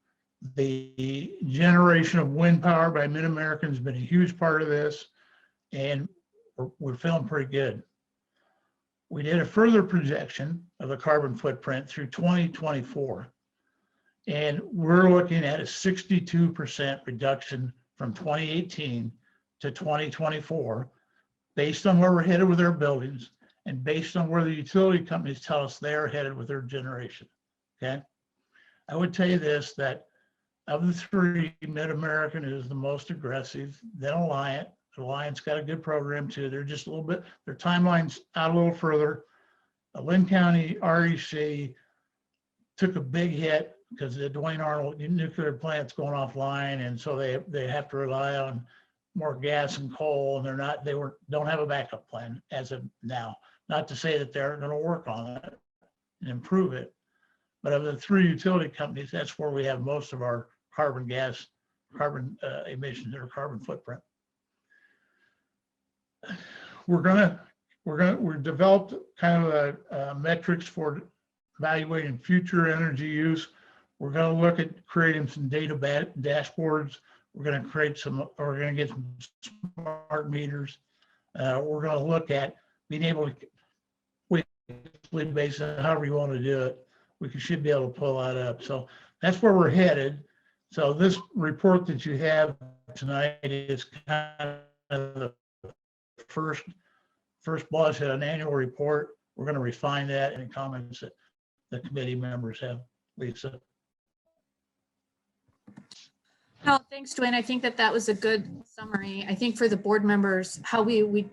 the generation of wind power by Mid-American has been a huge part of this, and we're feeling pretty good. We did a further projection of the carbon footprint through 2024, and we're looking at a 62% reduction from 2018 to 2024, based on where we're headed with our buildings and based on where the utility companies tell us they're headed with their generation, okay? I would tell you this, that of the three, Mid-American is the most aggressive, then Alliant. Alliant's got a good program too. They're just a little bit, their timeline's out a little further. Lynn County REC took a big hit because the Duane Arnold nuclear plant's going offline, and so they have to rely on more gas and coal, and don't have a backup plan as of now. Not to say that they're going to work on it and improve it, but of the three utility companies, that's where we have most of our carbon emissions or carbon footprint. We've developed kind of a metrics for evaluating future energy use. We're going to look at creating some data dashboards. We're going to get some smart meters. We're going to look at being able to, based on however you want to do it, we should be able to pull that up. So that's where we're headed. So this report that you have tonight is kind of the first blush at an annual report. We're going to refine that and comments that the committee members have. Lisa. No, thanks, Dwayne. I think that was a good summary. I think for the board members, how we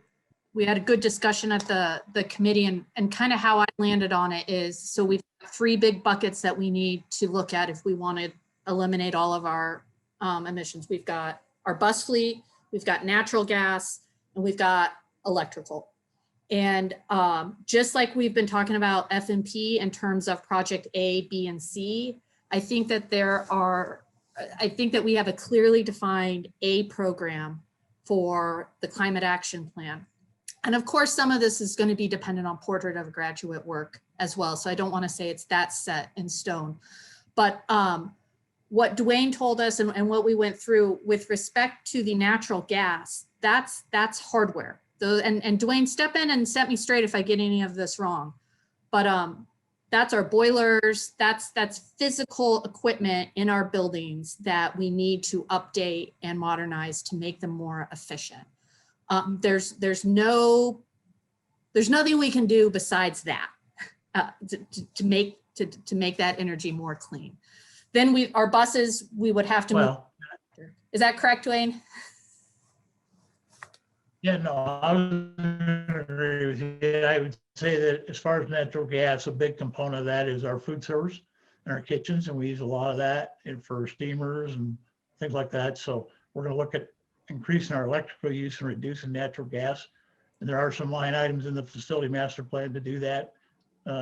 had a good discussion at the committee, and kind of how I landed on it is, so we've got 3 big buckets that we need to look at if we want to eliminate all of our emissions. We've got our bus fleet, we've got natural gas, and we've got electrical. And just like we've been talking about F&P in terms of project A, B, and C, I think that I think that we have a clearly defined A program for the climate action plan. And of course, some of this is going to be dependent on portrait of graduate work as well. So I don't want to say it's that set in stone. But what Dwayne told us and what we went through with respect to the natural gas, that's hardware. And Dwayne, step in and set me straight if I get any of this wrong. But that's our boilers, that's physical equipment in our buildings that we need to update and modernize to make them more efficient. There's nothing we can do besides that to make that energy more clean. Then our buses, we would have to move. Is that correct, Dwayne? Yeah, no, I would agree with you. I would say that as far as natural gas, a big component of that is our food service and our kitchens, and we use a lot of that for steamers and things like that. So we're going to look at increasing our electrical use and reducing natural gas. And there are some line items in the facility master plan to do that,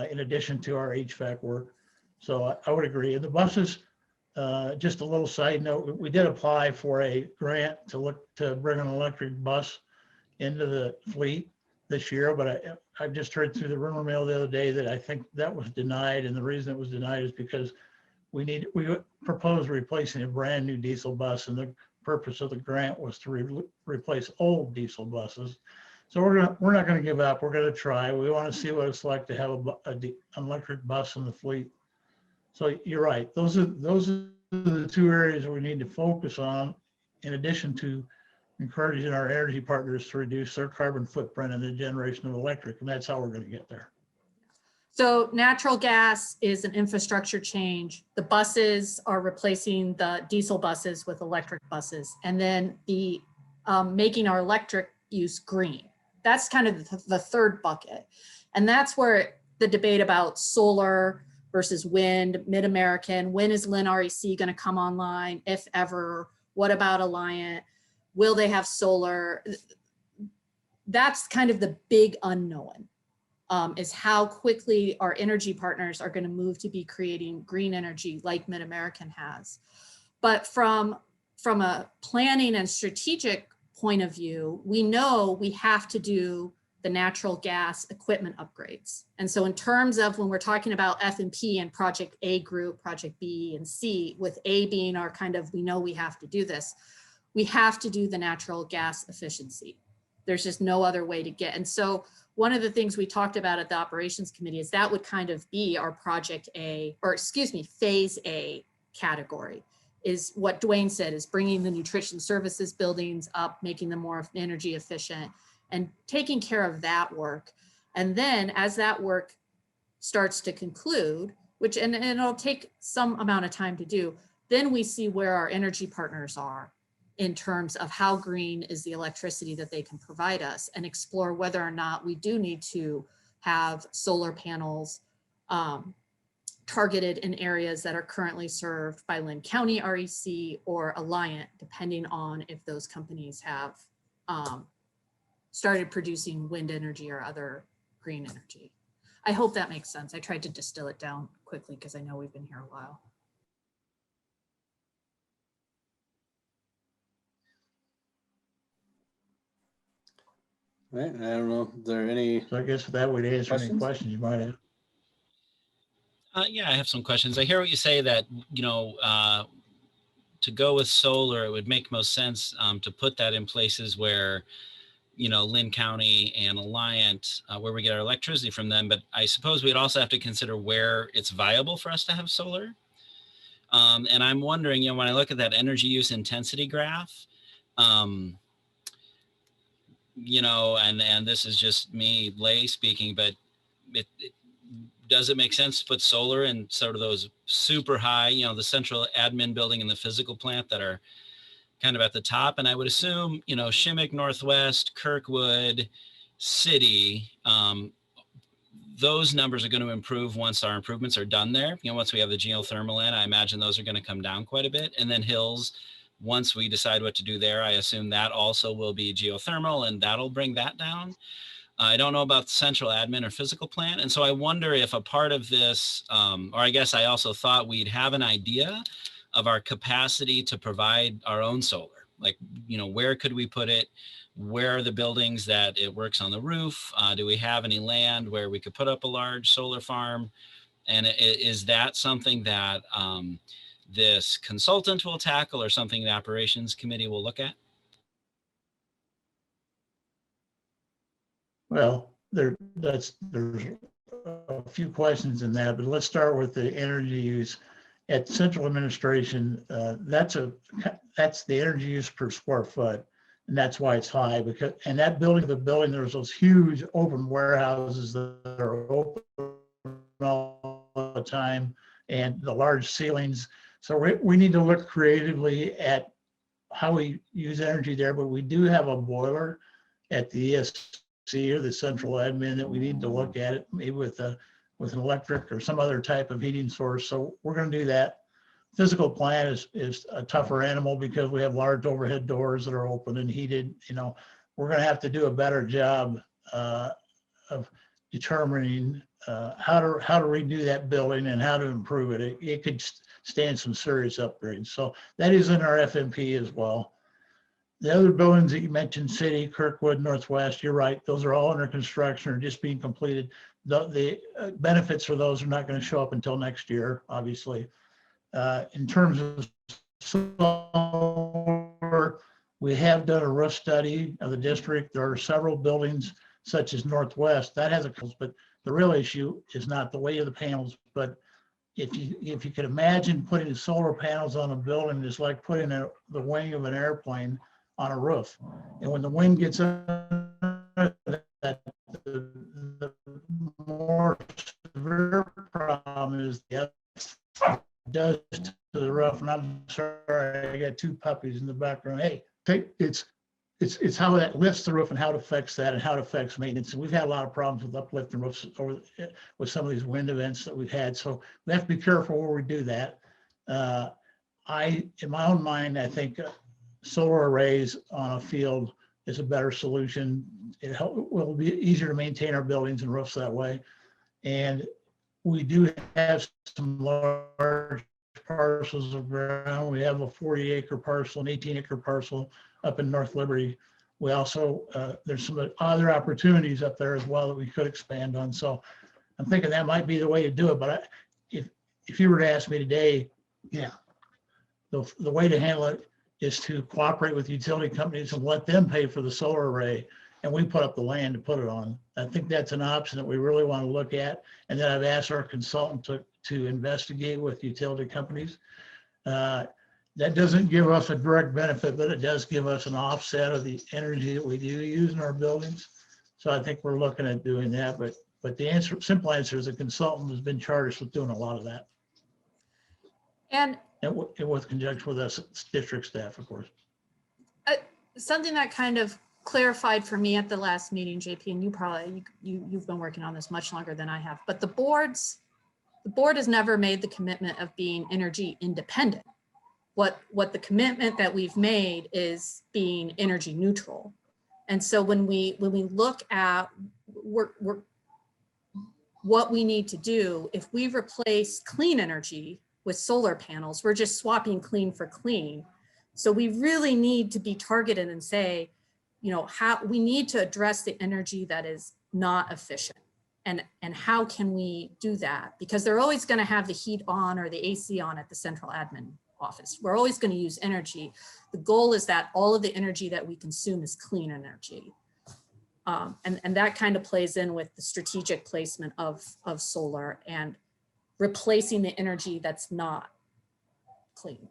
in addition to our HVAC work. So I would agree. And the buses, just a little side note, we did apply for a grant to bring an electric bus into the fleet this year, but I just heard through the rumor mill the other day that I think that was denied, and the reason it was denied is because we proposed replacing a brand new diesel bus, and the purpose of the grant was to replace old diesel buses. So we're not going to give up. We're going to try. We want to see what it's like to have an electric bus in the fleet. So you're right. Those are the two areas we need to focus on, in addition to encouraging our energy partners to reduce their carbon footprint in the generation of electric, and that's how we're going to get there. So natural gas is an infrastructure change. The buses are replacing the diesel buses with electric buses, and then the making our electric use green. That's kind of the third bucket. And that's where the debate about solar versus wind, Mid-American, when is Lynn REC going to come online, if ever? What about Alliant? Will they have solar? That's kind of the big unknown, is how quickly our energy partners are going to move to be creating green energy like Mid-American has. But from a planning and strategic point of view, we know we have to do the natural gas equipment upgrades. And so in terms of when we're talking about F&P and Project A group, Project B and C, with A being our kind of, we know we have to do this, we have to do the natural gas efficiency. There's just no other way to get. And so one of the things we talked about at the operations committee is that would kind of be our Project A, or excuse me, Phase A category, is what Dwayne said, is bringing the nutrition services buildings up, making them more energy efficient, and taking care of that work. And then as that work starts to conclude, which, and it'll take some amount of time to do, then we see where our energy partners are in terms of how green is the electricity that they can provide us, and explore whether or not we do need to have solar panels targeted in areas that are currently served by Lynn County REC or Alliant, depending on if those companies have started producing wind energy or other green energy. I hope that makes sense. I tried to distill it down quickly because I know we've been here a while. Right, I don't know, is there any? So I guess that would answer any questions you might have. Yeah, I have some questions. I hear what you say that, to go with solar, it would make most sense to put that in places where, Lynn County and Alliant, where we get our electricity from them. But I suppose we'd also have to consider where it's viable for us to have solar. And I'm wondering, when I look at that energy use intensity graph, and this is just me lay speaking, but does it make sense to put solar in sort of those super high, the central admin building and the physical plant that are kind of at the top? And I would assume, Shimmick, Northwest, Kirkwood, City, those numbers are going to improve once our improvements are done there. Once we have the geothermal in, I imagine those are going to come down quite a bit. And then Hills, once we decide what to do there, I assume that also will be geothermal, and that'll bring that down. I don't know about the central admin or physical plan. And so I wonder if a part of this, or I guess I also thought we'd have an idea of our capacity to provide our own solar. Like, you know, where could we put it? Where are the buildings that it works on the roof? Do we have any land where we could put up a large solar farm? And is that something that this consultant will tackle or something the operations committee will look at? Well, there's a few questions in that, but let's start with the energy use. At central administration, that's the energy use per square foot, and that's why it's high. Because and that building, there's those huge open warehouses that are open all the time, and the large ceilings. So we need to look creatively at how we use energy there. But we do have a boiler at the ESC or the central admin that we need to look at it, maybe with an electric or some other type of heating source. So we're going to do that. Physical plant is a tougher animal because we have large overhead doors that are open and heated. You know, we're going to have to do a better job of determining how to redo that building and how to improve it. It could stand some serious upgrades. So that is in our FMP as well. The other buildings that you mentioned, City, Kirkwood, Northwest, you're right. Those are all under construction or just being completed. The benefits for those are not going to show up until next year, obviously. In terms of solar, we have done a roof study of the district. There are several buildings such as Northwest that has but the real issue is not the weight of the panels, but if you could imagine putting solar panels on a building, it's like putting the wing of an airplane on a roof. And when the wind gets under that, the more severe problem is the does to the roof. And I'm sorry, I got two puppies in the background. Hey, it's how that lifts the roof and how it affects that and how it affects maintenance. And we've had a lot of problems with uplifting roofs with some of these wind events that we've had. So we have to be careful where we do that. In my own mind, I think solar arrays on a field is a better solution. It will be easier to maintain our buildings and roofs that way. And we do have some large parcels of ground. We have a 40-acre parcel, an 18-acre parcel up in North Liberty. We also, there's some other opportunities up there as well that we could expand on. So I'm thinking that might be the way to do it. But if you were to ask me today, yeah, the way to handle it is to cooperate with utility companies and let them pay for the solar array, and we put up the land to put it on. I think that's an option that we really want to look at, and that I've asked our consultant to investigate with utility companies. That doesn't give us a direct benefit, but it does give us an offset of the energy that we do use in our buildings. So I think we're looking at doing that, but the simple answer is a consultant has been charged with doing a lot of that. And with conjunction with us district staff, of course. Something that kind of clarified for me at the last meeting, JP, and you've been working on this much longer than I have, but the board has never made the commitment of being energy independent. What the commitment that we've made is being energy neutral. And so when we look at what we need to do, if we replace clean energy with solar panels, we're just swapping clean for clean. So we really need to be targeted and say, you know, how we need to address the energy that is not efficient. And how can we do that? Because they're always going to have the heat on or the AC on at the central admin office. We're always going to use energy. The goal is that all of the energy that we consume is clean energy. And that kind of plays in with the strategic placement of solar and replacing the energy that's not clean.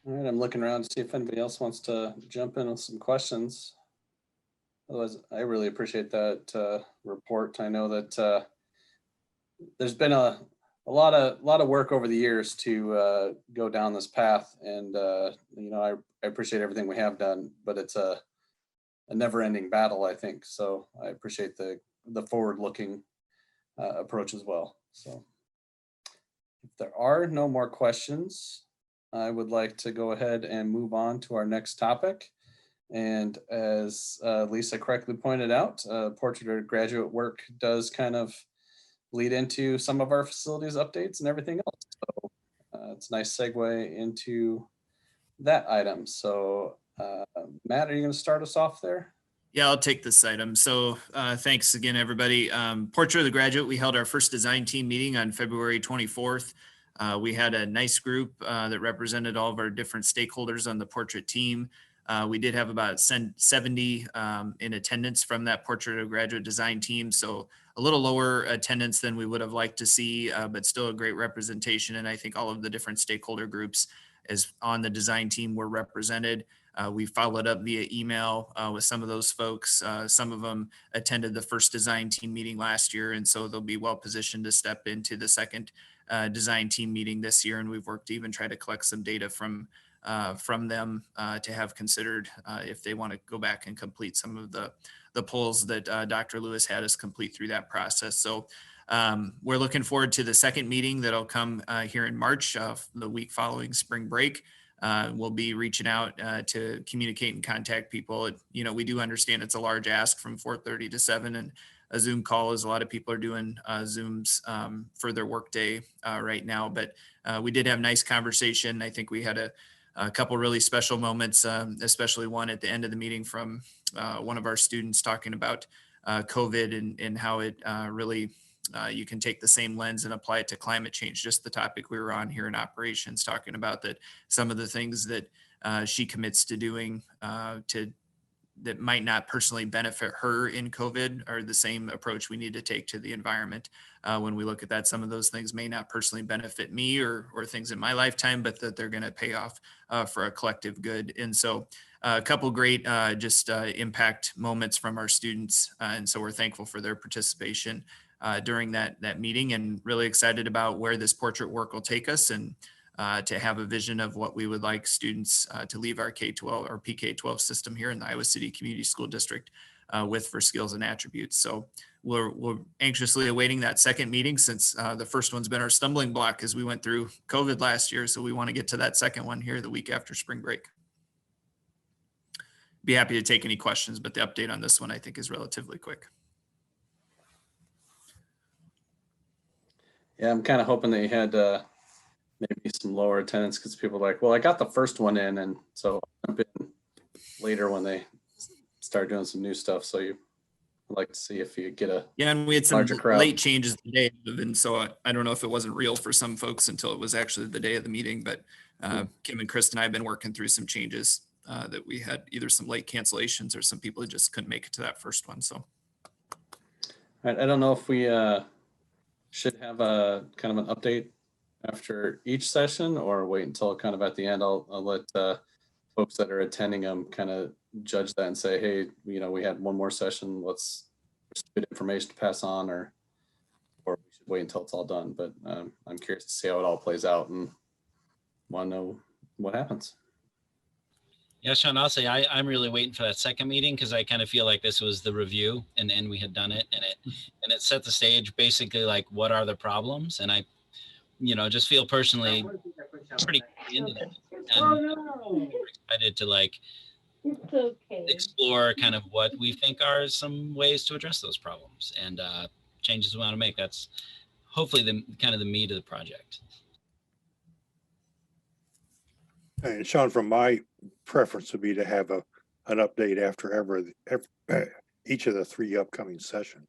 All right, I'm looking around to see if anybody else wants to jump in with some questions. Otherwise, I really appreciate that report. I know that there's been a lot of work over the years to go down this path, and you know, I appreciate everything we have done, but it's a never-ending battle, I think. So I appreciate the forward-looking approach as well. So If there are no more questions, I would like to go ahead and move on to our next topic. And as Lisa correctly pointed out, portrait of graduate work does kind of lead into some of our facilities updates and everything else. So it's a nice segue into that item. So Matt, are you going to start us off there? Yeah, I'll take this item. So thanks again, everybody. Portrait of the Graduate, we held our first design team meeting on February 24th. We had a nice group that represented all of our different stakeholders on the portrait team. We did have about 70 in attendance from that Portrait of Graduate design team. So a little lower attendance than we would have liked to see, but still a great representation. And I think all of the different stakeholder groups as on the design team were represented. We followed up via email with some of those folks. Some of them attended the first design team meeting last year, and so they'll be well positioned to step into the second design team meeting this year. And we've worked to even try to collect some data from them to have considered if they want to go back and complete some of the polls that Dr. Lewis had us complete through that process. So we're looking forward to the second meeting that'll come here in March, the week following spring break. We'll be reaching out to communicate and contact people. You know, we do understand it's a large ask from 4:30 to 7, and a Zoom call is a lot of people are doing Zooms for their workday right now. But we did have nice conversation. I think we had a couple really special moments, especially one at the end of the meeting from one of our students talking about COVID and how it really you can take the same lens and apply it to climate change, just the topic we were on here in operations, talking about that some of the things that she commits to doing that might not personally benefit her in COVID are the same approach we need to take to the environment. When we look at that, some of those things may not personally benefit me or things in my lifetime, but that they're going to pay off for a collective good. And so a couple great impact moments from our students. And so we're thankful for their participation during that meeting, and really excited about where this portrait work will take us, and to have a vision of what we would like students to leave our K-12 or PK-12 system here in the Iowa City Community School District with for skills and attributes. So we're anxiously awaiting that second meeting, since the first one's been our stumbling block as we went through COVID last year. So we want to get to that second one here the week after spring break. Be happy to take any questions, but the update on this one I think is relatively quick. Yeah, I'm kind of hoping that you had maybe some lower attendance, because people are like, well, I got the first one in, and so I've been later when they start doing some new stuff. So you like to see if you get a and we had some larger crowd. Late changes today, and so I don't know if it wasn't real for some folks until it was actually the day of the meeting. But Kim and Chris and I have been working through some changes that we had, either some late cancellations or some people who just couldn't make it to that first one. So I don't know if we should have a kind of an update after each session, or wait until kind of at the end. I'll let folks that are attending them kind of judge that and say, hey, you know, we had one more session, there's good information to pass on, or we should wait until it's all done. But I'm curious to see how it all plays out and want to know what happens. Yeah, Sean, I'll say I'm really waiting for that second meeting, because I kind of feel like this was the review and we had done it, and it set the stage basically like what are the problems, and I, you know, just feel personally pretty into that, and excited to like explore kind of what we think are some ways to address those problems and changes we want to make. That's hopefully the kind of the meat of the project. And Sean, from my preference would be to have an update after each of the 3 upcoming sessions.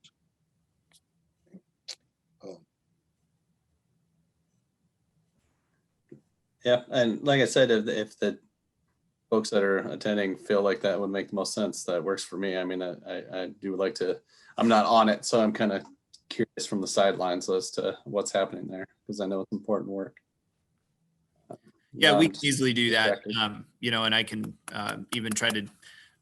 Yeah, and like I said, if the folks that are attending feel like that would make the most sense, that works for me. I mean, I do like to, I'm not on it, so I'm kind of curious from the sidelines as to what's happening there, because I know it's important work. Yeah, we can easily do that, you know, and I can even try to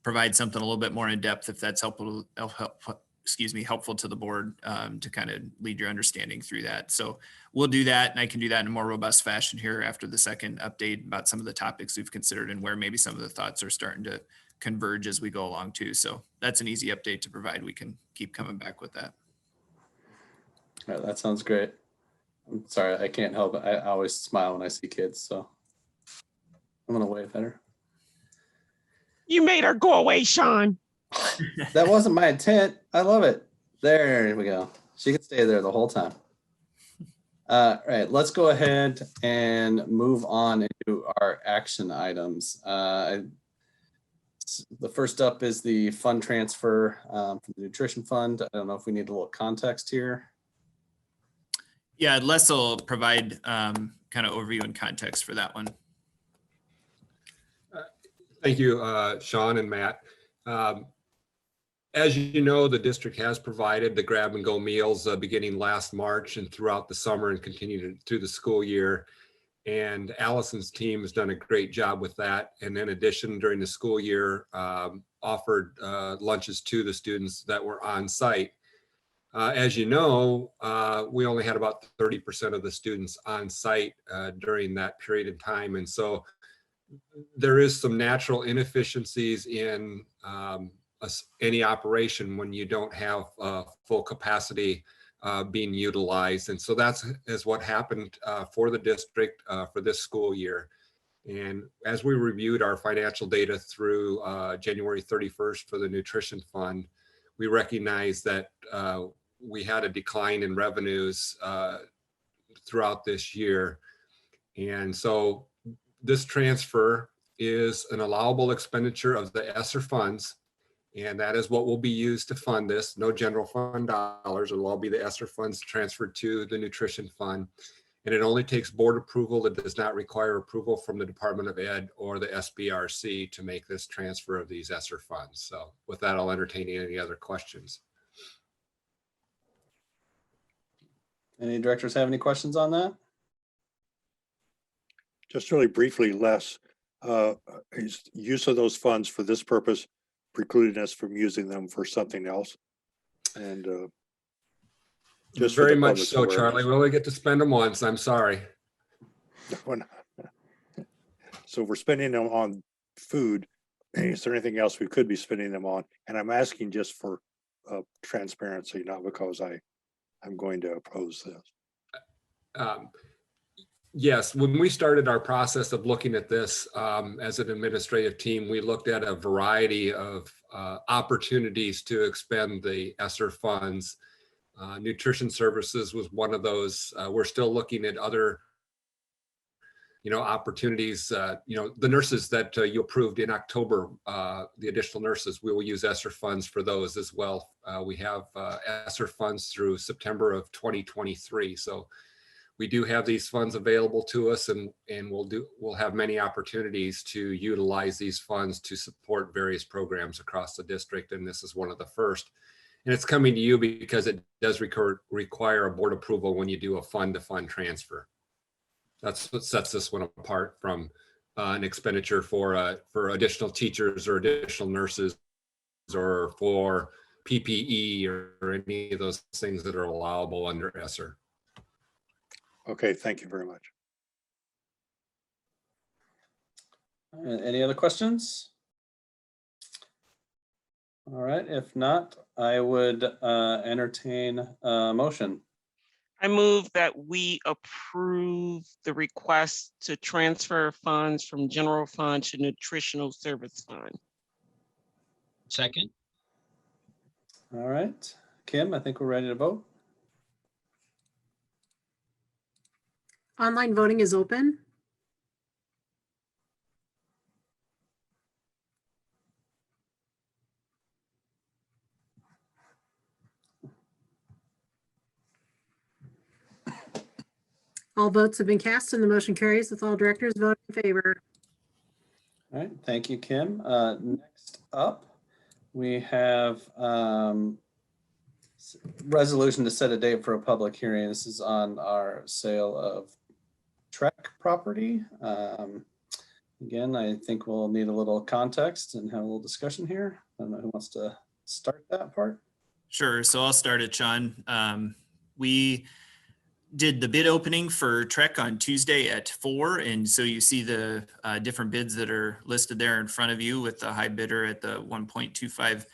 provide something a little bit more in depth if that's helpful to the board to kind of lead your understanding through that. So we'll do that, and I can do that in a more robust fashion here after the second update about some of the topics we've considered and where maybe some of the thoughts are starting to converge as we go along too. So that's an easy update to provide. We can keep coming back with that. All right, that sounds great. I'm sorry, I can't help it. I always smile when I see kids, so I'm gonna wave at her. You made her go away, Sean. That wasn't my intent. I love it. There we go. She can stay there the whole time. All right, let's go ahead and move on into our action items. The first up is the fund transfer from the nutrition fund. I don't know if we need a little context here. Yeah, Les will provide kind of overview and context for that one. Thank you, Sean and Matt. As you know, the district has provided the grab and go meals beginning last March and throughout the summer and continued through the school year. And Allison's team has done a great job with that. And in addition, during the school year, offered lunches to the students that were on site. As you know, we only had about 30% of the students on site during that period of time. And so there is some natural inefficiencies in any operation when you don't have full capacity being utilized. And so that's what happened for the district for this school year. And as we reviewed our financial data through January 31st for the nutrition fund, we recognized that we had a decline in revenues throughout this year. And so this transfer is an allowable expenditure of the ESSER funds, and that is what will be used to fund this. No general fund dollars. It'll all be the ESSER funds transferred to the nutrition fund. And it only takes board approval. It does not require approval from the Department of Ed or the SBRC to make this transfer of these ESSER funds. So with that, I'll entertain any other questions. Any directors have any questions on that? Just really briefly, Les, is use of those funds for this purpose precluding us from using them for something else? And just very much so, Charlie. We only get to spend them once. I'm sorry. So we're spending them on food. Is there anything else we could be spending them on? And I'm asking just for transparency, not because I'm going to oppose this. Yes, when we started our process of looking at this as an administrative team, we looked at a variety of opportunities to expend the ESSER funds. Nutrition services was one of those. We're still looking at other, opportunities. The nurses that you approved in October, the additional nurses, we will use ESSER funds for those as well. We have ESSER funds through September of 2023. So we do have these funds available to us, and we'll have many opportunities to utilize these funds to support various programs across the district, and this is one of the first. And it's coming to you because it does require a board approval when you do a fund-to-fund transfer. That's what sets this one apart from an expenditure for additional teachers or additional nurses or for PPE or any of those things that are allowable under ESSER. Okay, thank you very much. Any other questions? All right, if not, I would entertain a motion. I move that we approve the request to transfer funds from general fund to nutritional service fund. Second. All right, Kim, I think we're ready to vote. Online voting is open. All votes have been cast and the motion carries with all directors voting in favor. All right, thank you, Kim. Next up, we have resolution to set a date for a public hearing. This is on our sale of Trek property. Again, I think we'll need a little context and have a little discussion here. I don't know who wants to start that part. Sure, so I'll start it, Sean. We did the bid opening for Trek on Tuesday at 4. And so you see the different bids that are listed there in front of you with the high bidder at the $1.25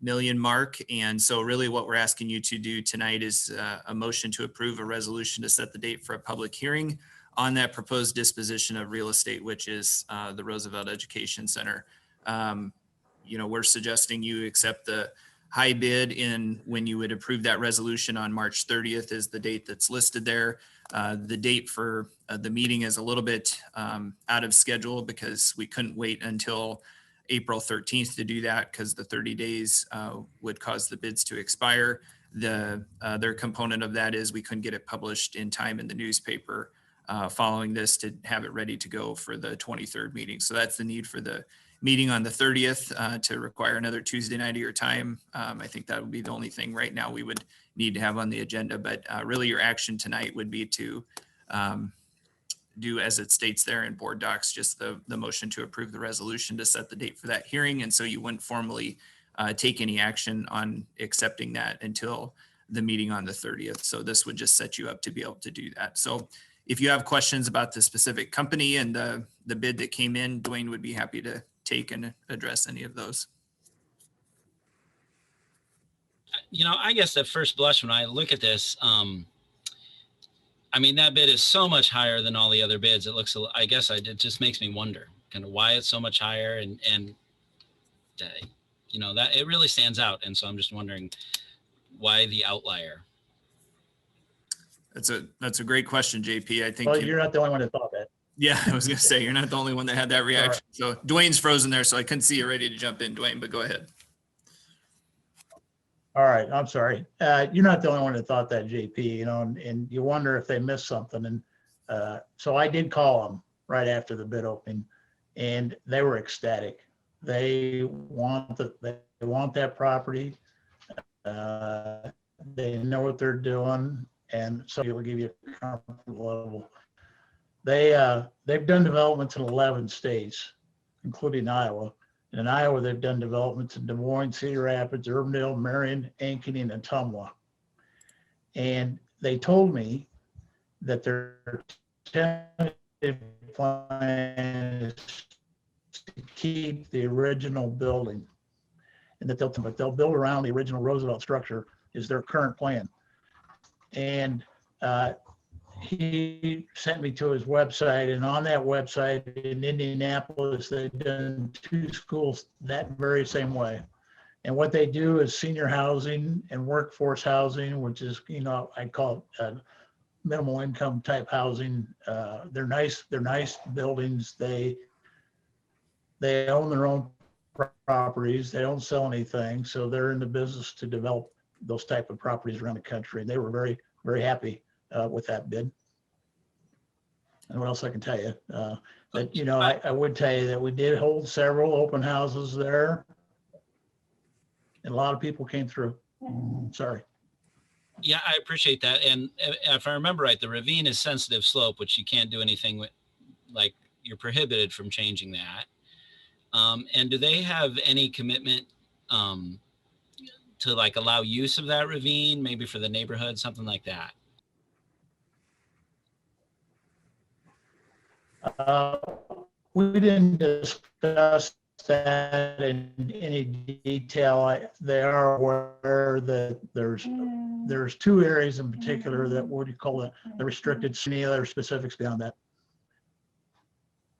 million mark. And so really what we're asking you to do tonight is a motion to approve a resolution to set the date for a public hearing on that proposed disposition of real estate, which is the Roosevelt Education Center. We're suggesting you accept the high bid when you would approve that resolution on March 30th is the date that's listed there. The date for the meeting is a little bit out of schedule because we couldn't wait until April 13th to do that because the 30 days would cause the bids to expire. The other component of that is we couldn't get it published in time in the newspaper following this to have it ready to go for the 23rd meeting. So that's the need for the meeting on the 30th to require another Tuesday night of your time. I think that would be the only thing right now we would need to have on the agenda, but really your action tonight would be to do as it states there in board docs, just the motion to approve the resolution to set the date for that hearing. And so you wouldn't formally take any action on accepting that until the meeting on the 30th. So this would just set you up to be able to do that. So if you have questions about the specific company and the bid that came in, Dwayne would be happy to take and address any of those. I guess at first blush, when I look at this, I mean, that bid is so much higher than all the other bids. It looks, it just makes me wonder kind of why it's so much higher and that it really stands out. And so I'm just wondering why the outlier. That's a great question, JP. I think you're not the only one that thought that. Yeah, I was going to say, you're not the only one that had that reaction. Right. So Dwayne's frozen there, so I couldn't see you ready to jump in, Dwayne, but go ahead. All right, I'm sorry. You're not the only one that thought that, JP, and you wonder if they missed something. And so I did call them right after the bid opening, and they were ecstatic. They want that property. They know what they're doing, and so it will give you a comfort level. They've done developments in 11 states, including Iowa. And in Iowa, they've done developments in Des Moines, Cedar Rapids, Urbandale, Marion, Ankeny, and Ottumwa. And they told me that their tentative plan is to keep the original building, and that they'll build around the original Roosevelt structure is their current plan. And he sent me to his website, and on that website in Indianapolis, they've done 2 schools that very same way. And what they do is senior housing and workforce housing, which is, I call it minimal income type housing. They're nice buildings. They own their own properties. They don't sell anything. So they're in the business to develop those type of properties around the country. And they were very, very happy with that bid. And what else I can tell you? I would tell you that we did hold several open houses there, and a lot of people came through. Sorry. Yeah, I appreciate that. And if I remember right, the ravine is sensitive slope, which you can't do anything with, like you're prohibited from changing that. And do they have any commitment to like allow use of that ravine, maybe for the neighborhood, something like that? We didn't discuss that in any detail. They are aware that there's 2 areas in particular that the restricted. Any other specifics beyond that?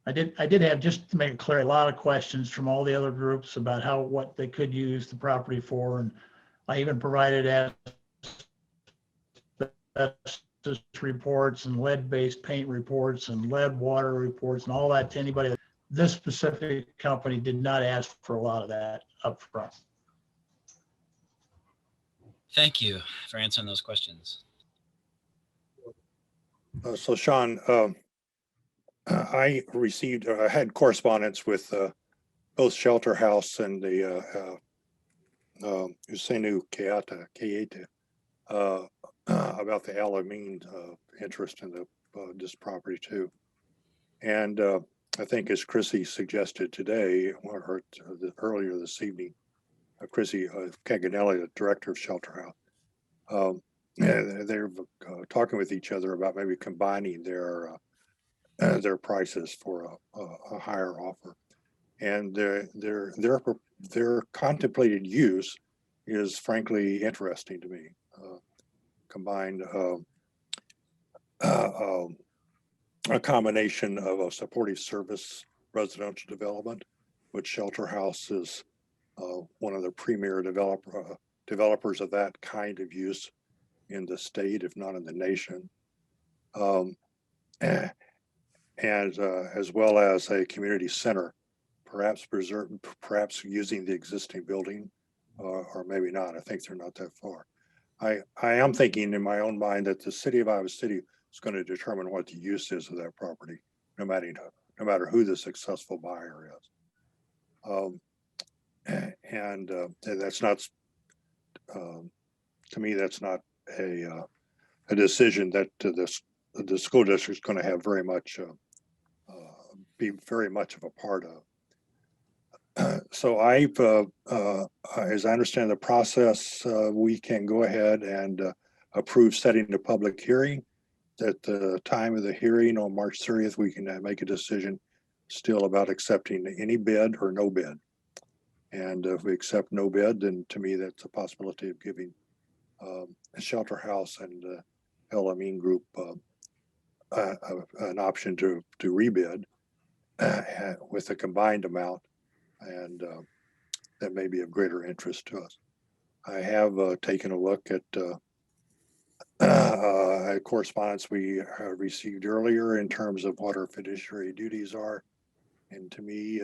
I did have, just to make it clear, a lot of questions from all the other groups about what they could use the property for, and I even provided reports and lead-based paint reports and lead water reports and all that to anybody. This specific company did not ask for a lot of that up front. Thank you for answering those questions. So Sean, I had correspondence with both Shelter House and the Usenu Keita about the Alameen interest in this property too. And I think, as Chrissy suggested today, or earlier this evening, Chrissy Canganelli, the director of Shelter House, they're talking with each other about maybe combining their prices for a higher offer. And their contemplated use is frankly interesting to me. Combined a combination of a supportive service residential development, which Shelter House is one of the premier developers of that kind of use in the state, if not in the nation. And as well as a community center, perhaps using the existing building, or maybe not. I think they're not that far. I am thinking in my own mind that the city of Iowa City is going to determine what the use is of that property, no matter who the successful buyer is. And that's not, to me, that's not a decision that the school district is going to have very much, be very much of a part of. So as I understand the process, we can go ahead and approve setting the public hearing. At the time of the hearing on March 30th, we can make a decision still about accepting any bid or no bid. And if we accept no bid, then to me, that's a possibility of giving Shelter House and El Amin Group an option to rebid with a combined amount, and that may be of greater interest to us. I have taken a look at correspondence we received earlier in terms of what our fiduciary duties are, and to me,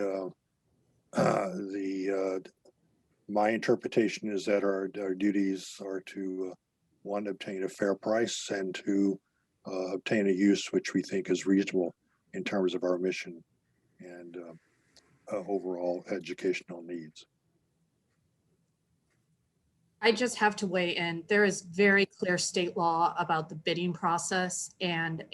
my interpretation is that our duties are to one, obtain a fair price, and two, obtain a use which we think is reasonable in terms of our mission and overall educational needs. I just have to weigh in. There is very clear state law about the bidding process, and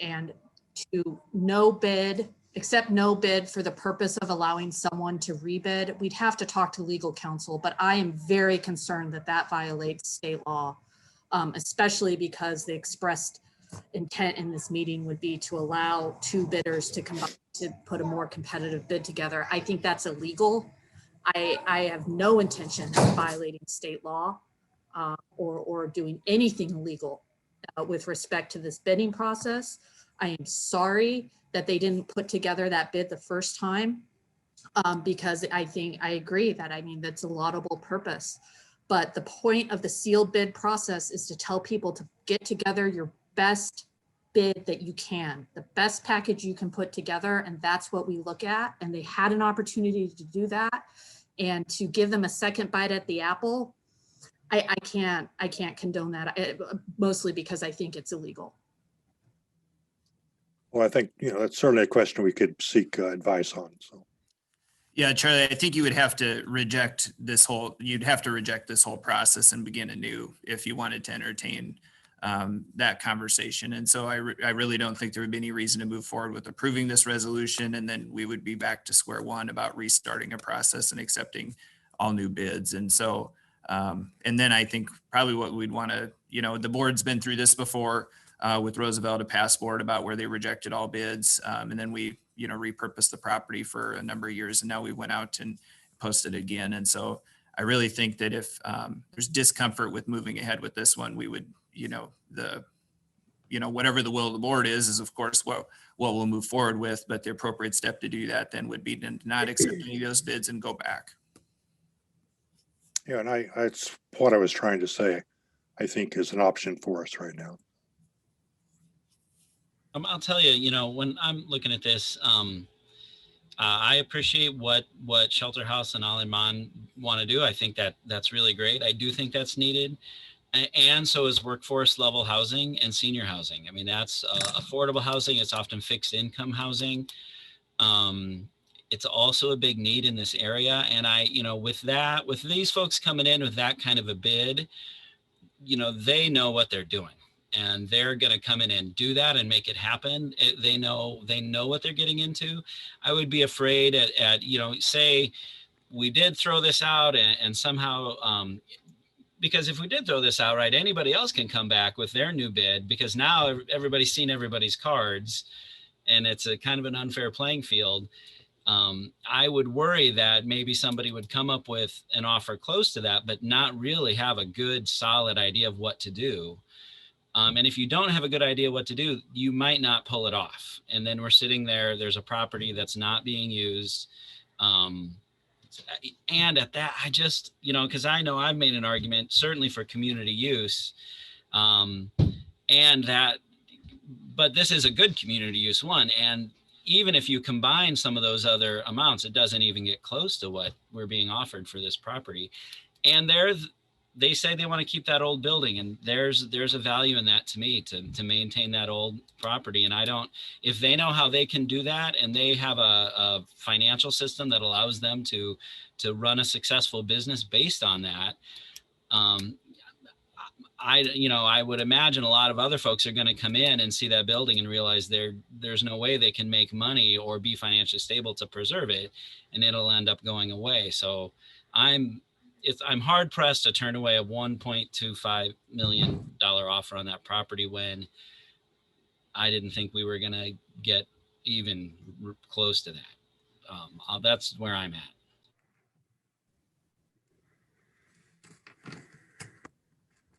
to no bid, except no bid for the purpose of allowing someone to rebid, we'd have to talk to legal counsel, but I am very concerned that that violates state law, especially because the expressed intent in this meeting would be to allow two bidders to combine to put a more competitive bid together. I think that's illegal. I have no intention of violating state law or doing anything illegal with respect to this bidding process. I am sorry that they didn't put together that bid the first time because I agree that, I mean, that's a laudable purpose. But the point of the sealed bid process is to tell people to get together your best bid that you can, the best package you can put together, and that's what we look at. And they had an opportunity to do that, and to give them a second bite at the apple, I can't condone that, mostly because I think it's illegal. Well, I think, that's certainly a question we could seek advice on. So. Yeah, Charlie, I think you would have to reject this whole process and begin anew if you wanted to entertain that conversation. And so I really don't think there would be any reason to move forward with approving this resolution. And then we would be back to square one about restarting a process and accepting all new bids. And so, and then I think probably what we'd want to, the board's been through this before with Roosevelt, a passport about where they rejected all bids. And then we, repurposed the property for a number of years, and now we went out and posted again. And so I really think that if there's discomfort with moving ahead with this one, we would, whatever the will of the board is of course what we'll move forward with, but the appropriate step to do that then would be to not accept any of those bids and go back. Yeah, and that's what I was trying to say, I think is an option for us right now. I'll tell you, when I'm looking at this, I appreciate what Shelter House and Al Iman want to do. I think that's really great. I do think that's needed. And so is workforce level housing and senior housing. I mean, that's affordable housing. It's often fixed income housing. It's also a big need in this area. And with these folks coming in with that kind of a bid, they know what they're doing. And they're going to come in and do that and make it happen. They know what they're getting into. I would be afraid at say we did throw this out and somehow, because if we did throw this out, right, anybody else can come back with their new bid, because now everybody's seen everybody's cards and it's a kind of an unfair playing field. I would worry that maybe somebody would come up with an offer close to that, but not really have a good, solid idea of what to do. And if you don't have a good idea what to do, you might not pull it off. And then we're sitting there, there's a property that's not being used. And at that, I just, because I know I've made an argument, certainly for community use, and that, but this is a good community use one. And even if you combine some of those other amounts, it doesn't even get close to what we're being offered for this property. And they say they want to keep that old building, and there's a value in that to me, to maintain that old property. And if they know how they can do that, and they have a financial system that allows them to run a successful business based on that, I would imagine a lot of other folks are going to come in and see that building and realize there's no way they can make money or be financially stable to preserve it, and it'll end up going away. So I'm hard pressed to turn away a $1.25 million offer on that property when I didn't think we were going to get even close to that. That's where I'm at.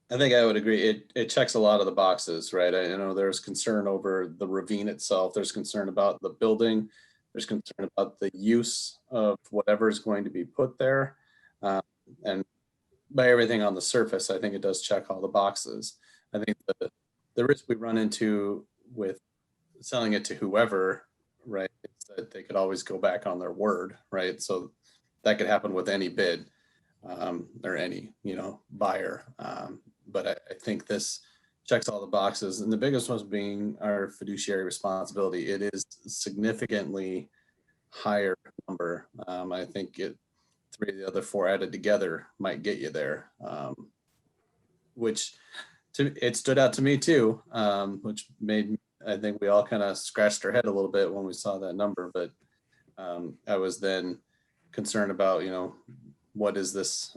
I think I would agree. It checks a lot of the boxes, right? I know there's concern over the ravine itself. There's concern about the building. There's concern about the use of whatever is going to be put there. And by everything on the surface, I think it does check all the boxes. I think the risk we run into with selling it to whoever, right, is that they could always go back on their word, right? So that could happen with any bid or any, buyer. But I think this checks all the boxes, and the biggest one being our fiduciary responsibility. It is significantly higher number. I think 3 of the other 4 added together might get you there, which it stood out to me too, which made, I think we all kind of scratched our head a little bit when we saw that number. But I was then concerned about, what is this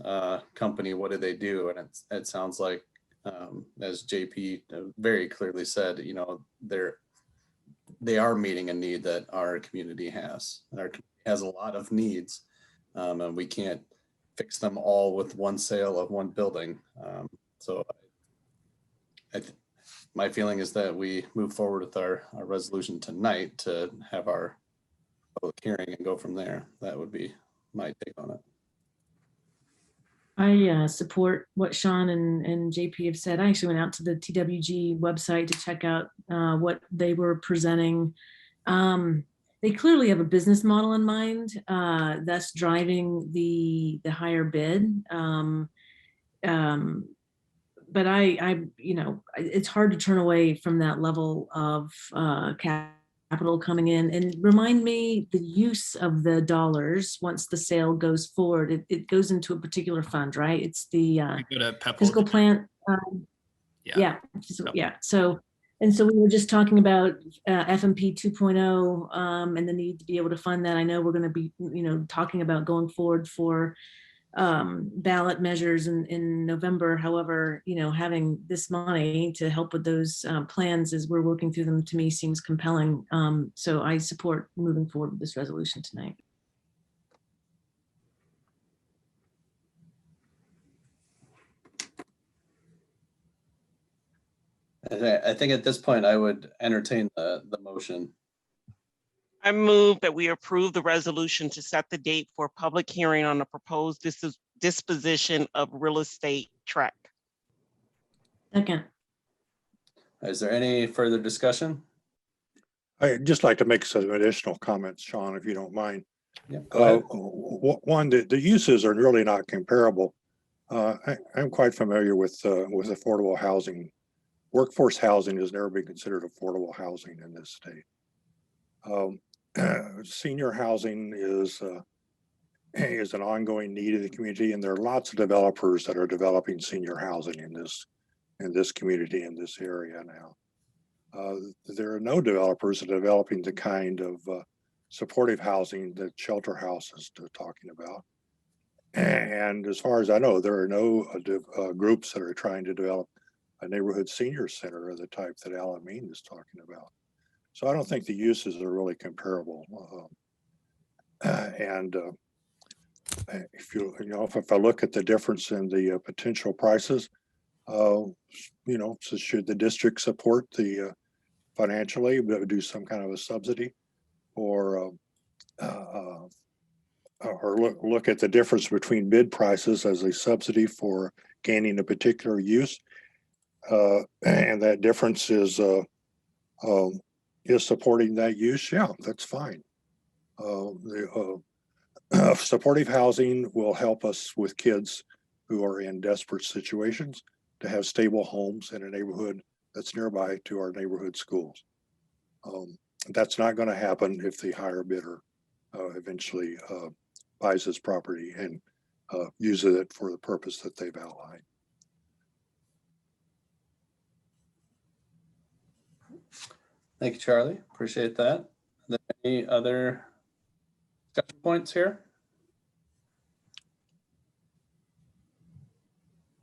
company? What do they do? And it sounds like, as JP very clearly said, they are meeting a need that our community has. Our community has a lot of needs, and we can't fix them all with one sale of one building. So my feeling is that we move forward with our resolution tonight to have our public hearing and go from there. That would be my take on it. I support what Sean and JP have said. I actually went out to the TWG website to check out what they were presenting. They clearly have a business model in mind that's driving the higher bid. But it's hard to turn away from that level of capital coming in. And remind me the use of the dollars once the sale goes forward. It goes into a particular fund, right? It's the fiscal plant. Yeah. So we were just talking about FMP 2.0 and the need to be able to fund that. I know we're going to be, talking about going forward for ballot measures in November. However, having this money to help with those plans as we're working through them, to me, seems compelling. So I support moving forward with this resolution tonight. I think at this point, I would entertain the motion. I move that we approve the resolution to set the date for public hearing on the proposed disposition of real estate tract. Second. Is there any further discussion? I'd just like to make some additional comments, Sean, if you don't mind. Yeah, one, the uses are really not comparable. I'm quite familiar with affordable housing. Workforce housing has never been considered affordable housing in this state. Senior housing is an ongoing need of the community, and there are lots of developers that are developing senior housing in this community, in this area now. There are no developers that are developing the kind of supportive housing that Shelter House is talking about. And as far as I know, there are no groups that are trying to develop a neighborhood senior center of the type that Alameen is talking about. So I don't think the uses are really comparable. And if I look at the difference in the potential prices, so should the district support the financially, but do some kind of a subsidy, or look at the difference between bid prices as a subsidy for gaining a particular use, and that difference is supporting that use. Yeah, that's fine. Supportive housing will help us with kids who are in desperate situations to have stable homes in a neighborhood that's nearby to our neighborhood schools. That's not going to happen if the higher bidder eventually buys this property and uses it for the purpose that they've outlined. Thank you, Charlie. Appreciate that. Are there any other discussion points here?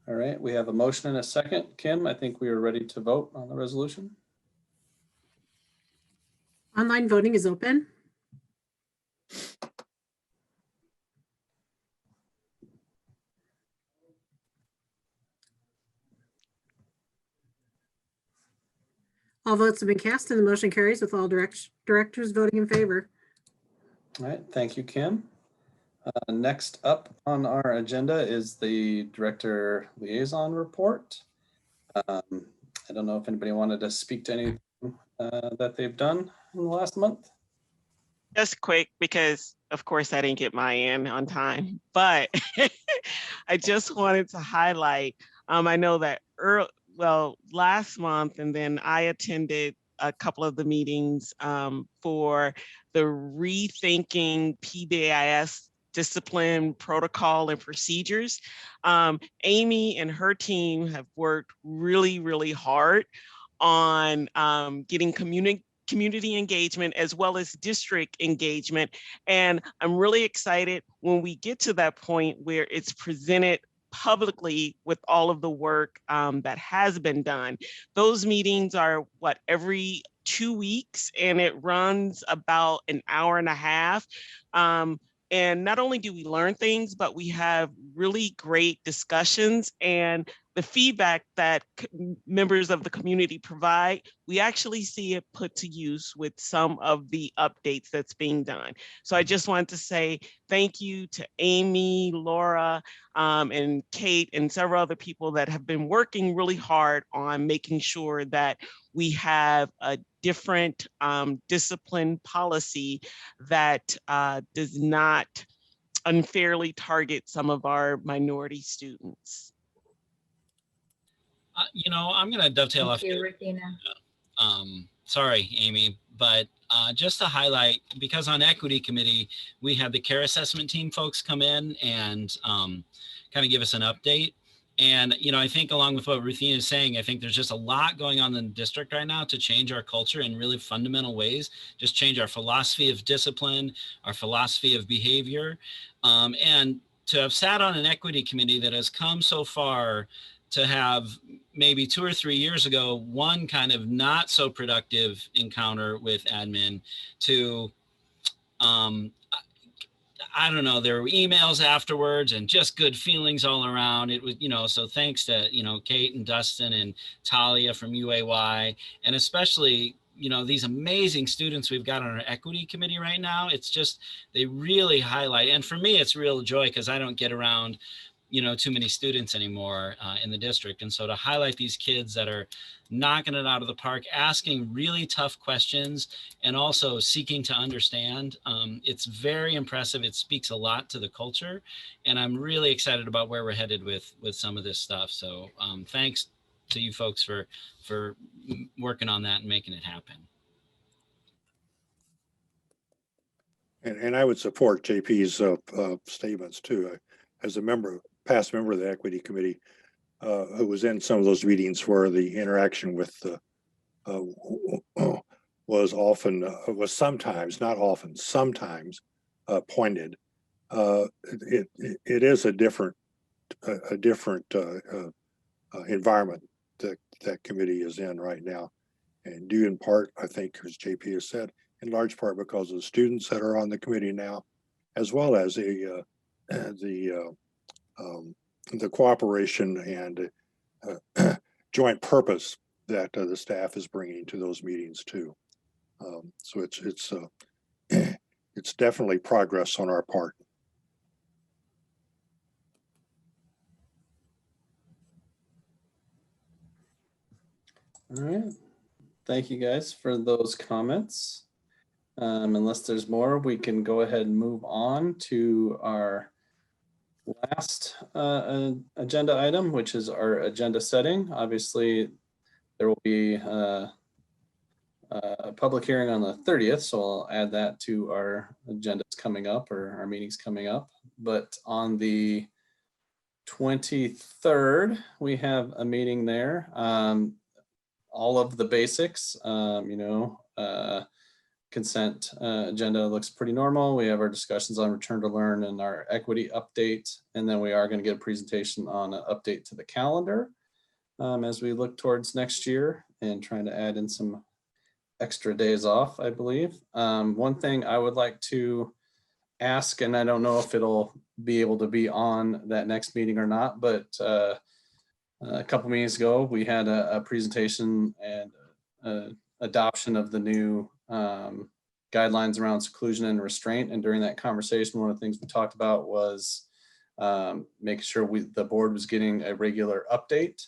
All right, we have a motion and a second. Kim, I think we are ready to vote on the resolution. Online voting is open. All votes have been cast and the motion carries with all directors voting in favor. All right, thank you, Kim. Next up on our agenda is the Director Liaison Report. I don't know if anybody wanted to speak to anything that they've done in the last month. Just quick, because of course I didn't get my in on time, but I just wanted to highlight, I know that last month, and then I attended a couple of the meetings for the Rethinking PBIS discipline protocol and procedures. Amy and her team have worked really, really hard on getting community engagement as well as district engagement. And I'm really excited when we get to that point where it's presented publicly with all of the work that has been done. Those meetings are every 2 weeks, and it runs about an hour and a half. And not only do we learn things, but we have really great discussions, and the feedback that members of the community provide, we actually see it put to use with some of the updates that's being done. So I just wanted to say thank you to Amy, Laura, and Kate, and several other people that have been working really hard on making sure that we have a different discipline policy that does not unfairly target some of our minority students. I'm going to dovetail off. Thank you, Ruthina. Sorry, Amy, but just to highlight, because on Equity Committee, we had the care assessment team folks come in and kind of give us an update. And, I think along with what Ruthina is saying, I think there's just a lot going on in the district right now to change our culture in really fundamental ways, just change our philosophy of discipline, our philosophy of behavior. And to have sat on an equity committee that has come so far to have maybe 2 or 3 years ago, one kind of not so productive encounter with admin to, I don't know, there were emails afterwards and just good feelings all around. It was, so thanks to, Kate and Dustin and Talia from UAY, and especially, these amazing students we've got on our equity committee right now. It's just, they really highlight, and for me, it's real joy because I don't get around too many students anymore in the district. And so to highlight these kids that are knocking it out of the park, asking really tough questions, and also seeking to understand, it's very impressive. It speaks a lot to the culture, and I'm really excited about where we're headed with some of this stuff. So thanks to you folks for working on that and making it happen. And I would support JP's statements too. As a past member of the Equity Committee, who was in some of those meetings where the interaction with was sometimes, not often, sometimes pointed. It is a different environment that committee is in right now, and due in part, I think, as JP has said, in large part because of the students that are on the committee now, as well as the cooperation and joint purpose that the staff is bringing to those meetings too. So it's definitely progress on our part. All right. Thank you guys for those comments. Unless there's more, we can go ahead and move on to our last agenda item, which is our agenda setting. Obviously, there will be a public hearing on the 30th, so I'll add that to our agendas coming up, or our meetings coming up. But on the 23rd, we have a meeting there. All of the basics, consent agenda looks pretty normal. We have our discussions on return to learn and our equity update. And then we are going to get a presentation on an update to the calendar as we look towards next year and trying to add in some extra days off, I believe. One thing I would like to ask, and I don't know if it'll be able to be on that next meeting or not, but a couple meetings ago, we had a presentation and adoption of the new guidelines around seclusion and restraint. And during that conversation, one of the things we talked about was making sure the board was getting a regular update.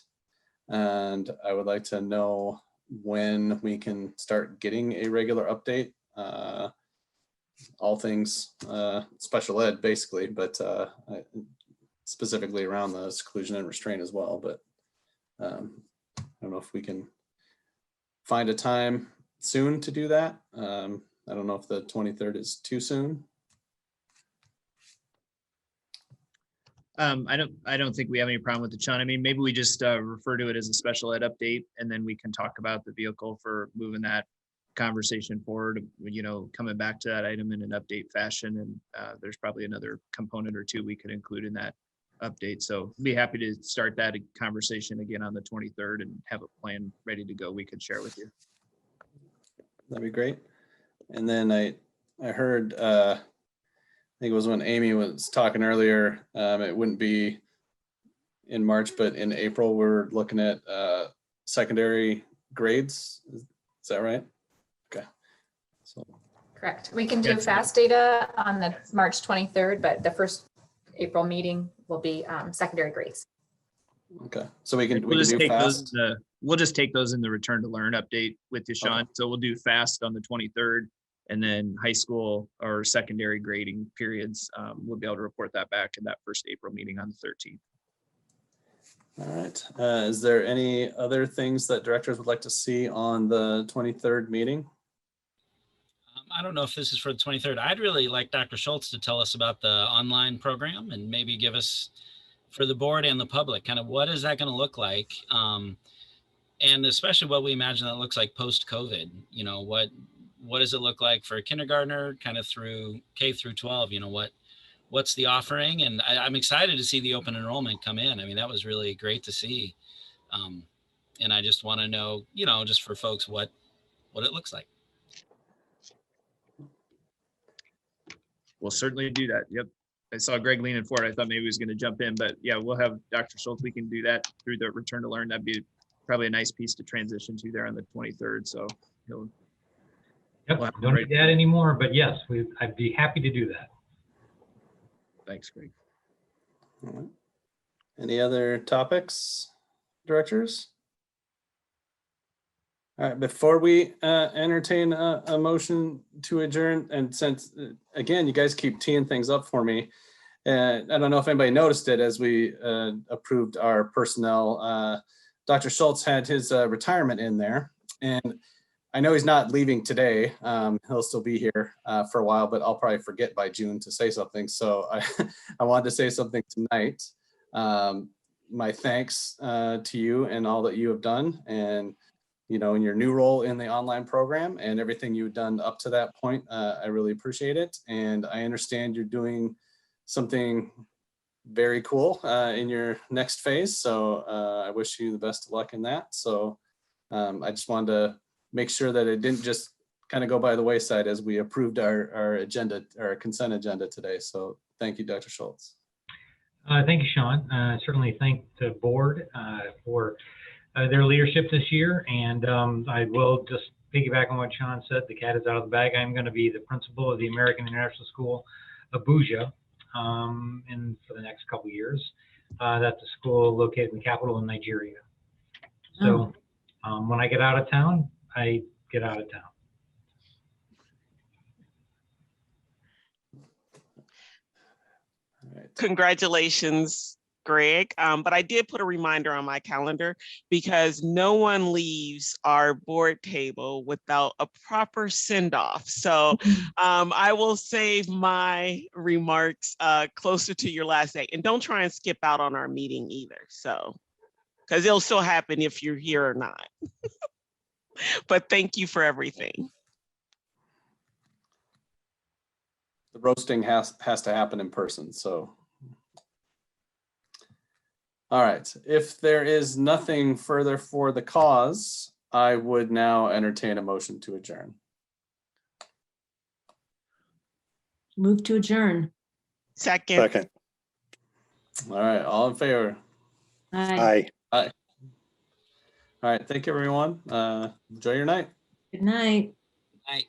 And I would like to know when we can start getting a regular update. All things special ed, basically, but specifically around the seclusion and restraint as well. But I don't know if we can find a time soon to do that. I don't know if the 23rd is too soon. I don't think we have any problem with it, Sean. I mean, maybe we just refer to it as a special ed update, and then we can talk about the vehicle for moving that conversation forward, coming back to that item in an update fashion. And there's probably another component or two we could include in that update. So I'd be happy to start that conversation again on the 23rd and have a plan ready to go we could share with you. That'd be great. And then I heard, I think it was when Amy was talking earlier, it wouldn't be in March, but in April, we're looking at secondary grades. Is that right? Okay. So. Correct. We can do fast data on the March 23rd, but the first April meeting will be secondary grades. Okay. So we can We'll just do take fast. we'll just take those in the return to learn update with you, Sean. Okay. So we'll do fast on the 23rd, and then high school or secondary grading periods. We'll be able to report that back in that first April meeting on the 13th. All right. Is there any other things that directors would like to see on the 23rd meeting? I don't know if this is for the 23rd. I'd really like Dr. Schultz to tell us about the online program and maybe give us, for the board and the public, kind of what is that going to look like? And especially what we imagine that looks like post-COVID. What does it look like for a kindergartner kind of through K through 12? What's the offering? And I'm excited to see the open enrollment come in. I mean, that was really great to see. And I just want to know, just for folks, what it looks like. We'll certainly do that. Yep. I saw Greg leaning forward. I thought maybe he was going to jump in, but yeah, we'll have Dr. Schultz. We can do that through the return to learn. That'd be probably a nice piece to transition to there on the 23rd. So he'll. Yep, don't need that anymore, but yes, I'd be happy to do that. Thanks, Greg. All right. Any other topics, directors? All right, before we entertain a motion to adjourn, and since, again, you guys keep teeing things up for me, I don't know if anybody noticed it as we approved our personnel. Dr. Schultz had his retirement in there, and I know he's not leaving today. He'll still be here for a while, but I'll probably forget by June to say something. So I wanted to say something tonight. My thanks to you and all that you have done, and in your new role in the online program and everything you've done up to that point. I really appreciate it. And I understand you're doing something very cool in your next phase. So I wish you the best of luck in that. So I just wanted to make sure that it didn't just kind of go by the wayside as we approved our agenda, our consent agenda today. So thank you, Dr. Schultz. Thank you, Sean. Certainly thank the board for their leadership this year. And I will just piggyback on what Sean said. The cat is out of the bag. I'm going to be the principal of the American International School, Abuja, for the next couple of years. That's a school located in the capital in Nigeria. So when I get out of town, I get out of town. Congratulations, Greg. But I did put a reminder on my calendar because no one leaves our board table without a proper send-off. So I will save my remarks closer to your last day. And don't try and skip out on our meeting either. So, because it'll still happen if you're here or not. But thank you for everything. The roasting has to happen in person, so. All right, if there is nothing further for the cause, I would now entertain a motion to adjourn. Move to adjourn. Second. Second. All right, all in favor? Aye. Aye. All right, thank you, everyone. Enjoy your night. Good night. Night.